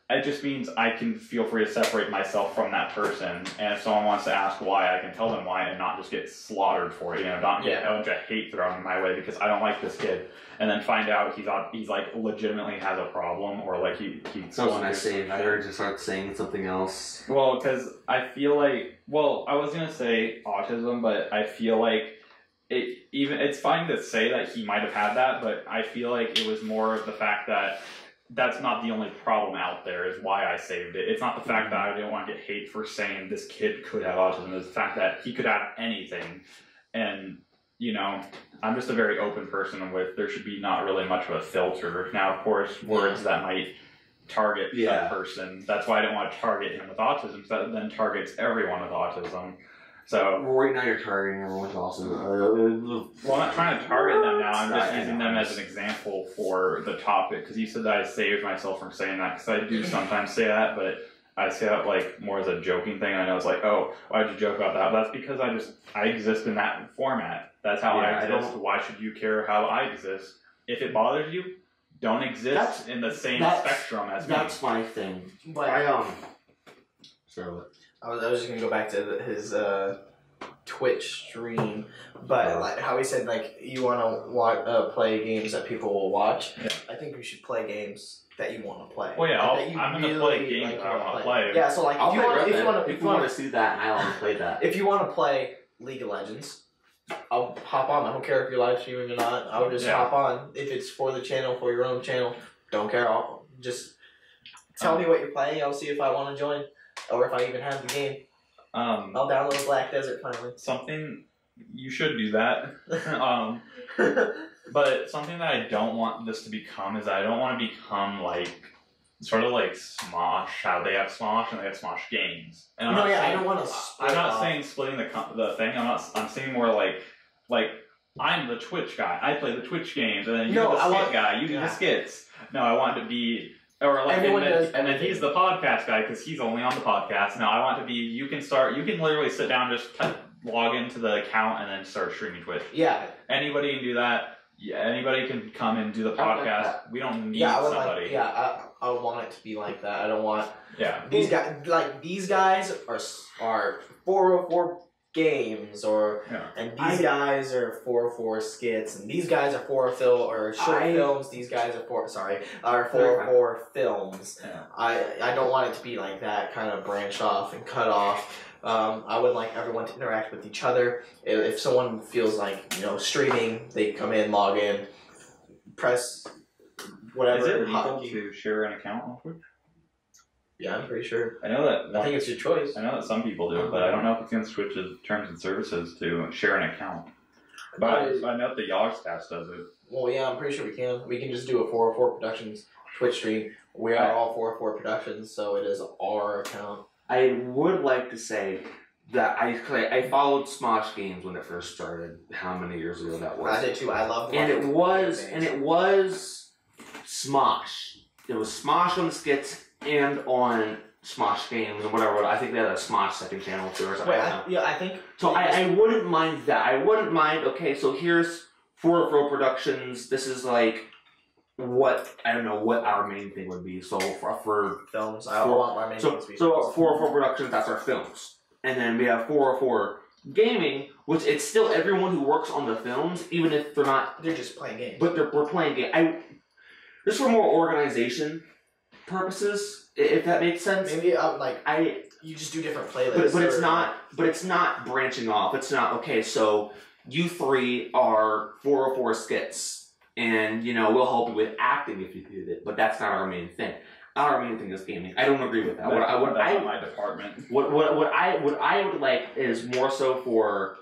It just means I can feel free to separate myself from that person, and if someone wants to ask why, I can tell them why and not just get slaughtered for it, not get a bunch of hate thrown my way because I don't like this kid, and then find out he's like legitimately has a problem, or like he so when I heard you start saying something else. Well, because I feel like, I was gonna say autism, but I feel like it's fine to say that he might have had that, but I feel like it was more of the fact that that's not the only problem out there is why I saved it. It's not the fact that I didn't want to get hate for saying this kid could have autism. It's the fact that he could have anything. And, I'm just a very open person there should be not really much of a filter. Now, of course, words that might target that person. That's why I don't want to target him with autism, because that then targets everyone with autism. So right now you're targeting everyone with autism. Well, I'm not trying to target them now. I'm just using them as an example for the topic, because you said that I saved myself from saying that, because I do sometimes say that, but I say that like more as a joking thing. I know it's like, oh, why'd you joke about that? But that's because I exist in that format. That's how I exist. Why should you care how I exist? If it bothers you, don't exist in the same spectrum as me. That's my thing. But I was just gonna go back to his Twitch stream, but like how he said, like you want to play games that people will watch. Yeah. I think you should play games that you want to play. Well, yeah, I'm gonna play games I want to play. Yeah, so like if you want to see that, I want to play that. If you want to play League of Legends, I'll hop on. I don't care if you're live streaming or not. I'll just hop on. If it's for the channel, for your own channel, don't care. I'll just tell me what you're playing. I'll see if I want to join. Or if I even have the game, I'll download Black Desert finally. Something, you should do that. But something that I don't want this to become is I don't want to become like, sort of like Smosh, how they have Smosh and they have Smosh games. And I don't want to I'm not saying splitting the thing, I'm saying more like I'm the Twitch guy, I play the Twitch games, and then you're the skit guy, you do the skits. No, I want to be... Or like, and then he's the podcast guy because he's only on the podcast. No, I want to be. You can literally sit down, just log into the account, and then start streaming Twitch. Yeah. Anybody can do that. Yeah, anybody can come and do the podcast. Like we don't need somebody. I want it to be like that. I don't want. Yeah. These guys are 404 games and these guys are 404 skits, and these guys are 404 short films. These guys are 404 films. Yeah. I don't want it to be like that, kind of branch off and cut off. I would like everyone to interact with each other. If someone feels like streaming, they come in, log in, press whatever. Is it legal hotkey. to share an account on Twitch? Yeah, I'm pretty sure. I know that. I think it's your choice. I know that some people do, but I don't know if it's against Twitch's terms and services to share an account. But I know the Yogscast does it. Well, yeah, I'm pretty sure we can. We can just do a 404 Productions Twitch stream. We are all 404 Productions, so it is our account. I would like to say that I followed Smosh Games when it first started. How many years ago that was? I did too. I love and it was Smosh. It was Smosh on the skits and on Smosh Games and whatever. I think they had a Smosh second channel too or something. Wait, I think. So I wouldn't mind that. I wouldn't mind. Okay, so here's 404 Productions. This is like what I don't know what our main thing would be. So for films, I want my main thing to be. So 404 Productions, that's our films. And then we have 404 Gaming, which it's still everyone who works on the films, even if they're not. They're just playing games. But we're playing games. Just for more organization purposes, if that makes sense. Maybe you just do different playlists. But it's not. But it's not branching off. It's not okay. So you three are 404 skits, and we'll help you with acting if you do it. But that's not our main thing. Our main thing is gaming. I don't agree with that. That's my department. What I would like is more so for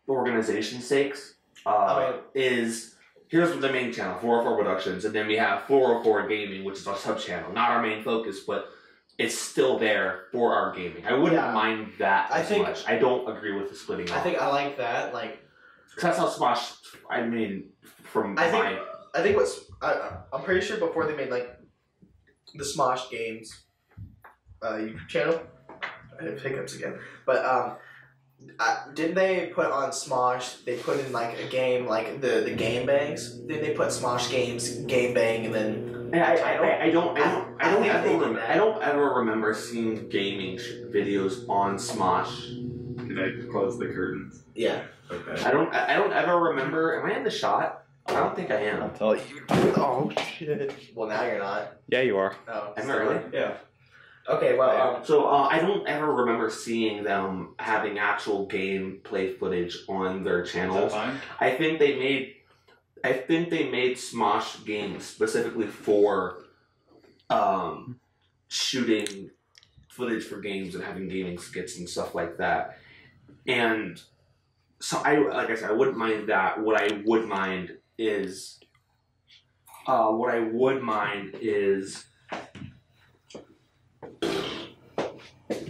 organization's sakes. Is here's the main channel, 404 Productions, and then we have 404 Gaming, which is our sub channel. Not our main focus, but it's still there for our gaming. I wouldn't mind that as much. I don't agree with the splitting off. I think I like that. Because that's how Smosh. I mean, I think I'm pretty sure before they made the Smosh Games YouTube channel. I have hiccups again. But didn't they put on Smosh? They put in a game the Game Bangs. Did they put Smosh Games, Game Bang, and then? I don't ever remember seeing gaming videos on Smosh. Can I close the curtains? Yeah. Okay. I don't ever remember. Am I in the shot? I don't think I am. I'll tell you. Oh shit. Well, now you're not. Yeah, you are. Oh. Am I really? Yeah. Okay, well, so I don't ever remember seeing them having actual gameplay footage on their channels. Is that fine? I think they made Smosh Games specifically for shooting footage for games and having gaming skits and stuff like that. And so I wouldn't mind that. What I would mind is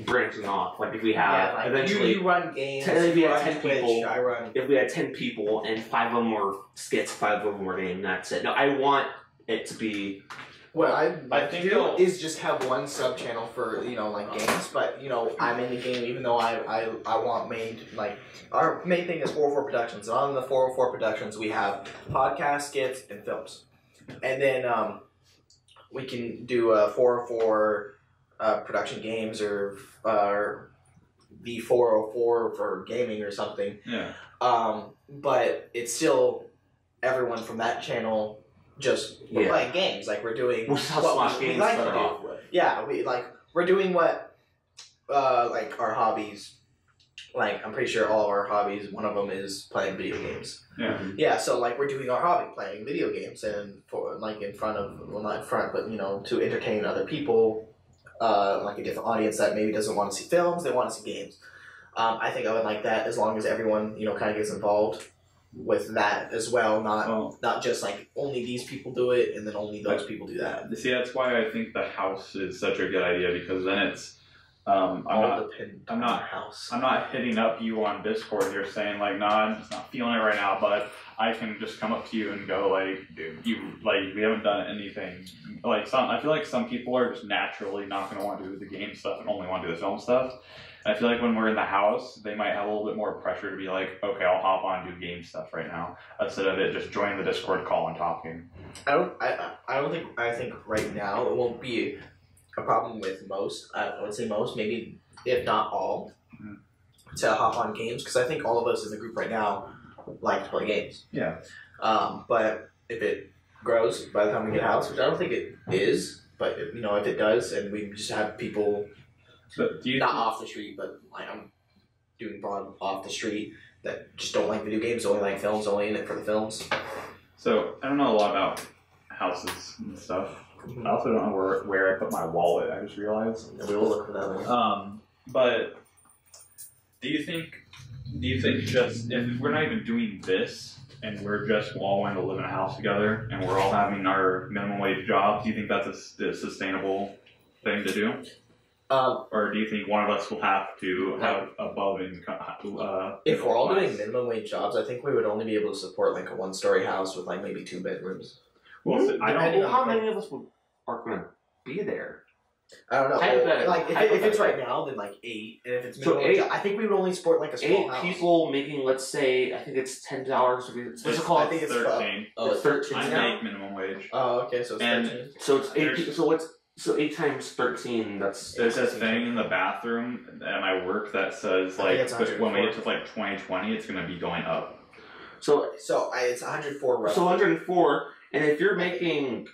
branching off. If we have eventually you run games. If we had 10 Twitch, people, I run. If we had 10 people and 5 of them were skits, 5 of them were game, that's it. No, I want it to be. What I think do is just have one sub channel for games, but I'm in the game even though I want our main thing is 404 Productions. And on the 404 Productions we have podcasts, skits, and films, and then we can do a 404 production games or the 404 for gaming or something. Yeah. But it's still everyone from that channel. We're playing games, we're doing what Smosh Games like started to do. off with. Yeah, we're doing what our hobbies. I'm pretty sure all of our hobbies, one of them is playing video games. Yeah. Yeah, so we're doing our hobby, playing video games, and for in front of, well, not in front, but to entertain other people, a different audience that maybe doesn't want to see films, they want to see games. I think I would like that as long as everyone kind of gets involved with that as well, not just only these people do it and then only those people do that. See, that's why I think the house is such a good idea, because then it's I'm not hitting up you on Discord here saying nah, I'm just not feeling it right now, but I can just come up to you and go dude, we haven't done anything. I feel like some people are just naturally not going to want to do the game stuff and only want to do the film stuff. I feel like when we're in the house, they might have a little bit more pressure to be okay, I'll hop on and do game stuff right now, instead of it just joining the Discord call and talking. I think right now it won't be a problem with most. I would say most, maybe if not all, to hop on games, because I think all of us in the group right now like to play games. Yeah. But if it grows by the time we get a house, which I don't think it is, but if it does, and we just have people. But not off the street, but I'm doing broad off the street that just don't like video games, only like films, only in it for the films. So I don't know a lot about houses and stuff. I also don't know where I put my wallet. I just realized. We will look for that later. But do you think just if we're not even doing this and we're just all wanting to live in a house together and we're all having our minimum wage jobs, do you think that's a sustainable thing to do? Or do you think one of us will have to have above income? If we're all doing minimum wage jobs, I think we would only be able to support like a 1-story house with like maybe 2 bedrooms. Well, I don't. Well, how many of us are going to be there? I don't know. Like if it's right now, then like 8, and if it's minimum wage, I think we would only support like a small 8 house. people making, let's say, I think it's $10. What's it called? I think it's 13. Oh, it's 13 I now? make minimum wage. Oh, okay, so it's 13. So it's 8 people. So 8 times 13. That's. There's this thing in the bathroom at my work that says like when we get to like 2020, it's going to be going up. So it's 104 roughly. So 104, and if you're making,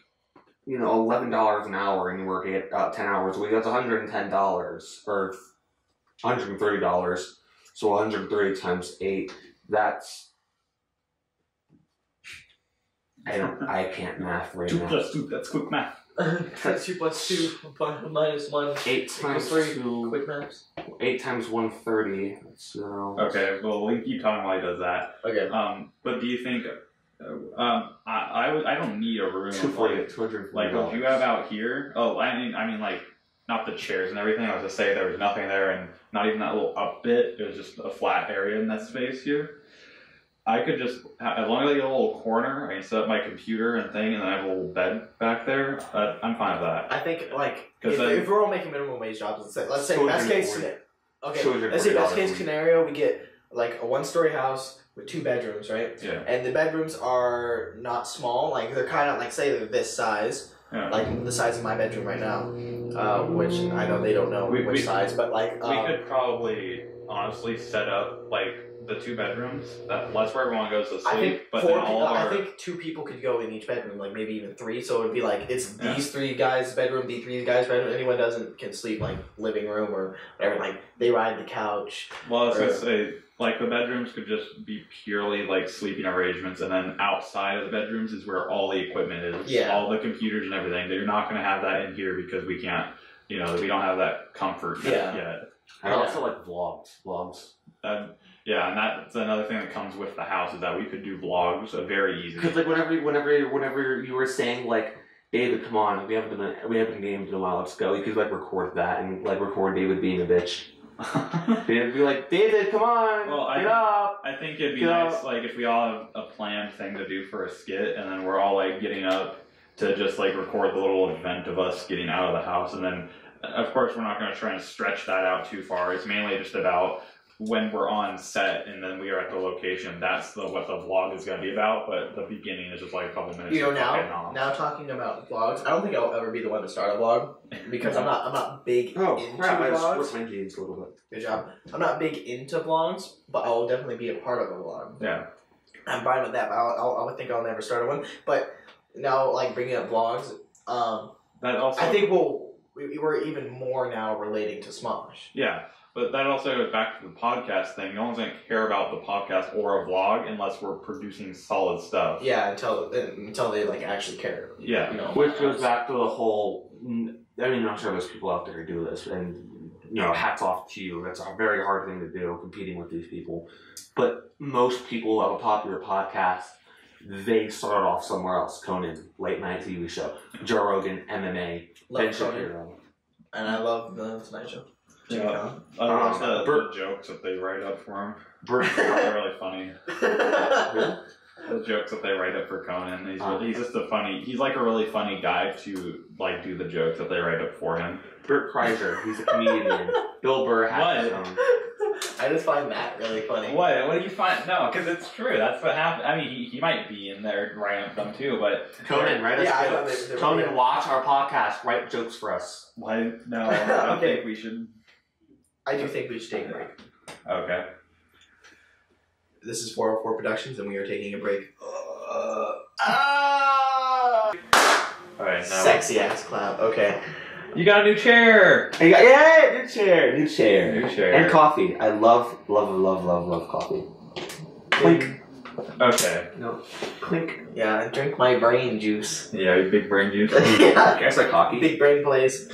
$11 an hour and you work 10 hours a week, that's $110 or $130. So 130 times 8, that's. I can't math right 2 now. plus 2, that's quick math. 2 plus 2 minus 1 8 times 3. 2. Quick maths. 8 times 130. So. Okay, well we can keep talking while he does that. Okay. But do you think? I don't need a room. $240. Like what you have out here. Oh, I mean like not the chairs and everything. I was just saying there was nothing there, and not even that little up bit. It was just a flat area in that space here. I could just, as long as I get a little corner, I can set up my computer and thing, and then I have a little bed back there. I'm fine with that. I think, like, if we're all making minimum wage jobs, let's say best case scenario. Okay, let's say best case scenario, we get, like, a 1-story house with 2 bedrooms, right? Yeah. And the bedrooms are not small. Like, they're kind of, like, say they're this size. Yeah. Like, the size of my bedroom right now. Which, I know they don't know which size, but, like... we could probably, honestly, set up, like, the 2 bedrooms. That's where everyone goes to sleep. I think 2 people could go in each bedroom, like maybe even 3. So it'd be like it's these 3 guys' bedroom, these 3 guys' bedroom. Anyone can sleep like living room or whatever. Like they ride the couch. Well, I was gonna say like the bedrooms could just be purely like sleeping arrangements, and then outside of the bedrooms is where all the equipment is. Yeah. All the computers and everything. They're not gonna have that in here because we can't. We don't have that comfort yet. I also like vlogs. Yeah, and that's another thing that comes with the house is that we could do vlogs very easily. Because like whenever you were saying like, David, come on, we haven't gamed in a while, let's go. You could like record that and like record David being a bitch. David would be like, David, come on, get up. I think it'd be nice like if we all have a planned thing to do for a skit, and then we're all like getting up to just like record the little event of us getting out of the house, and then of course we're not going to try and stretch that out too far. It's mainly just about when we're on set and then we are at the location. That's what the vlog is going to be about, but the beginning is just like a couple minutes. Now talking about vlogs, I don't think I'll ever be the one to start a vlog because I'm not big into vlogs. I just my jeans a little bit. Good job. I'm not big into vlogs, but I will definitely be a part of a vlog. Yeah, I'm fine with that. But I would think I'll never start one. But now, like bringing up vlogs, that also I think we're even more now relating to Smosh. Yeah. But that also goes back to the podcast thing. No one's going to care about the podcast or a vlog unless we're producing solid stuff. Yeah, until they like actually care. Yeah. Which goes back to the whole. I mean, I'm sure there's people out there who do this, and hats off to you. That's a very hard thing to do, competing with these people. But most people have a popular podcast. They started off somewhere else. Conan, late night TV show. Joe Rogan, MMA. Ben Shapiro. And I love the Tonight Show. Yeah, I love the jokes that they write up for him. They're really funny. The jokes that they write up for Conan. He's just he's like a really funny guy to like do the jokes that they write up for him. Bert Kreischer, he's a comedian. Bill Burr has his own. I just find that really funny. What do you find? No, because it's true. That's what happened. I mean, he might be in there writing them too, but Conan, write us jokes. Conan, watch our podcast. Write jokes for us. What? No, I don't think we should. I do think we should take a break. Okay. This is 404 Productions, and we are taking a break. Alright, now. Sexy ass clap. Okay. You got a new chair! Yeah, new chair. New chair. And coffee. I love coffee. Clink. Okay. No. Clink. Yeah, I drink my brain juice. Yeah, you big brain juice. Yeah, Guys like hockey. big brain plays.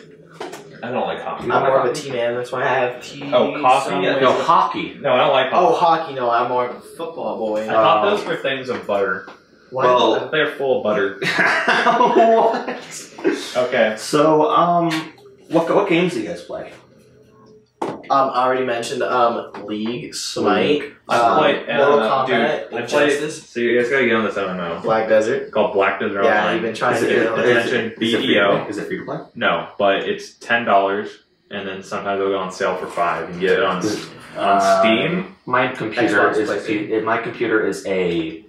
I don't like hockey. I'm more of a tea man. That's why I have tea. Oh, coffee? somewhere. No, hockey. No, I don't like hockey. Oh, hockey. No, I'm more of a football boy. I thought those were things of butter. What? Well- They're full of butter. What? Okay. So, what games do you guys play? I already mentioned League, Smite, I played, Mortal Kombat, dude, I played. Injustice, So you guys gotta get on this MMO. Black Desert. It's called Black Desert Yeah, Online. you've been trying Is to it- get it on. I mentioned BEO. Is it free to play? No, but it's $10, and then sometimes it'll go on sale for $5. You can get it on Steam. My computer Xbox, is PlayStation. my computer is a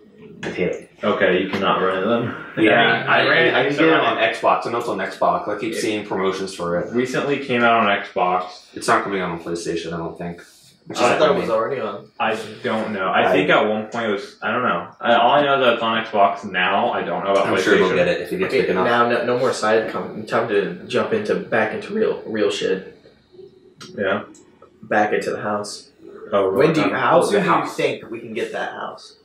potato. Okay, you cannot run it then. Yeah, I ran. I I can get it on Xbox. I know it's on Xbox. I keep seeing promotions for it. Recently came out on Xbox. It's not coming out on PlayStation, I don't think. Which is I thought it funny. was already on. I don't know. I think at one point it was. I don't know. All I know is that it's on Xbox now. I don't know about I'm PlayStation. sure we'll get it if it gets Okay, big enough. now no more side comment. Time to jump back into real shit. Yeah. Back into the house. Oh, How the soon do you house. think we can get that house?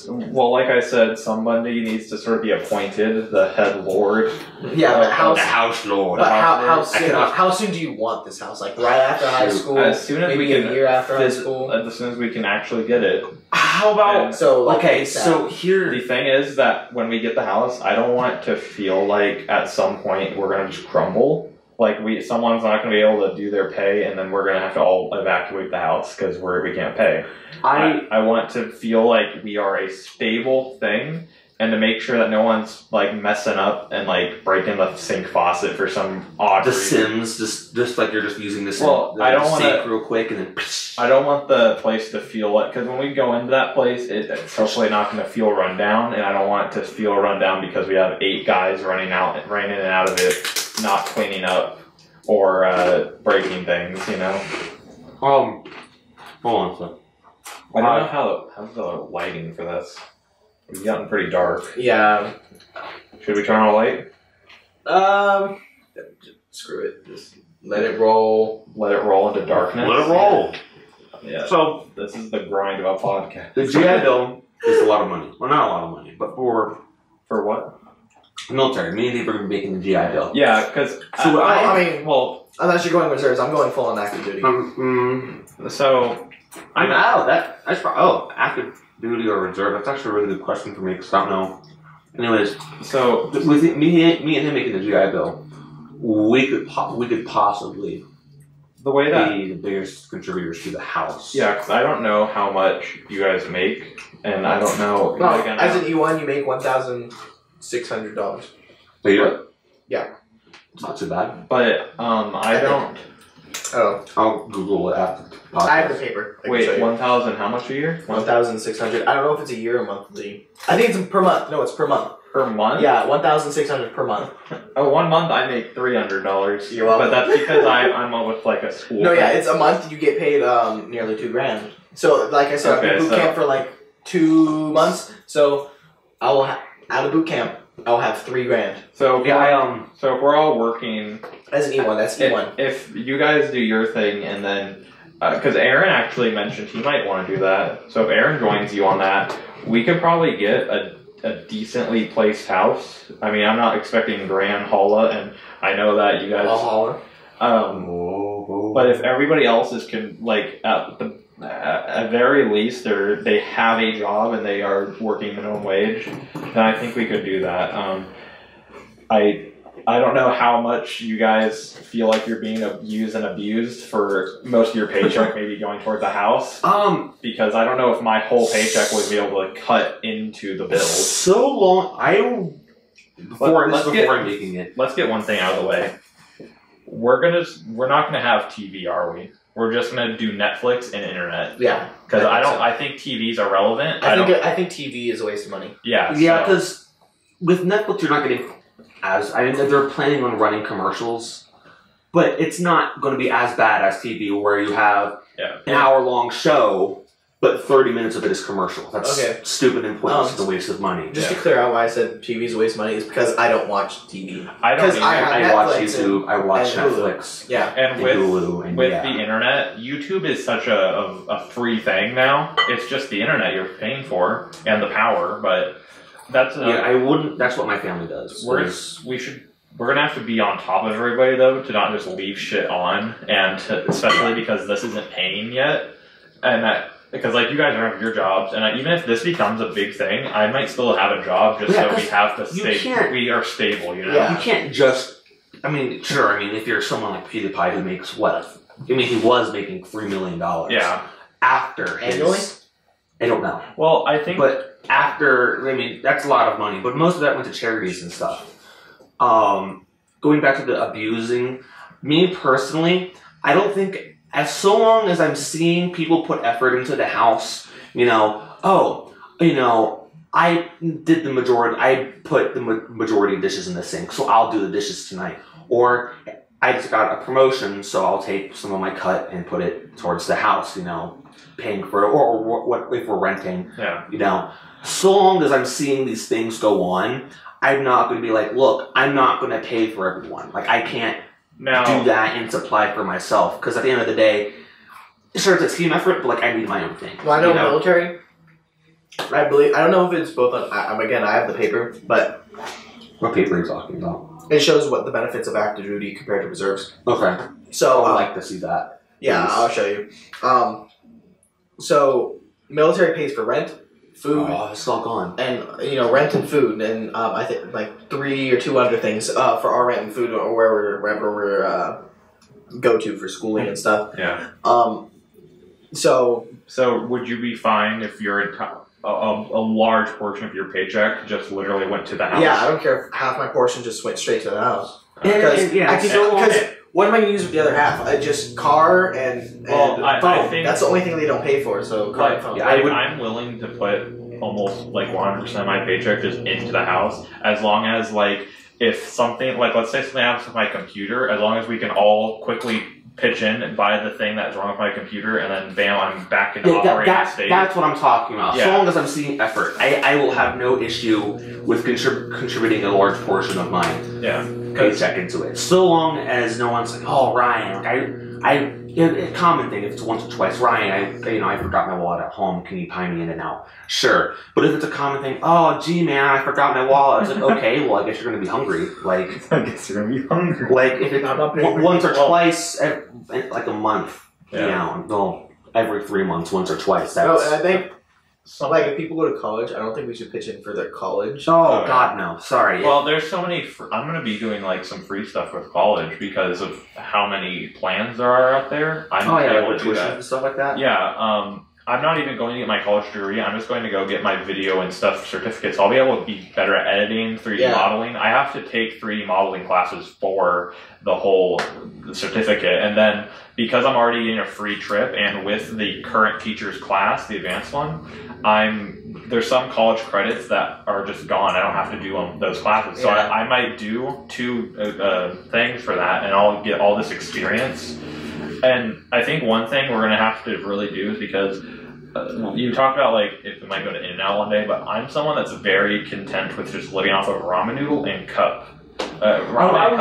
Well, like I said, somebody needs to sort of be appointed the head lord. Yeah, but The House Lord. But how I soon? cannot- How soon do you want this house? Like right after high Shoot. school? As soon as maybe we can. a year after high school. As soon as we can actually get it. How about? So like, Okay, ASAP. so here. The thing is that when we get the house, I don't want it to feel like at some point we're gonna just crumble. Like someone's not gonna be able to do their pay, and then we're gonna have to all evacuate the house because we can't pay. I want to feel like we are a stable thing, and to make sure that no one's like messing up and like breaking the sink faucet for some odd The reason. Sims, just like you're just using this. Well, I don't wanna- real quick and then. I don't want the place to feel like, because when we go into that place, it's hopefully not going to feel run down, and I don't want it to feel run down because we have 8 guys running in and out of it, not cleaning up or breaking things, you know. Hold on a second. I don't know how's the lighting for this. It's gotten pretty dark. yeah. Should we turn on a light? Screw it. Just let it roll. Let it roll into darkness. Let it roll. Yeah. So This is the grind of a podcast. the GI Bill is a lot of money. Well, not a lot of money, but for For what? the military, many people are making the GI Bill. Yeah, because So I mean, well, unless you're going reserves, I'm going full on active duty. so I'm out. That's active duty or reserve. That's actually a really good question for me because I don't know. Anyways, so with me and him making the GI Bill, we could possibly the way that be the biggest contributors to the house. Yeah, because I don't know how much you guys make, and I don't know. No, again, as an E1, you make $1,600. So you Yeah. It's not too bad. but I don't. Oh, I'll Google it after the podcast. I have the paper. I can show Wait, you. 1,000? How much a year? 1,600. I don't know if it's a year or monthly. I think it's per month. No, it's per month. Per month? Yeah, 1,600 per month. Oh, 1 month I make $300. You're welcome. But that's because I'm with like a school. No, yeah, thing. it's a month. You get paid nearly $2,000. So, like I said, Okay, I've been boot so- camp for like 2 months. So, I will out of boot camp, I'll have $3,000 So if Yeah, so if we're all working, as an E1. That's E1. if you guys do your thing and then, because Aaron actually mentioned he might want to do that. So if Aaron joins you on that, we could probably get a decently placed house. I mean, I'm not expecting grand holla, and I know that you guys. I'll holler. But if everybody else is at very least they have a job and they are working minimum wage, then I think we could do that. I don't know how much you guys feel like you're being used and abused for most of your paycheck maybe going towards the house, because I don't know if my whole paycheck would be able to cut into the bills. so long. I don't. Before I'm making it. Let's get one thing out of the way. We're not gonna have TV, are we? We're just gonna do Netflix and internet. Yeah. Because so. I think TV's irrelevant. I think TV is a waste of money. Yeah. Yeah, so- because with Netflix, you're not getting they're planning on running commercials, but it's not going to be as bad as TV, where you have Yeah. an hour-long show but 30 minutes of it is commercial. That's Okay. stupid and pointless. It's a waste of money. Just to clear out why I said TV's a waste of money is because I don't watch TV. I don't Because either. I watch Netflix YouTube. I watch and Hulu. Netflix. Yeah. And And with Hulu. And the internet, YouTube is such a free thing now. It's just the internet you're paying for and the power, but that's I wouldn't. That's what my family does. we're gonna have to be on top of everybody though to not just leave shit on, and especially because this isn't paying yet, and because like you guys don't have your jobs, and even if this becomes a big thing, I might still have a job just so we have to stay. We are stable, you know. Yeah. You can't just. I mean, sure. I mean, if you're someone like PewDiePie who makes what? I mean, he was making $3 million. Yeah. After Annually? I don't know. Well, I think. But after, I mean, that's a lot of money. But most of that went to charities and stuff. Going back to the abusing, me personally, I don't think, as so long as I'm seeing people put effort into the house, I did the majority, I put the majority of dishes in the sink, so I'll do the dishes tonight. Or I just got a promotion, so I'll take some of my cut and put it towards the house, paying for it, or what if we're renting, So long as I'm seeing these things go on, I'm not going to be like, look, I'm not going to pay for everyone. Like, I can't do that and supply for myself. Because at the end of the day, sure, it's a team effort, but, like, I need my own thing. Well, I know military, I don't know if it's both on, again, I have the paper, but... What paper are you talking about? It shows what the benefits of active duty compared to reserves. Okay. So, I would like to see that. Yeah, Please. I'll show you. So, military pays for rent, food, it's all gone. and rent and food, and I think like 3 or 2 other things for our rent and food or wherever we're go to for schooling and stuff. Yeah. So would you be fine if a large portion of your paycheck just literally went to the house? Yeah, I don't care if half my portion just went straight to the house. Because what am I going to use with the other half? Just car and phone. I think that's the only thing they don't pay for. So car and phone. I'm willing to put almost like 100% of my paycheck just into the house, as long as like if something like let's say something happens with my computer, as long as we can all quickly pitch in and buy the thing that's wrong with my computer, and then bam, I'm back in operating state. That's what I'm talking about. Yeah. So long as I'm seeing effort, I will have no issue with contributing a large portion of my paycheck into it. So long as no one's like, oh, Ryan, a common thing if it's once or twice, Ryan, I forgot my wallet at home. Can you pie me in and out? Sure. But if it's a common thing, oh, gee, man, I forgot my wallet. It's like, okay, well, I guess you're gonna be hungry. Like, I guess you're gonna be hungry. Like if it's once or twice, like a month, every 3 months, once or twice. That's, and I think, like, if people go to college, I don't think we should pitch in for their college. Oh, God, no. Sorry. Well, there's so many... I'm going to be doing, like, some free stuff with college because of how many plans there are out there. I'm able to do that. And stuff like that? Yeah, I'm not even going to get my college degree. I'm just going to go get my video and stuff certificates. I'll be able to be better at editing, 3D modeling. I have to take 3D modeling classes for the whole certificate. And then because I'm already getting a free trip, and with the current teacher's class, the advanced one, there's some college credits that are just gone. I don't have to do those classes. So I might do 2 things for that, and I'll get all this experience. And I think one thing we're going to have to really do is because you talked about like if we might go to In-N-Out one day, but I'm someone that's very content with just living off of ramen noodle and cup. I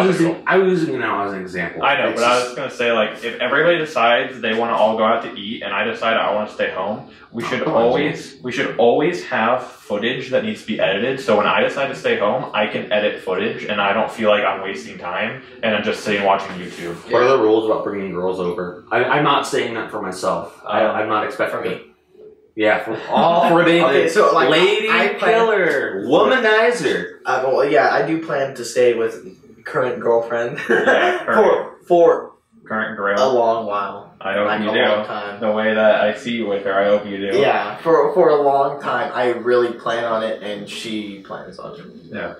was using In-N-Out as an example. I know, but I was going to say, like, if everybody decides they want to all go out to eat, and I decide I want to stay home, we should always have footage that needs to be edited. So when I decide to stay home, I can edit footage, and I don't feel like I'm wasting time, and I'm just sitting watching YouTube. What are the rules about bringing girls over? I'm not saying that for myself. I'm not expecting it. Yeah, for David. Okay, so like lady killer, womanizer. I do plan to stay with current girlfriend Yeah, for current girl. a long while. I hope you a do. long time. The way that I see you with her, I hope you do. Yeah, for a long time. I really plan on it, and she plans on it. Yeah.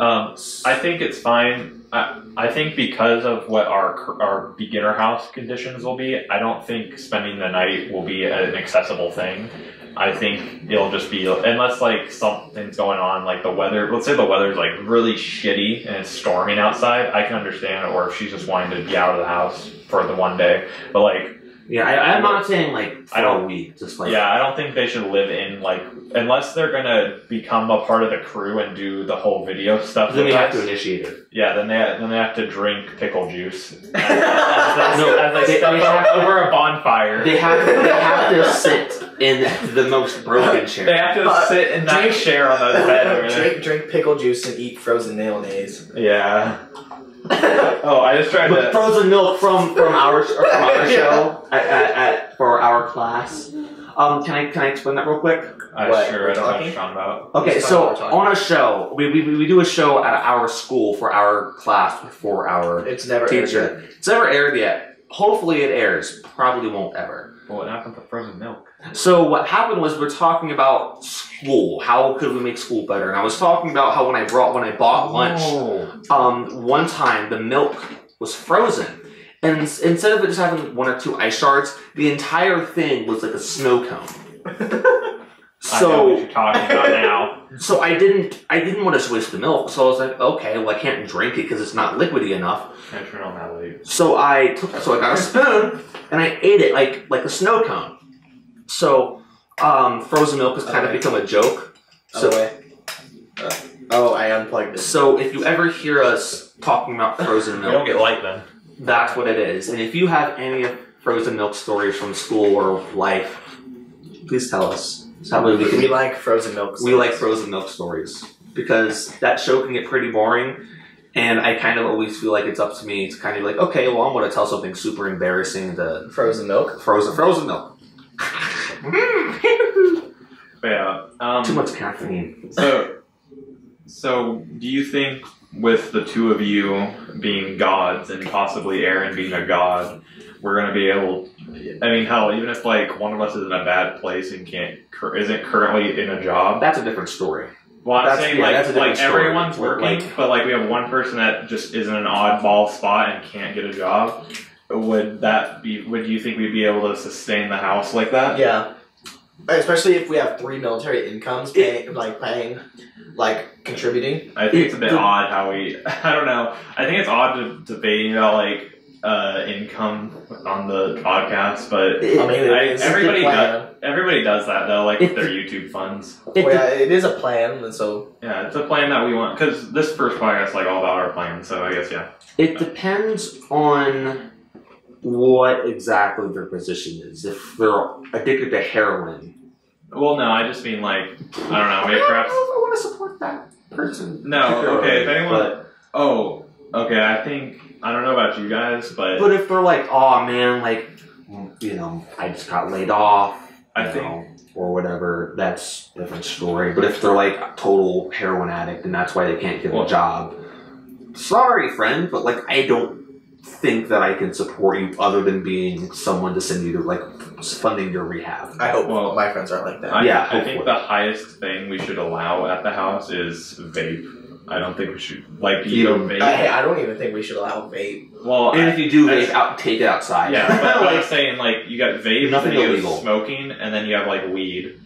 I think it's fine. I think because of what our beginner house conditions will be, I don't think spending the night will be an accessible thing. I think it'll just be, unless like something's going on, like the weather, let's say the weather's like really shitty and it's storming outside, I can understand, or if she's just wanting to be out of the house for the one day. But like, Yeah, I'm not saying like for I don't- a week, just like Yeah, I don't think they should live in like unless they're gonna become a part of the crew and do the whole video stuff. then with we have us. to initiate it. Yeah, then they have to drink pickle juice No, as they step they have to- over a bonfire. They have to sit in the most broken chair. They have to sit in that chair on the bed over there. drink pickle juice and eat frozen mayonnaise. Yeah. Oh, I just tried But to. frozen milk from our show for our class. Can I explain that real quick? What, Sure, we're I don't know what talking? you're talking about. Okay, Let's so talk about what on a show, we do a show at our school for our class for our It's never aired teacher. It's never aired yet. Hopefully it airs. Probably won't ever. Well, what happened to frozen milk? So what happened was we're talking about school. How could we make school better? And I was talking about how when I bought lunch, one time the milk was frozen. And instead of it just having 1 or 2 ice shards, the entire thing was like a snow cone. I know what you're talking about now. So I didn't want to waste the milk. So I was like, okay, well I can't drink it because it's not liquidy enough. I turn on that light. So I got a spoon and I ate it like a snow cone. So frozen milk has kind of become a joke. So I unplugged it. so if you ever hear us talking about frozen We milk, don't get light then. that's what it is. And if you have any frozen milk stories from school or life, please tell us. So that way we can. We like frozen milk. We like frozen milk stories because that show can get pretty boring, and I kind of always feel like it's up to me to kind of be like, okay, well, I'm going to tell something super embarrassing to frozen milk. frozen milk. But yeah. Too much caffeine. So do you think with the two of you being gods and possibly Aaron being a god, we're gonna be able? I mean, hell, even if like one of us is in a bad place and isn't currently in a job. That's a different story. Well, I'm That's- saying yeah, like that's a different story. everyone's working, Like- but like we have one person that just is in an oddball spot and can't get a job. Would you think we'd be able to sustain the house like that? Yeah. Especially if we have 3 military incomes paying, contributing. I think it's a bit odd how we. I don't know. I think it's odd to debating about like income on the podcast, but everybody does that though, like with their YouTube funds. It is a plan, and so Yeah, it's a plan that we want because this first podcast is like all about our plan. So I guess yeah. It depends on what exactly their position is. If they're addicted to heroin, Well, no, I just mean like I don't know. Maybe perhaps. I want to support that person. No, okay. If anyone. But, Oh, okay. I think I don't know about you guys, but but if they're like, oh man, like, you know, I just got laid off, I you think- know, or whatever, that's a different story. But if they're like a total heroin addict and that's why they can't get a job, sorry, friend, but like I don't think that I can support you other than being someone to send you to like funding your rehab. I hope Well, my friends aren't like that. I Yeah, think hopefully. the highest thing we should allow at the house is vape. I don't think we should like you go vape. I don't even think we should allow vape. Well, And if you do that's- vape, take it outside. yeah, but I'm Like, saying like you got vape, Nothing then you illegal. have smoking, and then you have like weed,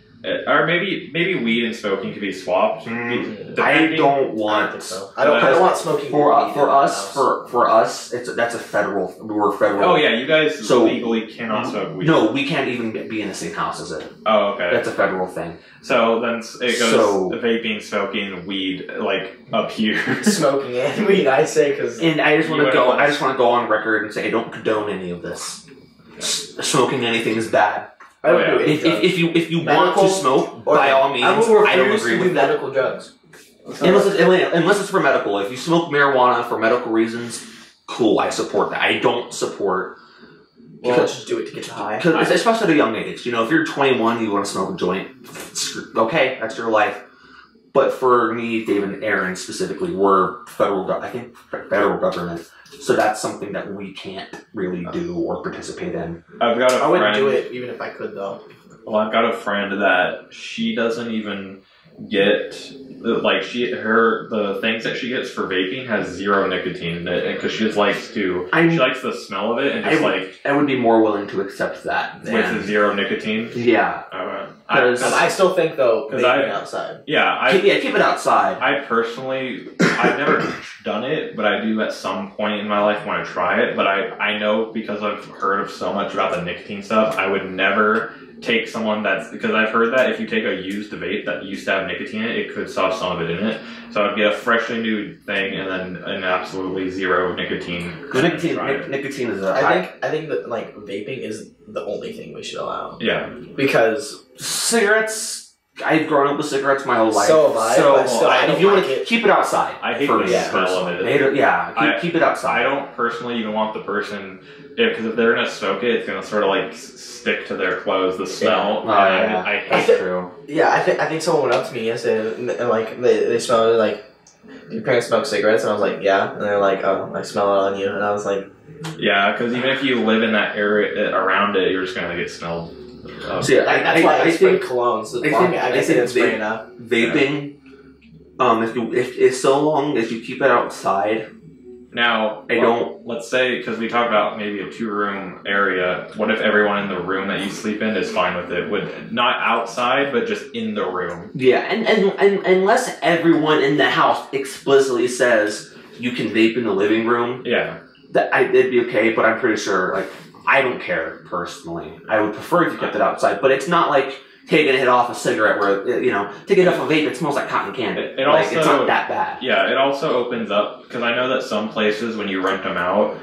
or maybe weed and smoking could be swapped. I Depending- don't I don't want think so. I don't want smoking for weed in the us house. for us. That's a federal. We're federal. Oh yeah, you guys So- legally cannot smoke weed. No, we can't even be in the same house as it. Oh okay. That's a federal thing. So then it goes So- vaping, smoking, weed, like up here. Smoking and weed, I say, because And I just want You to go. wouldn't- I just want to go on record and say I don't condone any of this. Smoking anything is bad. I don't Oh, do yeah. any If you want Medical to smoke, or- by all means, I will I don't refuse agree to do with that. medical drugs. Unless it's for medical. If you smoke marijuana for medical reasons, cool. I support that. I don't support. You can't just do it to get high. Because especially at a young age, you know, if you're 21 and you want to smoke a joint, okay, that's your life. But for me, David and Aaron specifically, we're federal government, so that's something that we can't really do or participate in. I've got a I friend. wouldn't do it even if I could, though. Well, I've got a friend that she doesn't even get like the things that she gets for vaping has 0 nicotine because she just likes to. She likes the smell of it and just I would be more willing to accept that with the than 0 nicotine. yeah. I still think though, 'Cause vaping outside. Keep it outside. I've never done it, but I do at some point in my life want to try it. But I know because I've heard of so much about the nicotine stuff, I would never take someone because I've heard that if you take a used vape that used to have nicotine in it, it could have some of it in it. So I'd get a freshly new thing and then an absolutely zero nicotine. Nicotine is I think that like vaping is the only thing we should allow. Yeah. Because cigarettes. I've grown up with cigarettes my whole life. So have I. So but still, if you want to keep it outside. I hate the smell of it. Keep it outside. I don't personally even want the person, because if they're gonna smoke it, it's gonna sort of like stick to their clothes. The smell. I hate it. Yeah, I think someone went up to me yesterday and like they smelled it like, "Do your parents smoke cigarettes?" And I was like, "Yeah," and they're like, "Oh, I smell it on you," and I was like, "Yeah," because even if you live in that area around it, you're just gonna get smelled. So yeah, that's why I spray cologne. So I guess it's spray enough. Vaping, if so long as you keep it outside. Now, let's say, because we talked about maybe a 2-room area, what if everyone in the room that you sleep in is fine with it? Not outside, but just in the room. Yeah, and unless everyone in the house explicitly says you can vape in the living room, it'd be okay, but I'm pretty sure, like, I don't care, personally. I would prefer if you kept it outside, but it's not like taking a hit off a cigarette where, taking it off a vape, it smells like cotton candy. It's not that bad. Yeah, it also opens up, because I know that some places, when you rent them out,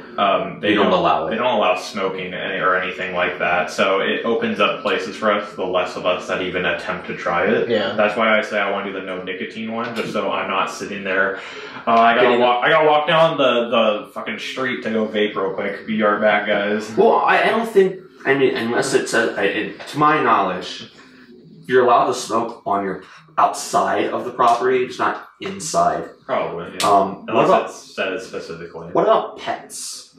they don't allow it. They don't allow smoking or anything like that, so it opens up places for us, the less of us that even attempt to try it. Yeah. That's why I say I want to do the no nicotine one, just so I'm not sitting there. I gotta walk down the fucking street to go vape real quick. Be right back, guys. Well, I don't think, unless it says, to my knowledge, you're allowed to smoke on your outside of the property, it's not inside. Probably, yeah. Unless it says specifically. What about pets?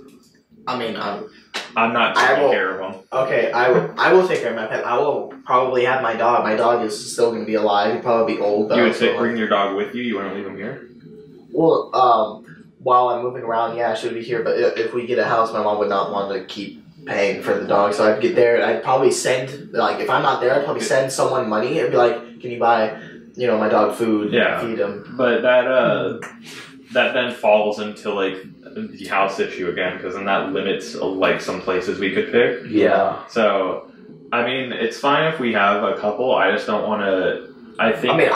I mean, I'm not taking care of them. Okay, I will take care of my pet. I will probably have my dog. My dog is still going to be alive. He'll probably be old. You would bring your dog with you? You want to leave him here? Well, while I'm moving around, yeah, I should be here. But if we get a house, my mom would not want to keep paying for the dog. So I'd get there and I'd probably send, like, if I'm not there, I'd probably send someone money and be like, can you buy, my dog food? Yeah. Feed him. But that then falls into, like, the house issue again, because then that limits, like, some places we could pick. Yeah. So, I mean, it's fine if we have a couple. I just don't want to. I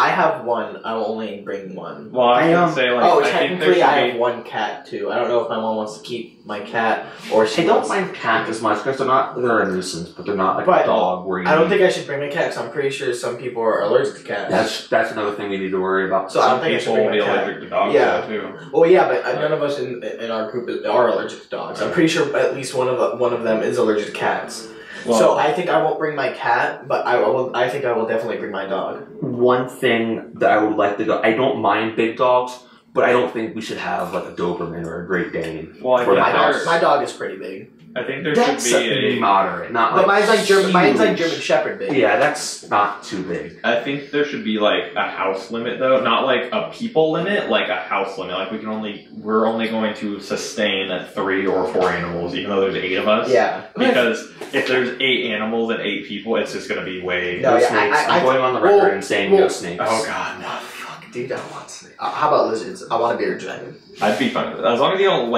have one. I will only bring one. Well, I was gonna say, like, technically, I have one cat too. I don't know if my mom wants to keep my cat or she. I don't mind cats as much because they're a nuisance, but they're not like a dog. I don't think I should bring my cat because I'm pretty sure some people are allergic to cats. That's another thing we need to worry about. So I don't think I should bring my cat. Allergic to dogs too. Well, yeah, but none of us in our group are allergic to dogs. I'm pretty sure at least one of them is allergic to cats. Well, so I think I won't bring my cat, but I think I will definitely bring my dog. One thing that I would like to go, I don't mind big dogs, but I don't think we should have like a Doberman or a Great Dane. Well, I think my dog is pretty big. I think there should be a moderate, not but like mine's like German Shepherd big. Yeah, that's not too big. I think there should be like a house limit though, not like a people limit, like a house limit. Like we're only going to sustain 3 or 4 animals, even though there's 8 of us. Yeah. Because if there's 8 animals and 8 people, it's just gonna be way. No snakes. I'm going on the record and saying no snakes. Oh god, no. Fuck, dude, I want snakes. How about lizards? I want a bearded dragon. I'd be fine with it. As long as you don't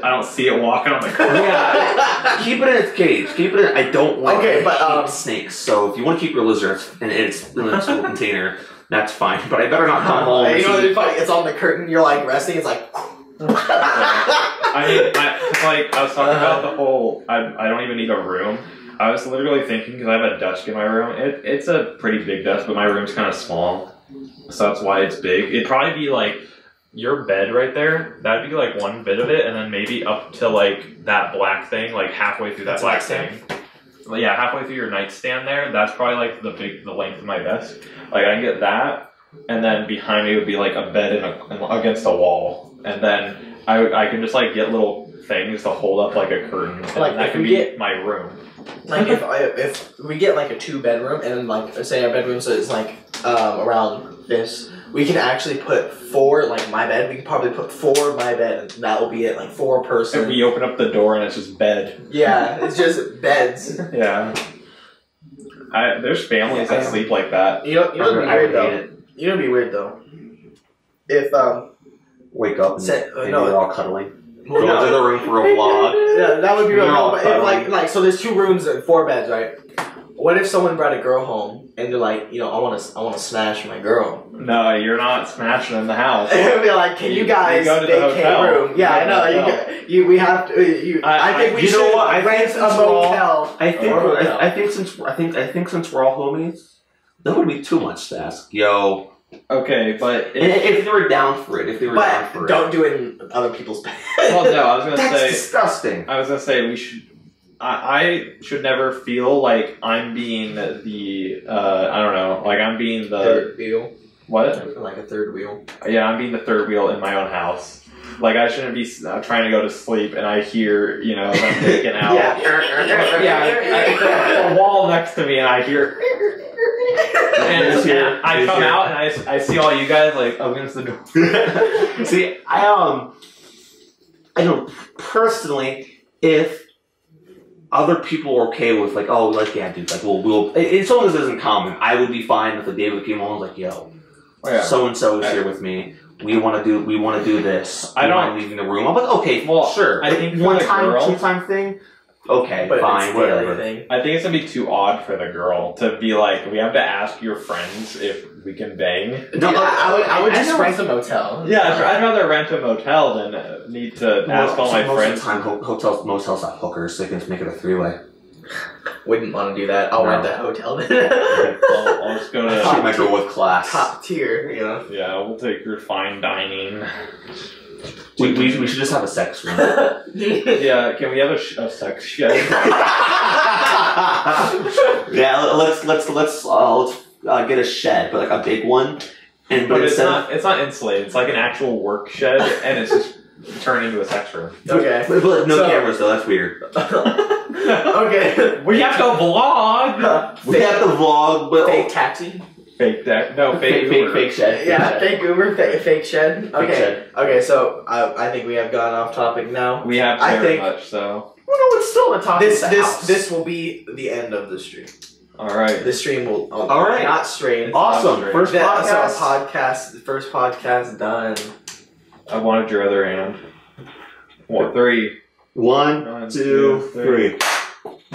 I don't see it walking on the corner. Yeah, keep it in its cage. Keep it in, I don't like snakes. So if you want to keep your lizards and it's in a little container, that's fine. But I better not come home. It's on the curtain, you're like resting, it's like... I was talking about the whole, I don't even need a room. I was literally thinking, because I have a desk in my room, it's a pretty big desk, but my room's kind of small. So that's why it's big. It'd probably be like, your bed right there, that'd be like one bit of it, and then maybe up to like that black thing, like halfway through that black thing. Yeah, halfway through your nightstand there, that's probably like the length of my desk. Like I can get that, and then behind me would be like a bed against a wall, and then I can just like get little things to hold up like a curtain, and like that could be my room. Like if we get like a 2-bedroom, and then like say our bedroom is like around this. We can actually put 4, like my bed, we can probably put 4 in my bed, and that will be it, like 4 person. And we open up the door and it's just bed. Yeah, it's just beds. Yeah. There's families that sleep like that. You know what'd be weird though? You know what'd be weird though? If wake up and no, you're all cuddling. Well, Go no. to the room for a vlog. Yeah, that would be real You're all cool. But if like so there's 2 rooms and 4 beds, right? What if someone brought a girl home and they're like, you know, I want to smash my girl? No, you're not smashing in the house. It would be like, can you guys go to the vacate hotel. room? Yeah, I know. We have to. I think we you should know what? I rent think a motel. I think since we're all homies, that would be too much to ask. Yo. Okay, but If they were down for it, But don't do it in other people's beds. well, no, I was gonna That's say. disgusting. I was gonna say we should. I should never feel like I'm being the. I don't know. Like I'm being the third wheel. what? Like a third wheel. Yeah, I'm being the third wheel in my own house. Like I shouldn't be trying to go to sleep and I hear them taking out. Yeah, the wall next to me and I hear. And I come out and I see all you guys like against the door. See, I know personally if other people are okay with like, oh, like yeah, dude, like we'll as long as it isn't common, I would be fine if the David came on was like, yo, so and so is here with me. We want to do this. I don't mind leaving the room. I'm like, okay, well, sure. I think one for the time, girl, 2-time thing. Okay, but fine, whatever. I think it's gonna be too odd for the girl to be like, we have to ask your friends if we can bang. No, I would just rent a motel. Yeah, I'd rather rent a motel than need to ask all my friends. Most of the time, motels have hookers, so they can just make it a 3-way. Wouldn't want to do that. I'll rent that hotel then. I'll just go to Shoot my girl with class. Top tier, you know. Yeah, we'll take your fine dining. We should just have a sex room. Yeah, can we have a sex shed? Yeah, let's get a shed, but like a big one. But it's not insulated. It's like an actual work shed, and it's just turned into a sex room. Okay. But no cameras though. That's weird. Okay. We have to vlog. We have to vlog, but fake taxi. Fake deck. No, fake shed. Yeah, fake Uber, fake shed. Okay. Fake shed. Okay, so I think we have gone off topic now. We have very much so. Well, no, it's still a topic. This will be the end of the stream. All right. The stream will. All right. Not stream. Awesome. First podcast. First podcast done. I wanted your other hand. 3. 1, 2, 3.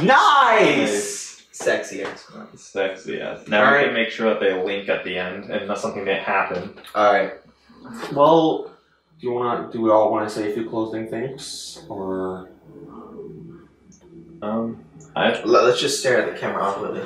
Nice. Sexy. Sexy, yes. Now we can make sure that they link at the end and not something that happened. Alright. Well, do we all want to say a few closing things? Or let's just stare at the camera awkwardly.